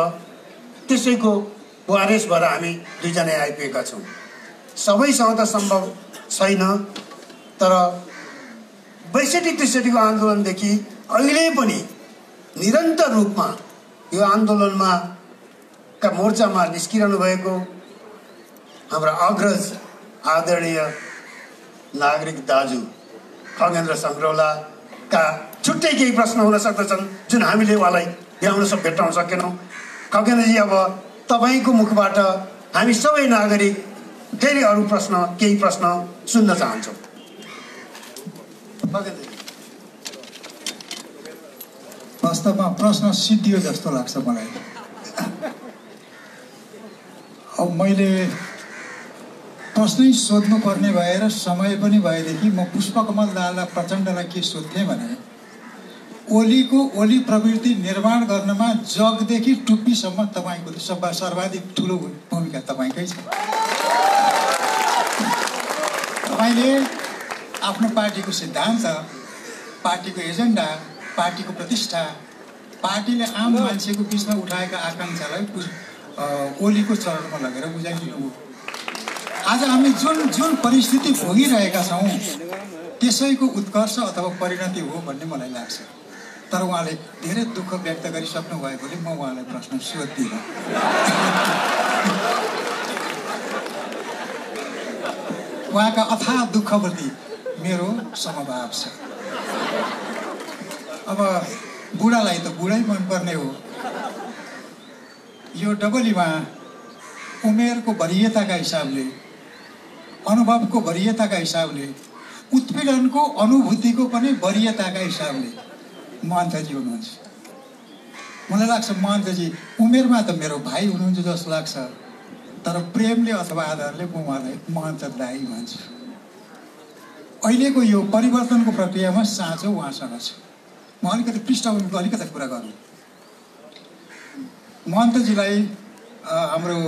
त्यसैको वारेस भएर हामी दुईजना आइपुगेका छौँ। सबैसँग त सम्भव छैन, तर 62-63 आन्दोलनदेखि अहिले पनि निरन्तर रूपमा यो आन्दोलनमा का मोर्चामा निस्किरहनु भएको हाम्रा अग्रज आदरणीय नागरिक दाजु खगेन्द्र सङ्ग्रौलाका छुट्टै केही प्रश्न हुन सक्दछन् जुन हामीले उहाँलाई भेट्टाउन सकेनौँ। खगेन्द्रजी, अब तपाईँको मुखबाट हामी सबै नागरिक फेरि अरू केही प्रश्न सुन्न चाहन्छौँ। वास्तवमा प्रश्न सिद्धियो जस्तो लाग्छ मलाई। अब मैले प्रश्नै सोध्नुपर्ने भएर समय पनि भएदेखि म पुष्पकमल दाहाल प्रचण्डलाई के सोध्थेँ भने ओली प्रवृत्ति निर्माण गर्नमा जगदेखि टुप्पीसम्म तपाईँको सर्वाधिक ठुलो भूमिका तपाईँकै छ। तपाईँले आफ्नो पार्टीको सिद्धान्त, पार्टीको एजेन्डा, पार्टीको प्रतिष्ठा, पार्टीले आम मान्छेको बिचमा उठाएका आकाङ्क्षालाई ओलीको चरणमा लगेर बुझाइदिनु। आज हामी जुन परिस्थिति भोगिरहेका छौँ त्यसैको उत्कर्ष अथवा परिणति हो भन्ने मलाई लाग्छ। तर उहाँले धेरै दुःख व्यक्त गरिसक्नु भएकोले म उहाँलाई प्रश्न सोध्दिनँ। उहाँका अथाह दुःखप्रति मेरो समभाव छ। अब बुढालाई त बुढै मनपर्ने हो। यो डबलीमा उमेरको वरियताका हिसाबले, अनुभवको वरियताका हिसाबले, उत्पीडनको अनुभूतिको पनि वरियताका हिसाबले महन्तजी हुनुहुन्छ। मलाई लाग्छ महन्तजी उमेरमा त मेरो भाइ हुनुहुन्छ जस्तो लाग्छ, तर प्रेमले अथवा आधारले म उहाँलाई महन्त दाइ भन्छु। अहिलेको यो परिवर्तनको प्रक्रियामा साँचो उहाँसँग छ। म अलिकति पृष्ठभूमिको अलिकति कुरा गर्नु। महन्तजीलाई हाम्रो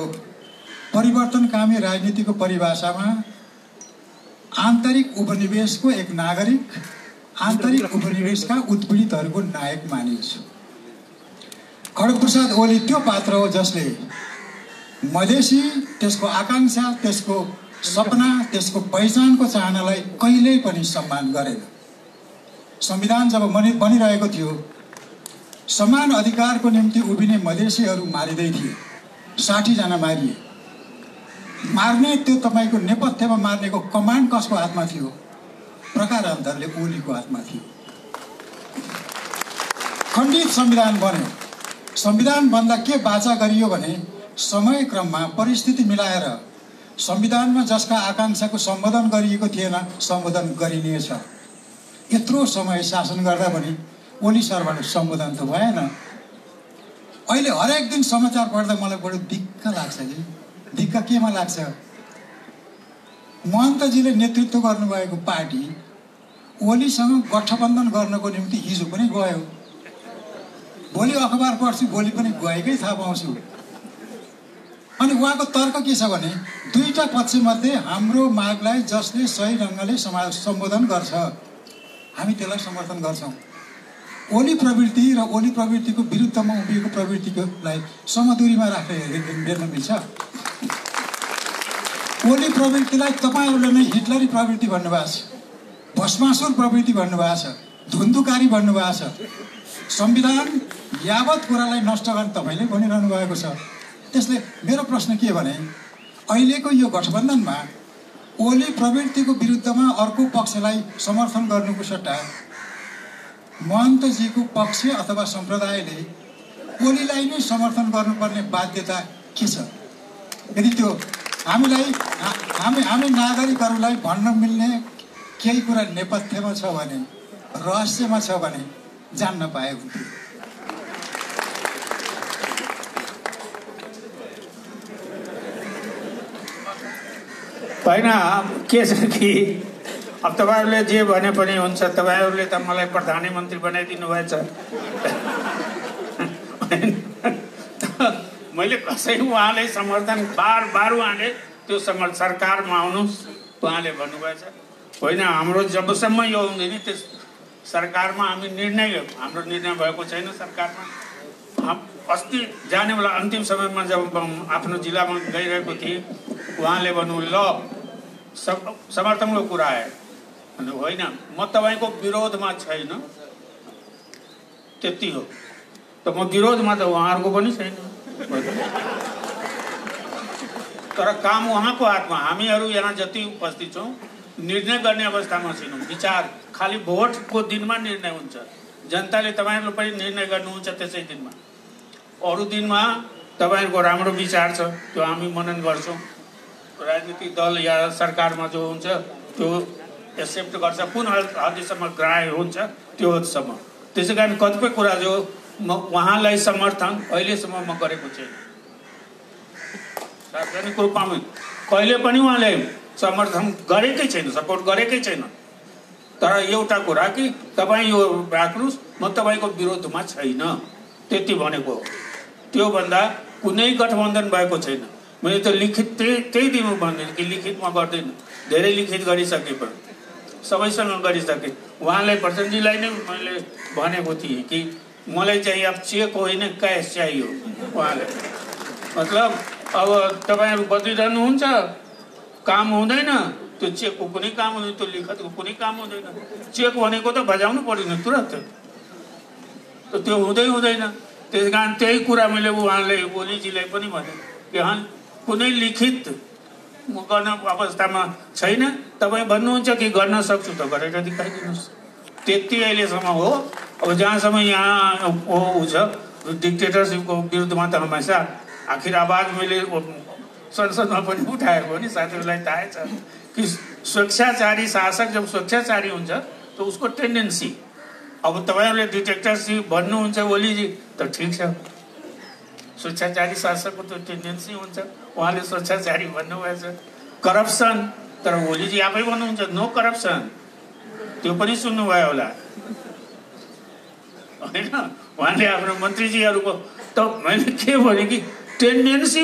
परिवर्तनकामी राजनीतिको परिभाषामा आन्तरिक उपनिवेशको एक नागरिक, आन्तरिक उपनिवेशका उत्पीडितहरूको नायक मानिन्छु। खड्गप्रसाद ओली त्यो पात्र हो जसले मधेसी, त्यसको आकाङ्क्षा, त्यसको सपना, त्यसको पहिचानको चाहनालाई कहिल्यै पनि सम्मान गरेन। संविधान जब बनिरहेको थियो, समान अधिकारको निम्ति उभिने मधेसीहरू मारिँदै थिए। 60 जना मारिए। मार्ने त्यो तपाईँको नेपथ्यमा मार्नेको कमान्ड कसको हातमा थियो? प्रकार अन्तरले ओलीको हातमा थियो। खण्डित संविधान बन्यो। संविधान बन्दा के बाचा गरियो भने समय क्रममा परिस्थिति मिलाएर संविधानमा जसका आकाङ्क्षाको सम्बोधन गरिएको थिएन सम्बोधन गरिनेछ। यत्रो समय शासन गर्दा पनि ओली सरबाट सम्बोधन त भएन। अहिले हरेक दिन समाचार पढ्दा मलाई बडो दिक्क लाग्छ कि दिक्क केमा लाग्छ? महन्तजीले नेतृत्व गर्नुभएको पार्टी ओलीसँग गठबन्धन गर्नको निम्ति हिजो पनि गयो। भोलि अखबार पढ्छु, भोलि पनि गएकै थाहा पाउँछु। अनि उहाँको तर्क के छ भने दुईटा पक्षमध्ये हाम्रो मागलाई जसले सही ढङ्गले सम्बोधन गर्छ हामी त्यसलाई समर्थन गर्छौँ। ओली प्रवृत्ति र ओली प्रवृत्तिको विरुद्धमा उभिएको प्रवृत्तिलाई समदूरीमा राखेर हेर्न मिल्छ। ओली प्रवृत्तिलाई तपाईँहरूले नै हिटलरी प्रवृत्ति भन्नुभएको छ, भस्मासुर प्रवृत्ति भन्नुभएको छ, धुन्धुकारी भन्नुभएको छ। संविधान यावत कुरालाई नष्ट गर्ने तपाईँले भनिरहनु भएको छ। त्यसले मेरो प्रश्न के भने अहिलेको यो गठबन्धनमा ओली प्रवृत्तिको विरुद्धमा अर्को पक्षलाई समर्थन गर्नुको सट्टा महन्तजीको पक्ष अथवा सम्प्रदायले ओलीलाई नै समर्थन गर्नुपर्ने बाध्यता के छ? यदि त्यो हामी नागरिकहरूलाई भन्न मिल्ने केही कुरा नेपथ्यमा छ भने, रहस्यमा छ भने जान्न पाए हुन्थ्यो। होइन के छ कि अब तपाईँहरूले जे भने पनि हुन्छ। तपाईँहरूले त मलाई प्रधानमन्त्री बनाइदिनु भएछ। मैले कसै उहाँले समर्थन बार उहाँले त्यो सरकारमा आउनुहोस् उहाँले भन्नुभएछ। होइन हाम्रो जबसम्म यो हुँदैन त्यस सरकारमा हाम्रो निर्णय भएको छैन सरकारमा। अस्ति जाने बेला अन्तिम समयमा जब आफ्नो जिल्लामा गइरहेको थिएँ उहाँले भन्नु ल समर्थनको कुरा आयो अनि होइन म तपाईँको विरोधमा छैन त्यति हो। त म विरोधमा त उहाँहरूको पनि छैन, तर काम उहाँको हातमा। हामीहरू यहाँ जति उपस्थित छौँ निर्णय गर्ने अवस्थामा छैनौँ। विचार खालि भोटको दिनमा निर्णय हुन्छ। जनताले तपाईँहरूले पनि निर्णय गर्नुहुन्छ त्यसै दिनमा। अरू दिनमा तपाईँहरूको राम्रो विचार छ त्यो हामी मनन गर्छौँ। राजनीतिक दल या सरकारमा जो हुन्छ त्यो एक्सेप्ट गर्छ, कुन हदसम्म ग्राह्य हुन्छ त्यो हदसम्म। त्यसै कारण कतिपय कुरा जो म उहाँलाई समर्थन अहिलेसम्म म गरेको छैन। सार्वजनिक रूपमा कहिले पनि उहाँले समर्थन गरेकै छैन, सपोर्ट गरेकै छैन। तर एउटा कुरा कि तपाईँ यो राख्नुहोस् म तपाईँको विरोधमा छैन त्यति भनेको हो। त्योभन्दा कुनै गठबन्धन भएको छैन। मैले त लिखित त्यही दिनु भन्दैन कि लिखित म गर्दैन, धेरै लिखित गरिसके पनि सबैसँग गरिसकेँ। उहाँलाई प्रचण्डजीलाई नै मैले भनेको थिएँ कि मलाई चाहिँ अब चेक होइन क्यास चाहियो। उहाँले मतलब अब तपाईँहरू बदलिरहनुहुन्छ, काम हुँदैन, त्यो चेकको कुनै काम हुँदैन, त्यो लिखतको कुनै काम हुँदैन। चेक भनेको त बजाउनु पर्दैन तुरन्त, त्यो हुँदैन। त्यस कारण त्यही कुरा मैले उहाँले ओलीजीलाई पनि भने कि कुनै लिखित म गर्न अवस्थामा छैन। तपाईँ भन्नुहुन्छ कि गर्न सक्छु त गरेर देखाइदिनुहोस्। त्यति अहिलेसम्म हो। अब जहाँसम्म यहाँ ऊ छ डिक्टेटरसिपको विरुद्धमा त हमेसा आखिर आवाज मैले संसदमा पनि उठाएको हो नि। साथीहरूलाई थाहै छ कि स्वेच्छाचारी शासक जब स्वेच्छाचारी हुन्छ त उसको टेन्डेन्सी। अब तपाईँहरूले डिक्टेटरसिप भन्नुहुन्छ ओलीजी त ठिक छ, स्वेच्छाचारी शासकको त्यो टेन्डेन्सी हुन्छ। उहाँले स्वेच्छाचारी भन्नुभएछ। करप्सन, तर ओलीजी आफै भन्नुहुन्छ नो करप्सन, त्यो पनि सुन्नुभयो होला होइन? उहाँले आफ्नो मन्त्रीजीहरूको त मैले के भने कि टेन्डेन्सी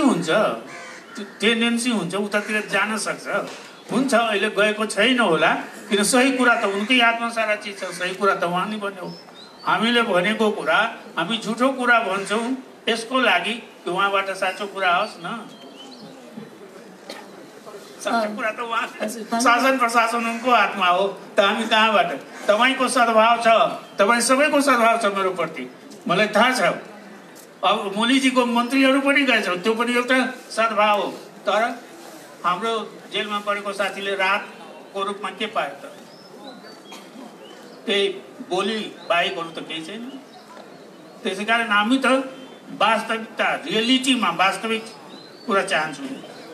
हुन्छ, उतातिर जान सक्छ। हुन्छ अहिले गएको छैन होला, किन सही कुरा त उनकै हातमा सारा चिज छ, सही कुरा त उहाँले भन्यो। हामीले भनेको कुरा हामी झुठो कुरा भन्छौँ यसको लागि कि उहाँबाट साँचो कुरा होस् न। साँचो कुरा त उहाँ शासन प्रशासन उनको हातमा हो, त हामी कहाँबाट? तपाईँको सद्भाव छ, तपाईँ सबैको सद्भाव छ मेरो प्रति, मलाई थाहा छ। अब मोलीजीको मन्त्रीहरू पनि गएछौँ, त्यो पनि एउटा सद्भाव हो। तर हाम्रो जेलमा परेको साथीले राहतको रूपमा के पायो त? त्यही बोली बाहेकहरू त केही छैन। त्यसै कारण हामी त वास्तविकता, रियलिटीमा वास्तविक कुरा चाहन्छौँ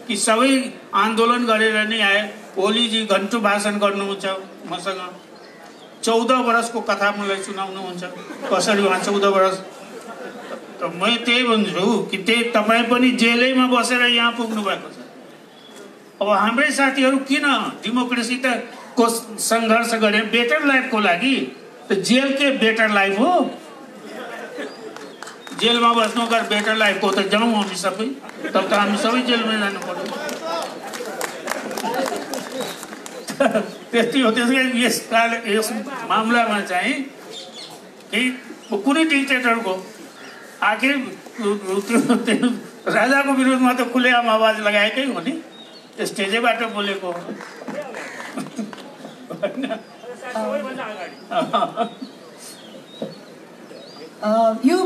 कि सबै आन्दोलन गरेर नै आए। ओलीजी घन्टु भाषण गर्नुहुन्छ मसँग, 14 वर्षको कथा मलाई सुनाउनुहुन्छ, कसरी उहाँ 14 वर्ष। त म त्यही भन्छु कि त्यही तपाईँ पनि जेलैमा बसेर यहाँ पुग्नु भएको छ। अब हाम्रै साथीहरू किन डेमोक्रेसी त को सङ्घर्ष गरे बेटर लाइफको लागि, त जेल के बेटर लाइफ हो? जेलमा बस्नु अगर बेटर लाइफको त जाउँ हामी सबै, तब त हामी सबै जेलमै जानु पर्यो। त्यति हो। त्यसै यस मामलामा चाहिँ केही कुनै डिक्टेटरको आखिर राजाको विरोधमा त खुलेआम आवाज लगाएकै हो नि, स्टेजैबाट बोलेको हो। यो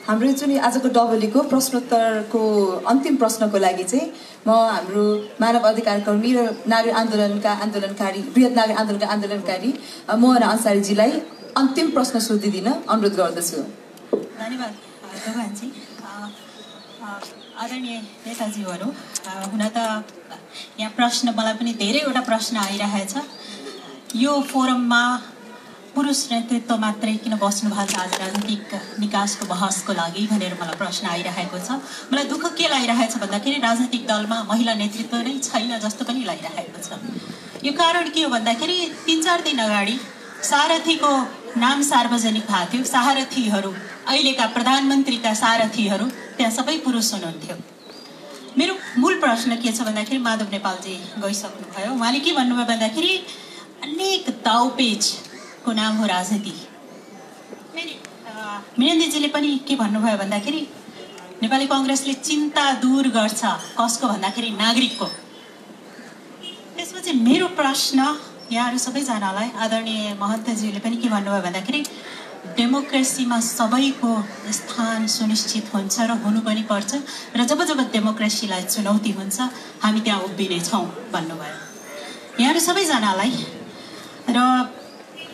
हाम्रो जुन आजको डबलीको प्रश्नोत्तरको अन्तिम प्रश्नको लागि चाहिँ म हाम्रो मानव अधिकार कर्मी र नागरिक आन्दोलनकारी बृहत नागरिक आन्दोलनका आन्दोलनकारी मोहन अन्सारीजीलाई अन्तिम प्रश्न सोधिदिन अनुरोध गर्दछु। धन्यवाद भगवानजी। आदरणीय नेताजीहरू, हुन त यहाँ प्रश्न मलाई पनि धेरैवटा प्रश्न आइरहेछ। यो फोरममा पुरुष नेतृत्व मात्रै किन बस्नु भएको छ आज राजनीतिक निकासको बहसको लागि भनेर मलाई प्रश्न आइरहेको छ। मलाई दुःख के लागिरहेछ भन्दाखेरि राजनीतिक दलमा महिला नेतृत्व नै छैन जस्तो पनि लागिरहेको छ। यो कारण के हो भन्दाखेरि 3-4 दिन अगाडि सारथीको नाम सार्वजनिक भएको थियो। सारथीहरू, अहिलेका प्रधानमन्त्रीका सारथीहरू त्यहाँ सबै पुरुष हुनुहुन्थ्यो। मेरो मूल प्रश्न के छ भन्दाखेरि माधव नेपालजी गइसक्नुभयो, उहाँले के भन्नुभयो भन्दाखेरि अनेक दाउपेचको नाम हो राजनीति। मीनन्दीजीले पनि के भन्नुभयो भन्दाखेरि नेपाली काङ्ग्रेसले चिन्ता दूर गर्छ, कसको भन्दाखेरि नागरिकको। त्यसपछि मेरो प्रश्न यहाँहरू सबैजनालाई, आदरणीय महन्तजीले पनि के भन्नुभयो भन्दाखेरि डेमोक्रेसीमा सबैको स्थान सुनिश्चित हुन्छ र हुनु पनि पर्छ, र जब जब डेमोक्रेसीलाई चुनौती हुन्छ हामी त्यहाँ उभिनेछौँ भन्नुभयो यहाँहरू सबैजनालाई। र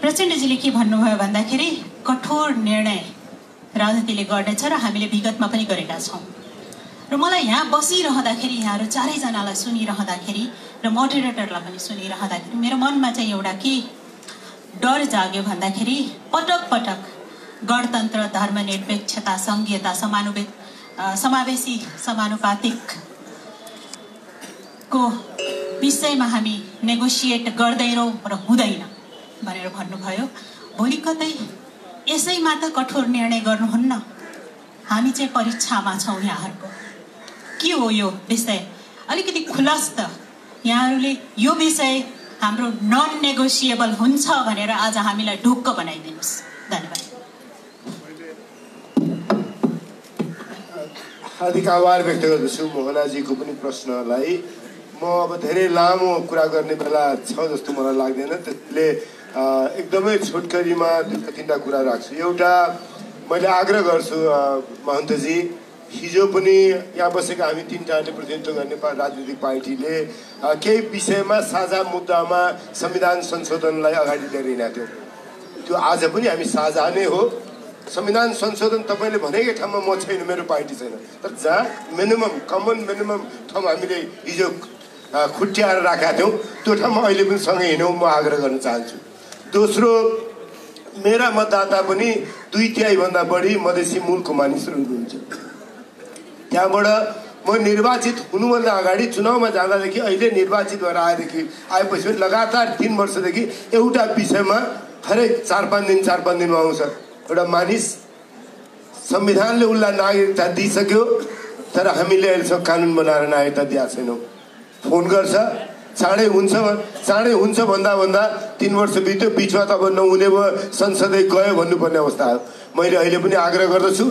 प्रचण्डजीले के भन्नुभयो भन्दाखेरि कठोर निर्णय राजनीतिले गर्नेछ र हामीले विगतमा पनि गरेका छौँ। र मलाई यहाँ बसिरहँदाखेरि, यहाँहरू चारैजनालाई सुनिरहँदाखेरि र मोडरेटरलाई पनि सुनिरहँदाखेरि मेरो मनमा चाहिँ एउटा के डर जाग्यो भन्दाखेरि पटक पटक गणतन्त्र, धर्मनिरपेक्षता, सङ्घीयता, समावेशी समानुपातिकको विषयमा हामी नेगोसिएट गर्दैनौँ र हुँदैन भनेर भन्नुभयो। भोलि कतै यसैमा त कठोर निर्णय गर्नुहुन्न, हामी चाहिँ परीक्षामा छौँ। यहाँहरूको के हो यो विषय? अलिकति खुलस्त यहाँहरूले यो विषय हाम्रो नन नेगोसिएबल हुन्छ भनेर आज हामीलाई ढुक्क बनाइदिनुहोस्। धन्यवाद। हार्दिक आभार व्यक्त गर्दछु मोहनाजीको पनि प्रश्नलाई। म अब धेरै लामो कुरा गर्ने बेला छ जस्तो मलाई लाग्दैन, त्यसले एकदमै छोटकरीमा 2-3टा कुरा राख्छु। एउटा, मैले आग्रह गर्छु महन्तजी, हिजो पनि यहाँ बसेका हामी 3टाले प्रतिनिधित्व गर्ने राजनीतिक पार्टीले केही विषयमा साझा मुद्दामा संविधान संशोधनलाई अगाडि लिएर हिँडेका थियौँ। त्यो आज पनि हामी साझा नै हो। संविधान संशोधन तपाईँले भनेकै ठाउँमा म छैन, मेरो पार्टी छैन, तर जहाँ कमन मिनिमम ठाउँ हामीले हिजो खुट्याएर राखेका थियौँ त्यो ठाउँमा अहिले पनि सँगै हिँडौँ, म आग्रह गर्न चाहन्छु। दोस्रो, मेरा मतदाता पनि 2/3 बढी मधेसी मूलको मानिसहरू हुनुहुन्छ। त्यहाँबाट म निर्वाचित हुनुभन्दा अगाडि चुनावमा जाँदादेखि अहिले निर्वाचित भएर आएपछि पनि लगातार 3 वर्षदेखि एउटा विषयमा हरेक 4-5 दिनमा आउँछ। एउटा मानिस, संविधानले उसलाई नागरिकता दिइसक्यो तर हामीले अहिलेसम्म कानुन बनाएर नागरिकता दिएको छैनौँ। फोन गर्छ, चाँडै हुन्छ भन्दा 3 वर्ष बित्यो, बिचमा त अब नहुने भयो, संसदै गयो भन्नुपर्ने अवस्था आयो। मैले अहिले पनि आग्रह गर्दछु,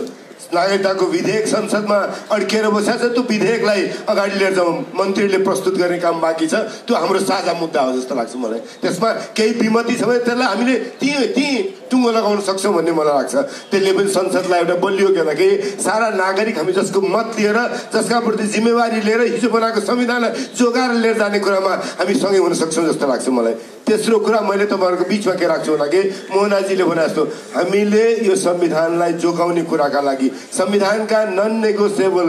नागरिकताको विधेयक संसदमा अड्किएर बसेको छ, त्यो विधेयकलाई अगाडि लिएर जाउँ। मन्त्रीले प्रस्तुत गर्ने काम बाँकी छ, त्यो हाम्रो साझा मुद्दा हो जस्तो लाग्छ मलाई। त्यसमा केही विमति छ भने त्यसलाई हामीले त्यहीँ टुङ्गो लगाउन सक्छौँ भन्ने मलाई लाग्छ। त्यसले पनि संसदलाई एउटा बलियो के कि सारा नागरिक हामी जसको मत लिएर, जसका प्रति जिम्मेवारी लिएर हिजो बनाएको संविधानलाई जोगाएर लिएर जाने कुरामा हामी सँगै हुन सक्छौँ जस्तो लाग्छ मलाई। तेस्रो कुरा मैले तपाईँहरूको बिचमा के राख्छु होला कि मोहनाजीले भने जस्तो हामीले यो संविधानलाई जोगाउने कुराका लागि संविधानका नन नेगोसिएबल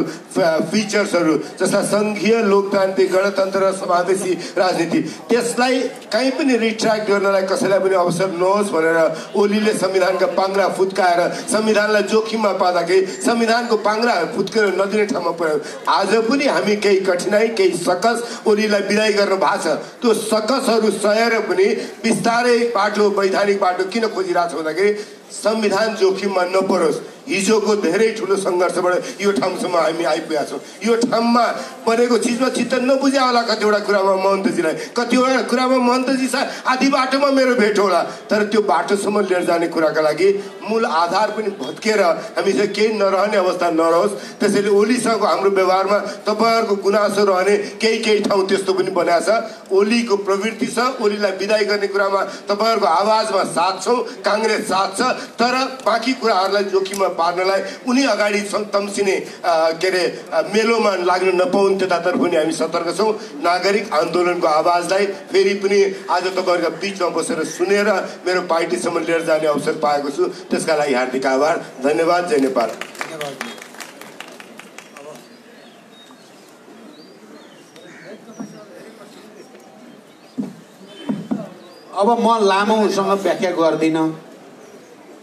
फिचर्सहरू जस्ता सङ्घीय लोकतान्त्रिक गणतन्त्र र समावेशी राजनीति, त्यसलाई कहीँ पनि रिट्र्याक्ट गर्नलाई कसैलाई पनि अवसर नहोस् भनेर ओलीले संविधानका पाङ्ग्रा फुत्काएर संविधानलाई जोखिममा पार्दाखेरि संविधानको पाङ्ग्रा फुत्केर नदिने ठाउँमा पुर्यायो। आज पनि हामी केही कठिनाइ, केही सकस ओलीलाई विदाई गर्नु भएको छ। त्यो सकसहरू सहेर पनि बिस्तारै बाटो, वैधानिक बाटो किन खोजिरहेको छ भन्दाखेरि संविधान जोखिममा नपरोस्। हिजोको धेरै ठुलो सङ्घर्षबाट यो ठाउँसम्म हामी आइपुगेका छौँ। यो ठाउँमा बनेको चिजमा चित्त नबुझ्या होला कतिवटा कुरामा महन्तजीलाई, कतिवटा कुरामा महन्तजी आधी बाटोमा मेरो भेट होला, तर त्यो बाटोसम्म लिएर जाने कुराका लागि मूल आधार पनि भत्केर हामी चाहिँ केही नरहने अवस्था नरहोस्। त्यसैले ओलीसँगको हाम्रो व्यवहारमा तपाईँहरूको गुनासो रहने केही ठाउँ त्यस्तो पनि बनाएको छ। ओलीको प्रवृत्ति छ, ओलीलाई विदाई गर्ने कुरामा तपाईँहरूको आवाजमा साथ छौँ, काङ्ग्रेस साथ छ, तर बाँकी कुराहरूलाई जोखिममा पार्नलाई उनी अगाडि तम्सिने के अरे मेलोमा लाग्न नपाउन् त्यतातर्फ पनि हामी सतर्क छौँ। नागरिक आन्दोलनको आवाजलाई फेरि पनि आज तपाईँहरूका बिचमा बसेर सुनेर मेरो पार्टीसम्म लिएर जाने अवसर पाएको छु, त्यसका लागि हार्दिक आभार, धन्यवाद। जय नेपाल। अब म लामोसँग व्याख्या गर्दिनँ।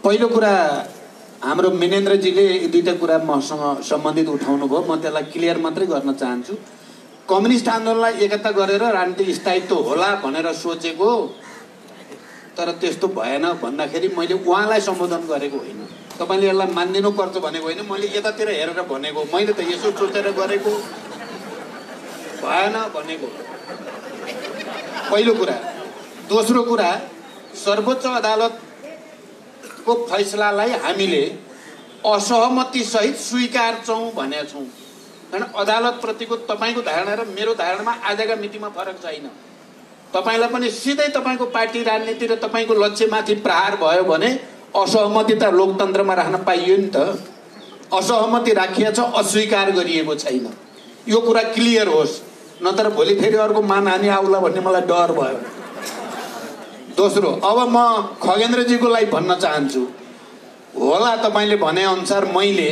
पहिलो कुरा हाम्रो मेनेन्द्रजीले दुईटा कुरा मसँग सम्बन्धित उठाउनु भयो, म त्यसलाई क्लियर मात्रै गर्न चाहन्छु। कम्युनिस्ट आन्दोलनलाई एकता गरेर राजनीतिक स्थायित्व होला भनेर सोचेको, तर त्यस्तो भएन भन्दाखेरि मैले उहाँलाई सम्बोधन गरेको होइन। तपाईँले यसलाई मानिदिनुपर्छ भनेको होइन, मैले यतातिर हेरेर भनेको, मैले त यसो सोचेर गरेको भएन भनेको पहिलो कुरा। दोस्रो कुरा, सर्वोच्च अदालतको फैसलालाई हामीले असहमति सहित स्वीकार्छौँ भनेका छौँ। कारण अदालतप्रतिको तपाईँको धारणा र मेरो धारणामा आजका मितिमा फरक छैन। तपाईँलाई पनि सिधै तपाईँको पार्टी राजनीति र तपाईँको लक्ष्यमाथि प्रहार भयो भने असहमति त लोकतन्त्रमा राख्न पाइयो नि त। असहमति राखिएको छ, अस्वीकार गरिएको छैन। यो कुरा क्लियर होस्, नत्र भोलि फेरि अर्को मानहानि आउला भन्ने मलाई डर भयो। दोस्रो, अब म खगेन्द्रजीको लागि भन्न चाहन्छु, होला तपाईँले भनेअनुसार मैले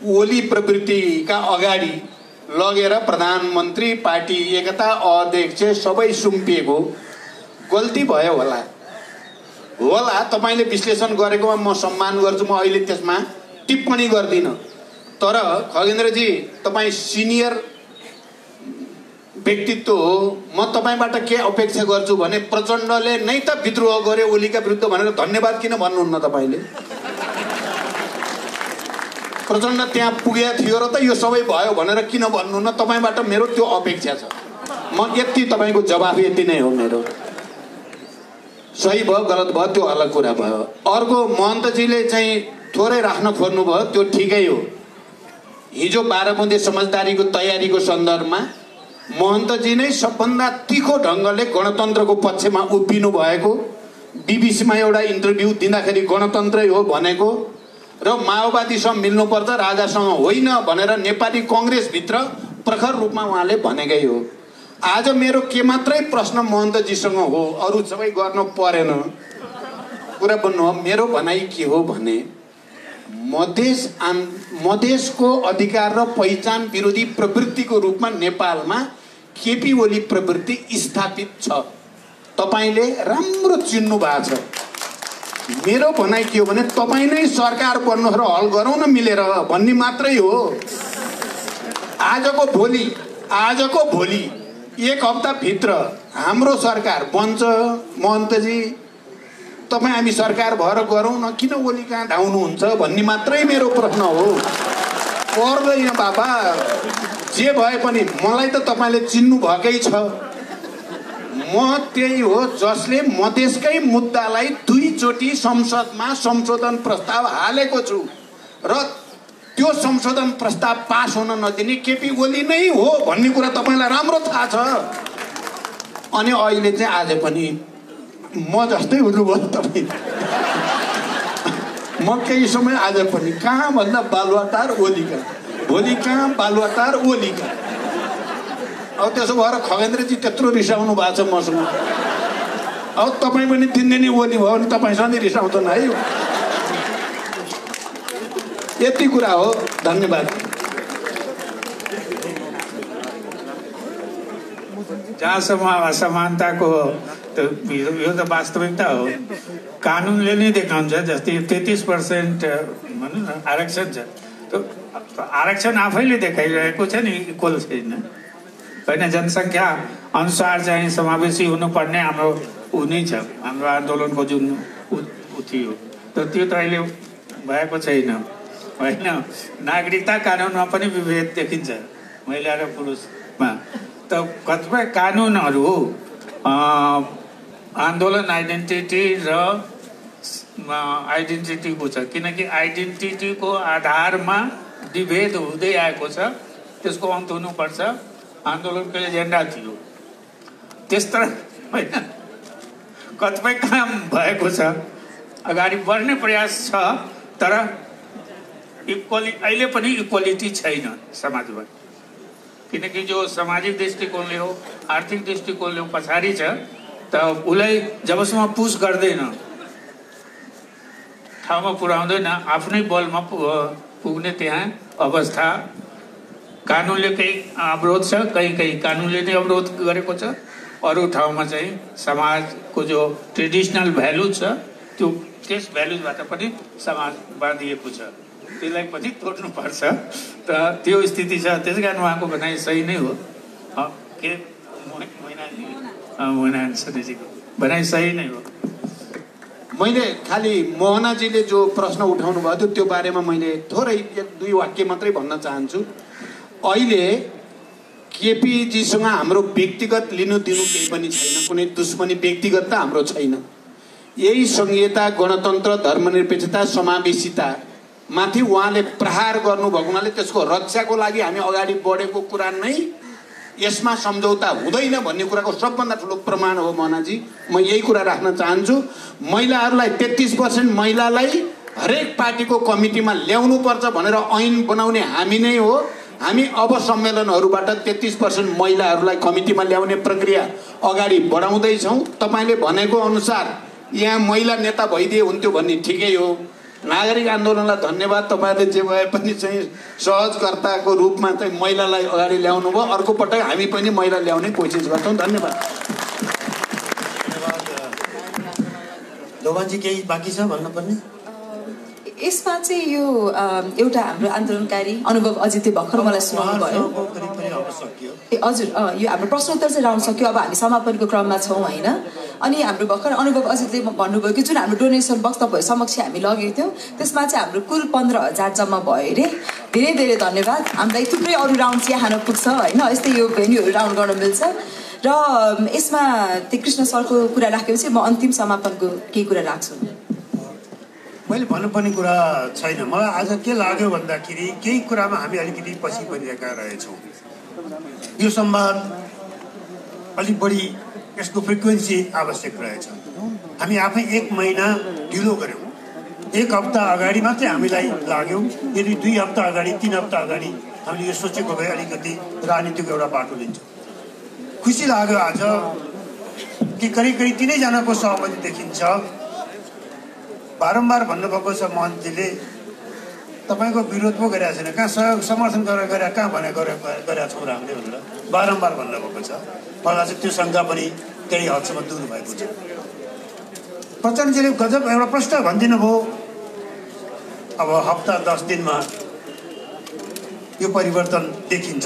ओली प्रवृत्तिका अगाडि लगेर प्रधानमन्त्री, पार्टी एकता अध्यक्ष सबै सुम्पिएको गल्ती भयो होला तपाईँले विश्लेषण गरेकोमा म सम्मान गर्छु, म अहिले त्यसमा टिप्पणी गर्दिनँ। तर खगेन्द्रजी, तपाईँ सिनियर व्यक्तित्व हो, म तपाईँबाट के अपेक्षा गर्छु भने प्रचण्डले नै त विद्रोह गरे ओलीका विरुद्ध भनेर धन्यवाद किन भन्नुहुन्न तपाईँले? प्रचण्ड त्यहाँ पुगेको थियो र त यो सबै भयो भनेर किन भन्नुहुन्न? तपाईँबाट मेरो त्यो अपेक्षा छ। म यति तपाईँको जवाफ यति नै हो मेरो। सही भयो गलत भयो त्यो अलग कुरा भयो। अर्को, महन्तजीले चाहिँ थोरै राख्न खोज्नुभयो, त्यो ठिकै हो। हिजो 12 बुँदे समझदारीको तयारीको सन्दर्भमा महन्तजी नै सबभन्दा तीखो ढङ्गले गणतन्त्रको पक्षमा उभिनु भएको, बिबिसीमा एउटा इन्टरभ्यू दिँदाखेरि गणतन्त्रै हो भनेको र माओवादीसँग मिल्नुपर्छ राजासँग होइन भनेर नेपाली कङ्ग्रेसभित्र प्रखर रूपमा उहाँले भनेकै हो। आज मेरो के मात्रै प्रश्न महन्तजीसँग हो, अरू सबै गर्न परेन। कुरा भन्नु हो, मेरो भनाइ के हो भने मधेसको अधिकार र पहिचान विरोधी प्रवृत्तिको रूपमा नेपालमा केपी ओली प्रवृत्ति स्थापित छ। तपाईँले राम्रो चिन्नु भएको छ। मेरो भनाइ के हो भने तपाईँ नै सरकार बन्नुहोस् र हल गरौँ न मिलेर भन्ने मात्रै हो। आजको भोलि 1 हप्ताभित्र हाम्रो सरकार बन्छ। महन्तजी, तपाईँ हामी सरकार भएर गरौँ न, किन ओली कहाँ धाउनुहुन्छ भन्ने मात्रै मेरो प्रश्न हो। पर्दैन बाबा, जे भए पनि मलाई त तपाईँले चिन्नु भएकै छ। म त्यही हो जसले मधेसकै मुद्दालाई 2 चोटि संसदमा संशोधन प्रस्ताव हालेको छु र त्यो संशोधन प्रस्ताव पास हुन नदिने केपी ओली नै हो भन्ने कुरा तपाईलाई राम्रो थाहा छ। अनि अहिले चाहिँ आज पनि म जस्तै हुनुभयो तपाईँ। म केही समय आज पनि कहाँ भन्दा बालुवाटार ओलीका, भोलि कहाँ बालुवाटार ओलीका। अब त्यसो भएर खगेन्द्रजी त्यत्रो रिसाउनु भएको छ मसँग। अब तपाईँ पनि दिनदिनै ओली भयो भने तपाईँसँग रिसाउँदैन है। यति कुरा हो। धन्यवाद। जहाँसम्म असमानताको यो त वास्तविकता हो। कानुनले नै देखाउँछ। जस्तै 33% भनौँ न आरक्षण छ, त्यो आरक्षण आफैले देखाइरहेको छ नि इक्वल छैन होइन। जनसङ्ख्या अनुसार चाहिँ समावेशी हुनुपर्ने हाम्रो ऊ नै छ, हाम्रो आन्दोलनको जुन ऊ थियो त्यो त अहिले भएको छैन होइन। नागरिकता कानुनमा पनि विभेद देखिन्छ महिला र पुरुषमा। त कतिपय कानुनहरू आन्दोलन आइडेन्टिटी र आइडेन्टिटीको छ, किनकि आइडेन्टिटीको आधारमा विभेद हुँदै आएको छ, त्यसको अन्त हुनुपर्छ। आन्दोलनको एजेन्डा थियो त्यस तरह होइन। कतिपय काम भएको छ, अगाडि बढ्ने प्रयास छ, तर अहिले पनि इक्वालिटी छैन समाजमा। किनकि जो सामाजिक दृष्टिकोणले हो, आर्थिक दृष्टिकोणले हो पछाडि छ, त उसलाई जबसम्म पुस गर्दैन, ठाउँमा पुर्याउँदैन, आफ्नै बलमा पुग्ने त्यहाँ अवस्था। कानुनले केही अवरोध छ, कहीँ कानुनले नै अवरोध गरेको छ। अरू ठाउँमा चाहिँ समाजको जो ट्रेडिसनल भ्यालु छ त्यो त्यस भ्यालुबाट पनि समाज बाँधिएको छ, त्यसलाई पनि तोड्नुपर्छ। त त्यो स्थिति छ। त्यस कारण उहाँको भनाइ सही नै हो। के मैनाजीको भनाइ सही नै हो। मैले खालि मोहनाजीले जो प्रश्न उठाउनु भयो थियो त्यो बारेमा मैले थोरै 1-2 वाक्य मात्रै भन्न चाहन्छु। अहिले केपीजीसँग हाम्रो व्यक्तिगत लिनु दिनु केही पनि छैन, कुनै दुश्मनी व्यक्तिगत त हाम्रो छैन। यही संहिता, गणतन्त्र, धर्मनिरपेक्षता, समावेशिता माथि उहाँले प्रहार गर्नुभएको हुनाले त्यसको रक्षाको लागि हामी अगाडि बढेको कुरा नै यसमा सम्झौता हुँदैन भन्ने कुराको सबभन्दा ठुलो प्रमाण हो मोहनाजी। म यही कुरा राख्न चाहन्छु। महिलाहरूलाई 33% महिलालाई हरेक पार्टीको कमिटीमा ल्याउनु पर्छ भनेर ऐन बनाउने हामी नै हो। हामी अब सम्मेलनहरूबाट 33% महिलाहरूलाई कमिटीमा ल्याउने प्रक्रिया अगाडि बढाउँदैछौँ। तपाईँले भनेको अनुसार यहाँ महिला नेता भइदिए हुन्थ्यो भन्ने ठिकै हो। नागरिक आन्दोलनलाई धन्यवाद, तपाईँले जे भए पनि चाहिँ सहजकर्ताको रूपमा चाहिँ महिलालाई अगाडि ल्याउनु भयो। अर्को पटक हामी पनि महिला ल्याउने कोसिस गर्छौँ। धन्यवाद। लोभाजी केही बाँकी छ भन्नुपर्ने? यसमा चाहिँ यो एउटा हाम्रो आन्दोलनकारी अनुभव अजितले भर्खर मलाई सुनाउनु भयो। हजुर, यो हाम्रो प्रश्नोत्तर चाहिँ राउन्ड सक्यो। अब हामी समापनको क्रममा छौँ होइन। अनि हाम्रो भर्खर अनुभव अजितले भन्नुभयो कि जुन हाम्रो डोनेसन बक्स तपाईँ समक्ष हामी लगेको थियौँ त्यसमा चाहिँ हाम्रो कुल 15,000 जम्मा भयो अरे। धेरै धेरै धन्यवाद। हामीलाई थुप्रै अरू राउन्ड चिया खान पुग्छ होइन, यस्तै यो भेन्यूहरू राउन्ड गर्न मिल्छ। र यसमा त्यो कृष्ण सरको कुरा राखेपछि म अन्तिम समापनको केही कुरा राख्छु। मैले भन्नुपर्ने कुरा छैन। मलाई आज के लाग्यो भन्दाखेरि केही कुरामा हामी अलिकति पछि परिरहेका रहेछौँ। यो संवाद अलिक बढी यसको फ्रिक्वेन्सी आवश्यक रहेछ। हामी आफै 1 महिना ढिलो गऱ्यौँ। 1 हप्ता अगाडि मात्रै हामीलाई लाग्यो। यदि 2 हप्ता अगाडि 3 हप्ता अगाडि हामीले यो सोचेको भए अलिकति राजनीतिको एउटा बाटो लिन्छौँ। खुसी लाग्यो आज कि करिब 3जनाको सहमति देखिन्छ। बारम्बार भन्नुभएको छ महन्तजीले तपाईँको विरोध पो गरेका छैन, कहाँ समर्थन गरेर कहाँ गरेका छौँ र हामीले भनेर बारम्बार भन्नुभएको छ। मलाई चाहिँ त्यो शङ्का पनि केही हदसम्म दूर भएको छ। प्रचण्डजीले गजब एउटा प्रश्न भनिदिनु भयो। अब हप्ता 10 दिनमा यो परिवर्तन देखिन्छ।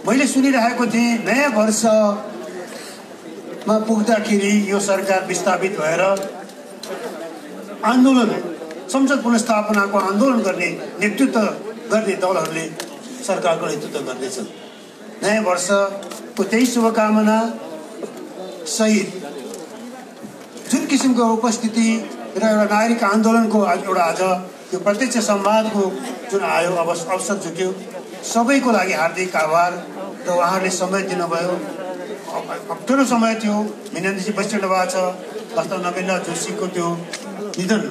मैले सुनिरहेको थिएँ नयाँ वर्षमा पुग्दाखेरि यो सरकार विस्थापित भएर आन्दोलन, संसद पुनर्स्थापनाको आन्दोलन गर्ने नेतृत्व गर्ने दलहरूले सरकारको नेतृत्व गर्दैछन्। नयाँ वर्षको त्यही शुभकामना सहित जुन किसिमको उपस्थिति र एउटा नागरिक आन्दोलनको एउटा आज यो प्रत्यक्ष संवादको जुन आयो अवसर जुट्यो सबैको लागि हार्दिक आभार र उहाँहरूले समय दिनुभयो। अप्ठ्यारो समय थियो, मिनेन्द्रजी बसिरहनु भएको छ, वास्तव नवीन जोशीको त्यो निधन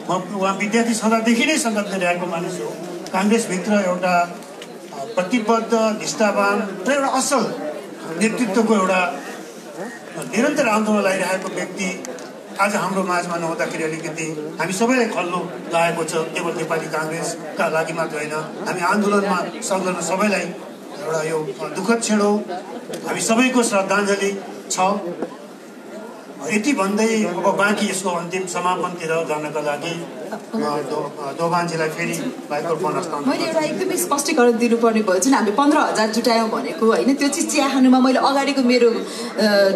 म उहाँ विद्यार्थी छँदादेखि नै सङ्गत गरिरहेको मानिस हो। काङ्ग्रेसभित्र एउटा प्रतिबद्ध निष्ठावान र एउटा असल नेतृत्वको एउटा निरन्तर आन्दोलन लगाइरहेको व्यक्ति आज हाम्रो माझमा नहुँदाखेरि अलिकति हामी सबैलाई खल्लो लागेको छ। केवल नेपाली काङ्ग्रेसका लागि मात्र होइन, हामी आन्दोलनमा संलग्न सबैलाई एउटा यो दुःखद क्षण हो। हामी सबैको श्रद्धाञ्जली छ। यति भन्दै अब बाँकी यसको अन्तिम समापनतिर जानको लागि दोभानजीलाई फेरि माइक्रोफोन हस्तान्तरण। मैले एउटा एकदमै स्पष्टीकरण दिनुपर्ने भयो। जुन हामीले 15,000 जुटायौँ भनेको होइन, त्यो चाहिँ चिया खानुमा मैले अगाडिको मेरो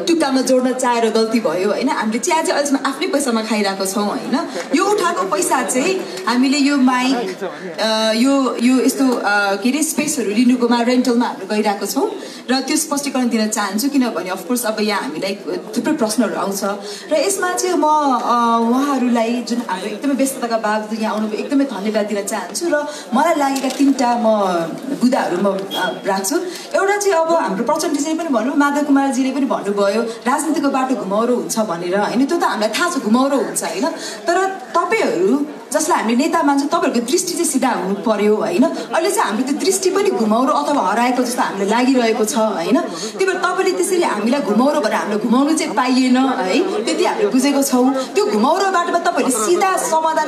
टुक्कामा जोड्न चाहेर गल्ती भयो होइन। हामीले चिया चाहिँ अहिलेसम्म आफ्नै पैसामा खाइरहेको छौँ होइन। यो उठाएको पैसा चाहिँ हामीले यो माइक यो यस्तो के अरे स्पेसहरू लिनुकोमा रेन्टलमा हामीले गइरहेको छौँ र त्यो स्पष्टीकरण दिन चाहन्छु। किनभने अफकोर्स अब यहाँ हामीलाई थुप्रै प्रश्नहरू आउँछ र यसमा चाहिँ म उहाँहरूलाई जुन हाम्रो एकदमै व्यस्तताका बावजुद यहाँ आउनुभयो एकदमै धन्यवाद दिन चाहन्छु र मलाई लागेका 3टा म बुदाहरू म राख्छु। एउटा चाहिँ अब हाम्रो प्रचण्डजीले पनि भन्नु, माधव कुमारजीले पनि भन्नुभयो राजनीतिको बाटो घुमाउरो हुन्छ भनेर होइन। त्यो त हामीलाई थाहा छ घुमाउरो हुन्छ होइन, तर तपाईँहरू जसलाई हामीले नेता मान्छौँ तपाईँहरूको दृष्टि चाहिँ सिधा हुनु पर्यो होइन। अहिले चाहिँ हाम्रो त्यो दृष्टि पनि घुमाउरो अथवा हराएको जस्तो हामीलाई लागिरहेको छ होइन। त्यही भएर तपाईँले त्यसरी हामीलाई घुमाउरो भनेर हामीले घुमाउनु चाहिँ पाइएन है, त्यति हामीले बुझेको छौँ। त्यो घुमाउरो बाटोमा तपाईँहरूले सिधा समाधान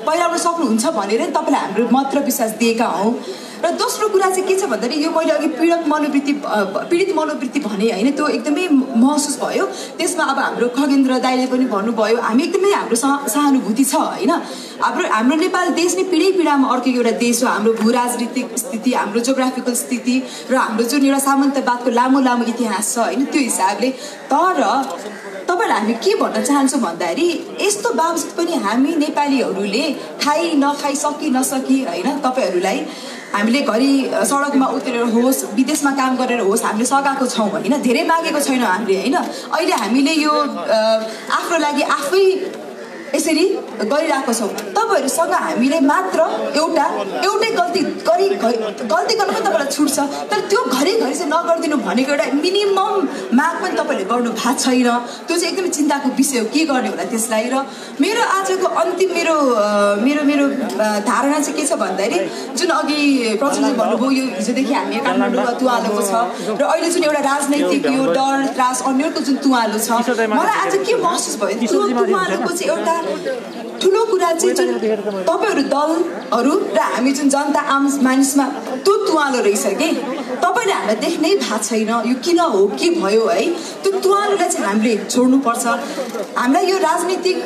पहिलाउन सक्नुहुन्छ भनेर तपाईँले हाम्रो मत र विश्वास दिएका हौँ। र दोस्रो कुरा चाहिँ के छ भन्दाखेरि यो मैले अघि पीडित मनोवृत्ति भने होइन, त्यो एकदमै महसुस भयो। त्यसमा अब हाम्रो खगेन्द्र दाइले पनि भन्नुभयो हामी एकदमै हाम्रो सहानुभूति छ होइन। हाम्रो नेपाल देश नै पीडामा अर्को एउटा देश हो। हाम्रो भू राजनीतिक स्थिति, हाम्रो जोग्राफिकल स्थिति र हाम्रो जुन एउटा सामन्तवादको लामो इतिहास छ होइन, त्यो हिसाबले। तर तपाईँलाई हामी के भन्न चाहन्छौँ भन्दाखेरि यस्तो बावजुद पनि हामी नेपालीहरूले खाइ नखाइ सकि नसकी होइन तपाईँहरूलाई हामीले घरि सडकमा उत्रेर होस् विदेशमा काम गरेर होस् हामीले सघाएको छौँ होइन। धेरै मागेको छैनौँ हामीले होइन। अहिले हामीले यो आफ्नो लागि आफै यसरी गरिरहेको छौँ। तपाईँहरूसँग हामीले मात्र एउटै गल्ती गर्न पनि तपाईँलाई छुट छ, तर त्यो घरिघरि चाहिँ नगरिदिनु भनेको एउटा मिनिमम माग पनि तपाईँहरूले गर्नु भएको छैन। त्यो चाहिँ एकदमै चिन्ताको विषय हो, के गर्ने होला त्यसलाई। र मेरो आजको अन्तिम मेरो धारणा चाहिँ के छ भन्दाखेरि जुन अघि प्रचण्डले भन्नुभयो यो हिजोदेखि हामी काठमाडौँमा तुवालेको छ र अहिले जुन एउटा राजनैतिक यो डर त्रास अन्यको जुन तुवालो छ, मलाई आज के महसुस भयो त्यो तुवालोको चाहिँ एउटा ठुलो कुरा चाहिँ जुन तपाईँहरू दलहरू र हामी जुन जनता आम मानिसमा त्यो तुवालो रहेछ कि तपाईँले हामीलाई देख्नै भएको छैन। यो किन हो के भयो है, त्यो तुवालोलाई चाहिँ हामीले छोड्नुपर्छ। हामीलाई यो राजनीतिक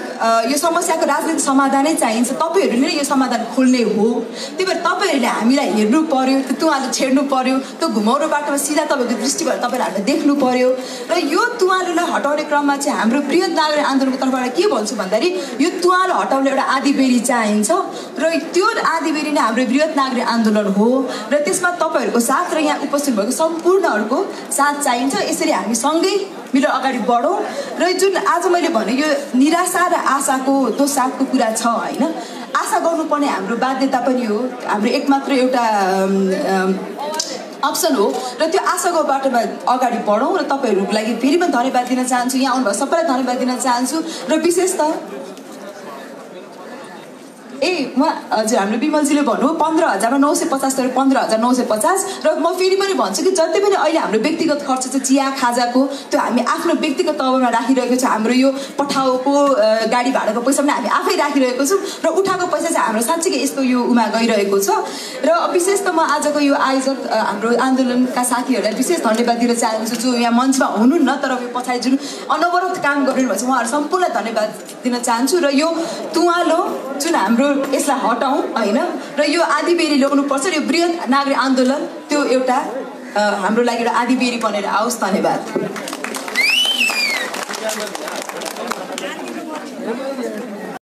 यो समस्याको राजनीतिक समाधानै चाहिन्छ, तपाईँहरूले नै यो समाधान खोल्ने हो। त्यही भएर तपाईँहरूले हामीलाई हेर्नु पर्यो, त्यो तुवालो छेड्नु पर्यो, त्यो घुमाउरो बाटोमा सिधा तपाईँको दृष्टि भएर तपाईँहरूले हामीलाई देख्नु पर्यो। र यो तुवालोलाई हटाउने क्रममा चाहिँ हाम्रो बृहत नागरिक आन्दोलनको तर्फबाट के भन्छु भन्दाखेरि यो तुवालो हटाउने एउटा आँधीबेरी चाहिन्छ र त्यो आँधीबेरी नै हाम्रो बृहत नागरिक आन्दोलन हो र त्यसमा तपाईँहरूको साथ र यहाँ उपस्थित भएको सम्पूर्णहरूको साथ चाहिन्छ। यसरी हामी सँगै मिलेर अगाडि बढौँ। र जुन आज मैले भने यो निराशा र आशाको दोसाधको कुरा छ होइन, आशा गर्नुपर्ने हाम्रो बाध्यता पनि हो, हाम्रो एकमात्र एउटा अप्सन हो र त्यो आशाको बाटोमा अगाडि बढौँ। र तपाईँहरूको लागि फेरि पनि धन्यवाद दिन चाहन्छु, यहाँ आउनुभयो सबैलाई धन्यवाद दिन चाहन्छु। र विशेष त हजुर हाम्रो विमलजीले भन्नु 15,000मा 950 तर 15,950 र म फेरि पनि भन्छु कि जति पनि अहिले हाम्रो व्यक्तिगत खर्च छ चिया खाजाको त्यो हामी आफ्नो व्यक्तिगत तवमा राखिरहेको छ। हाम्रो यो पठाउको गाडी भाडाको पैसा पनि हामी आफै राखिरहेको छौँ र उठाएको पैसा चाहिँ हाम्रो साँच्चै यस्तो यो उमा गइरहेको छ। र विशेष त म आजको यो आयोजक हाम्रो आन्दोलनका साथीहरूलाई विशेष धन्यवाद दिन चाहन्छु जो यहाँ मञ्चमा हुनुहुन्न तर यो पछाडि जुन अनवरत काम गरिरहनु भएको छ उहाँहरू सम्पूर्णलाई धन्यवाद दिन चाहन्छु। र यो तुवालो जुन हाम्रो यसलाई हटाउँ होइन र यो आँधीबेरी ल्याउनुपर्छ। यो बृहत नागरिक आन्दोलन त्यो एउटा हाम्रो लागि एउटा आँधीबेरी बनेर आओस्। धन्यवाद।